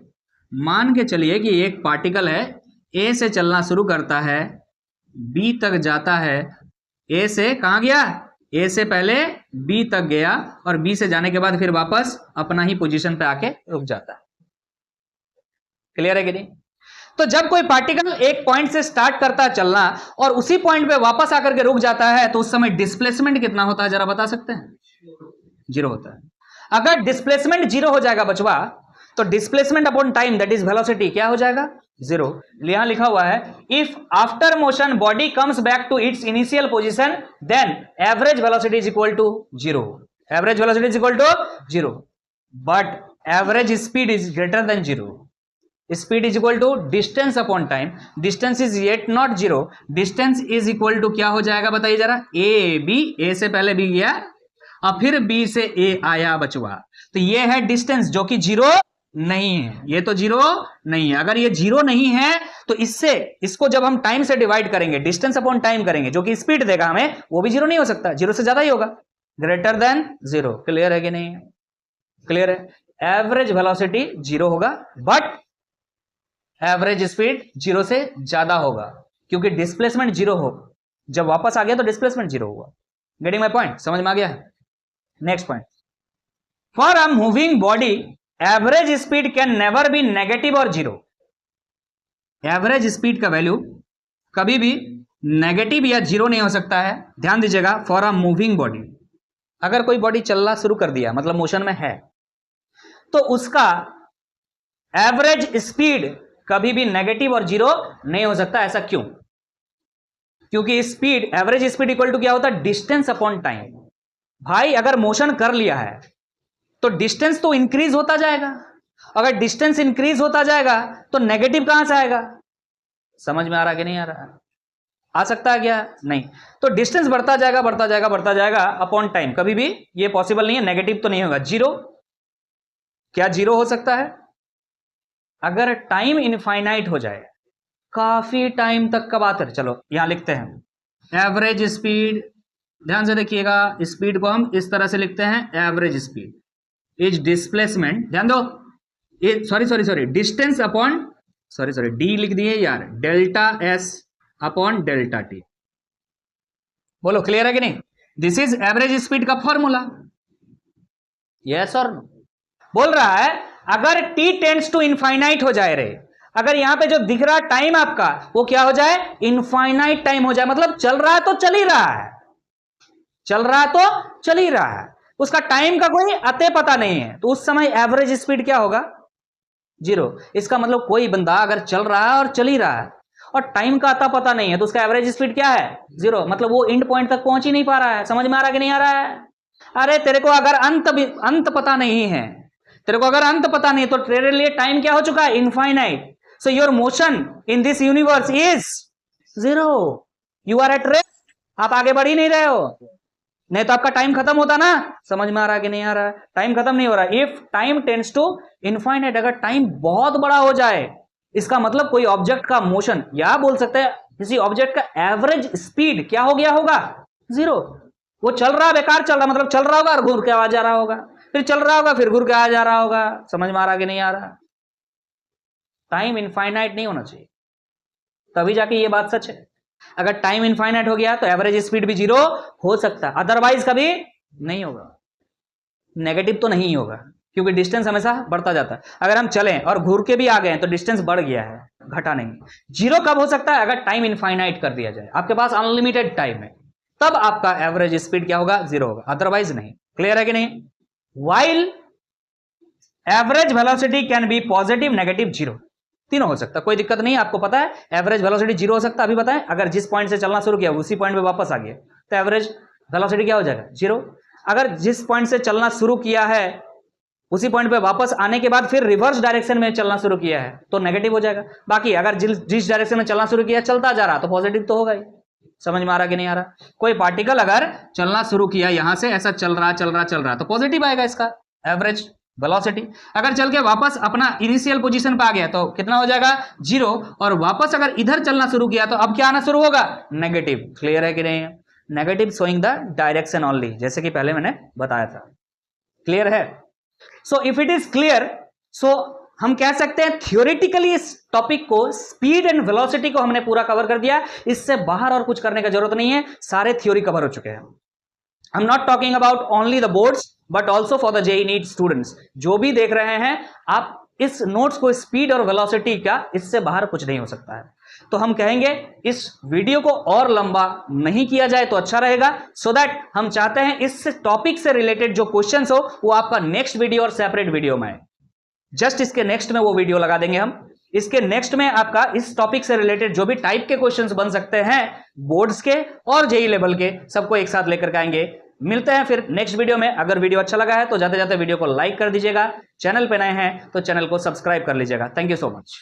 मान के चलिए कि एक पार्टिकल है, ए से चलना शुरू करता है, बी तक जाता है। ए से कहां गया? ए से पहले बी तक गया और बी से जाने के बाद फिर वापस अपना ही पोजीशन पे आके रुक जाता है। क्लियर है कि नहीं? तो जब कोई पार्टिकल एक पॉइंट से स्टार्ट करता है चलना और उसी पॉइंट पे वापस आकर के रुक जाता है तो उस समय डिस्प्लेसमेंट कितना होता है जरा बता सकते हैं? जीरो होता है। अगर डिस्प्लेसमेंट जीरो हो जाएगा बचवा तो displacement upon time that is velocity क्या हो जाएगा? जीरो। यहां लिखा हुआ है if after motion body comes back to its initial position then average velocity is equal to zero. Average velocity is equal to zero, but average speed is greater than zero. Speed is equal to distance upon time, distance is yet not zero, distance is equal to क्या हो जाएगा बताइए जरा? A B, ए से पहले B गया और फिर बी से ए आया बचवा, तो ये है डिस्टेंस जो कि जीरो नहीं है, ये तो जीरो नहीं है। अगर ये जीरो नहीं है तो इसको जब हम टाइम से डिवाइड करेंगे, डिस्टेंस अपॉन टाइम करेंगे, जो कि स्पीड देगा हमें, वो भी जीरो नहीं हो सकता, जीरो से ज्यादा ही होगा, ग्रेटर देन जीरो। क्लियर है कि नहीं? क्लियर है। एवरेज वेलोसिटी जीरो होगा बट एवरेज स्पीड जीरो से ज्यादा होगा, क्योंकि डिस्प्लेसमेंट जीरो हो, जब वापस आ गया तो डिस्प्लेसमेंट जीरो हुआ। Getting my point? समझ में आ गया? Next point, for a moving body average speed can never be negative और जीरो। एवरेज स्पीड का वैल्यू कभी भी नेगेटिव या जीरो नहीं हो सकता है। ध्यान दीजिएगा, फॉर अ मूविंग बॉडी, अगर कोई बॉडी चलना शुरू कर दिया मतलब मोशन में है, तो उसका एवरेज स्पीड कभी भी नेगेटिव और जीरो नहीं हो सकता। ऐसा क्यों? क्योंकि speed, average speed equal to क्या होता है? Distance upon time. भाई अगर मोशन कर लिया है तो डिस्टेंस तो इंक्रीज होता जाएगा, अगर डिस्टेंस इंक्रीज होता जाएगा तो नेगेटिव कहां से आएगा? समझ में आ रहा कि नहीं आ रहा? आ सकता है क्या? नहीं। तो डिस्टेंस बढ़ता जाएगा बढ़ता जाएगा बढ़ता जाएगा अपॉन टाइम, कभी भी ये पॉसिबल नहीं है, नेगेटिव तो नहीं होगा। जीरो, क्या जीरो हो सकता है? अगर टाइम इनफाइनाइट हो जाए, काफी टाइम तक का बात है। चलो यहां लिखते हैं एवरेज स्पीड, ध्यान से देखिएगा, स्पीड को हम इस तरह से लिखते हैं, एवरेज स्पीड इज डिस्प्लेसमेंट, ध्यान दो, sorry distance upon, sorry D लिख दिए यार, delta S upon delta T. बोलो क्लियर है कि नहीं? दिस इज एवरेज स्पीड का फॉर्मूला। यस और नो? बोल रहा है अगर t टेंड्स टू इनफाइनाइट हो जाए रे, अगर यहां पे जो दिख रहा टाइम आपका वो क्या हो जाए? इनफाइनाइट टाइम हो जाए, मतलब चल रहा है तो चल ही रहा है, चल रहा है तो चल ही रहा है, उसका टाइम का कोई अते पता नहीं है, तो उस समय एवरेज स्पीड क्या होगा? जीरो। इसका मतलब कोई बंदा अगर चल रहा है और चल ही रहा है और टाइम का अता पता नहीं है तो उसका एवरेज स्पीड क्या है? जीरो। मतलब वो एंड पॉइंट तक पहुंच ही नहीं पा रहा है। समझ में आ रहा है कि नहीं आ रहा है? अरे तेरे को अगर अंत पता नहीं है, तेरे को अगर अंत पता नहीं तो तेरे लिए टाइम क्या हो चुका है? Infinite. So your motion in this universe is zero, you are at rest, आप आगे बढ़ ही नहीं रहे हो, नहीं तो आपका टाइम खत्म होता ना। समझ में आ रहा है कि नहीं आ रहा है? टाइम खत्म नहीं हो रहा। If time tends to infinite, अगर टाइम बहुत बड़ा हो जाए, इसका मतलब कोई ऑब्जेक्ट का मोशन, या बोल सकते हैं किसी ऑब्जेक्ट का एवरेज स्पीड क्या हो गया होगा? जीरो। वो चल रहा बेकार चल रहा, मतलब चल रहा होगा और घूर के आ जा रहा होगा, फिर चल रहा होगा फिर घूर के आ जा रहा होगा। समझ में आ रहा कि नहीं आ रहा? टाइम इनफाइनाइट नहीं होना चाहिए, तभी जाके ये बात सच है। अगर टाइम इनफाइनाइट हो गया तो एवरेज स्पीड भी जीरो हो सकता है, अदरवाइज कभी नहीं होगा, नेगेटिव तो नहीं होगा, क्योंकि डिस्टेंस हमेशा बढ़ता जाता है। अगर हम चलें और घूर के भी आ गए तो डिस्टेंस बढ़ गया है, घटा नहीं। जीरो कब हो सकता है? अगर टाइम इनफाइनाइट कर दिया जाए, आपके पास अनलिमिटेड टाइम है, तब आपका एवरेज स्पीड क्या होगा? जीरो होगा, अदरवाइज नहीं। क्लियर है कि नहीं? While average velocity can be positive, negative, zero, तीनों हो सकता है, कोई दिक्कत नहीं। आपको पता है एवरेज वेलोसिटी जीरो हो सकता है, अभी बताएं, अगर जिस पॉइंट से चलना शुरू किया उसी पॉइंट पे वापस आ गया तो एवरेज वेलोसिटी क्या हो जाएगा? जीरो। अगर जिस पॉइंट से चलना शुरू किया है उसी पॉइंट पे वापस आने के बाद फिर रिवर्स डायरेक्शन में चलना शुरू किया है तो नेगेटिव हो जाएगा। बाकी अगर जिस डायरेक्शन में चलना शुरू किया चलता जा रहा तो पॉजिटिव तो होगा ही। समझ में आ रहा कि नहीं आ रहा? कोई पार्टिकल अगर चलना शुरू किया यहां से, ऐसा चल रहा तो पॉजिटिव आएगा इसका एवरेज वेलोसिटी। अगर चल के वापस अपना इनिशियल पोजीशन पे आ गया तो कितना हो जाएगा? जीरो। और वापस अगर इधर चलना शुरू किया तो अब क्या आना शुरू होगा? नेगेटिव। क्लियर है कि नहीं? Negative showing the direction only, जैसे कि पहले मैंने बताया था। क्लियर है? So if it is clear, so हम कह सकते हैं थियोरेटिकली इस टॉपिक को, स्पीड एंड वेलोसिटी को हमने पूरा कवर कर दिया, इससे बाहर और कुछ करने का जरूरत नहीं है, सारे थ्योरी कवर हो चुके हैं। I am not talking about only the boards but also for the JEE NEET students. जो भी देख रहे हैं आप इस नोट्स को, स्पीड और वेलोसिटी का, इससे बाहर कुछ नहीं हो सकता है। तो हम कहेंगे इस वीडियो को और लंबा नहीं किया जाए तो अच्छा रहेगा, सो दैट हम चाहते हैं इस टॉपिक से रिलेटेड जो क्वेश्चंस हो वो आपका नेक्स्ट वीडियो और सेपरेट वीडियो में आए। जस्ट इसके नेक्स्ट में वो वीडियो लगा देंगे हम। इसके नेक्स्ट में आपका इस टॉपिक से रिलेटेड जो भी टाइप के क्वेश्चंस बन सकते हैं बोर्ड्स के और जेई लेवल के, सबको एक साथ लेकर के आएंगे। मिलते हैं फिर नेक्स्ट वीडियो में। अगर वीडियो अच्छा लगा है तो जाते जाते वीडियो को लाइक कर दीजिएगा, चैनल पे नए हैं तो चैनल को सब्सक्राइब कर लीजिएगा। Thank you so much.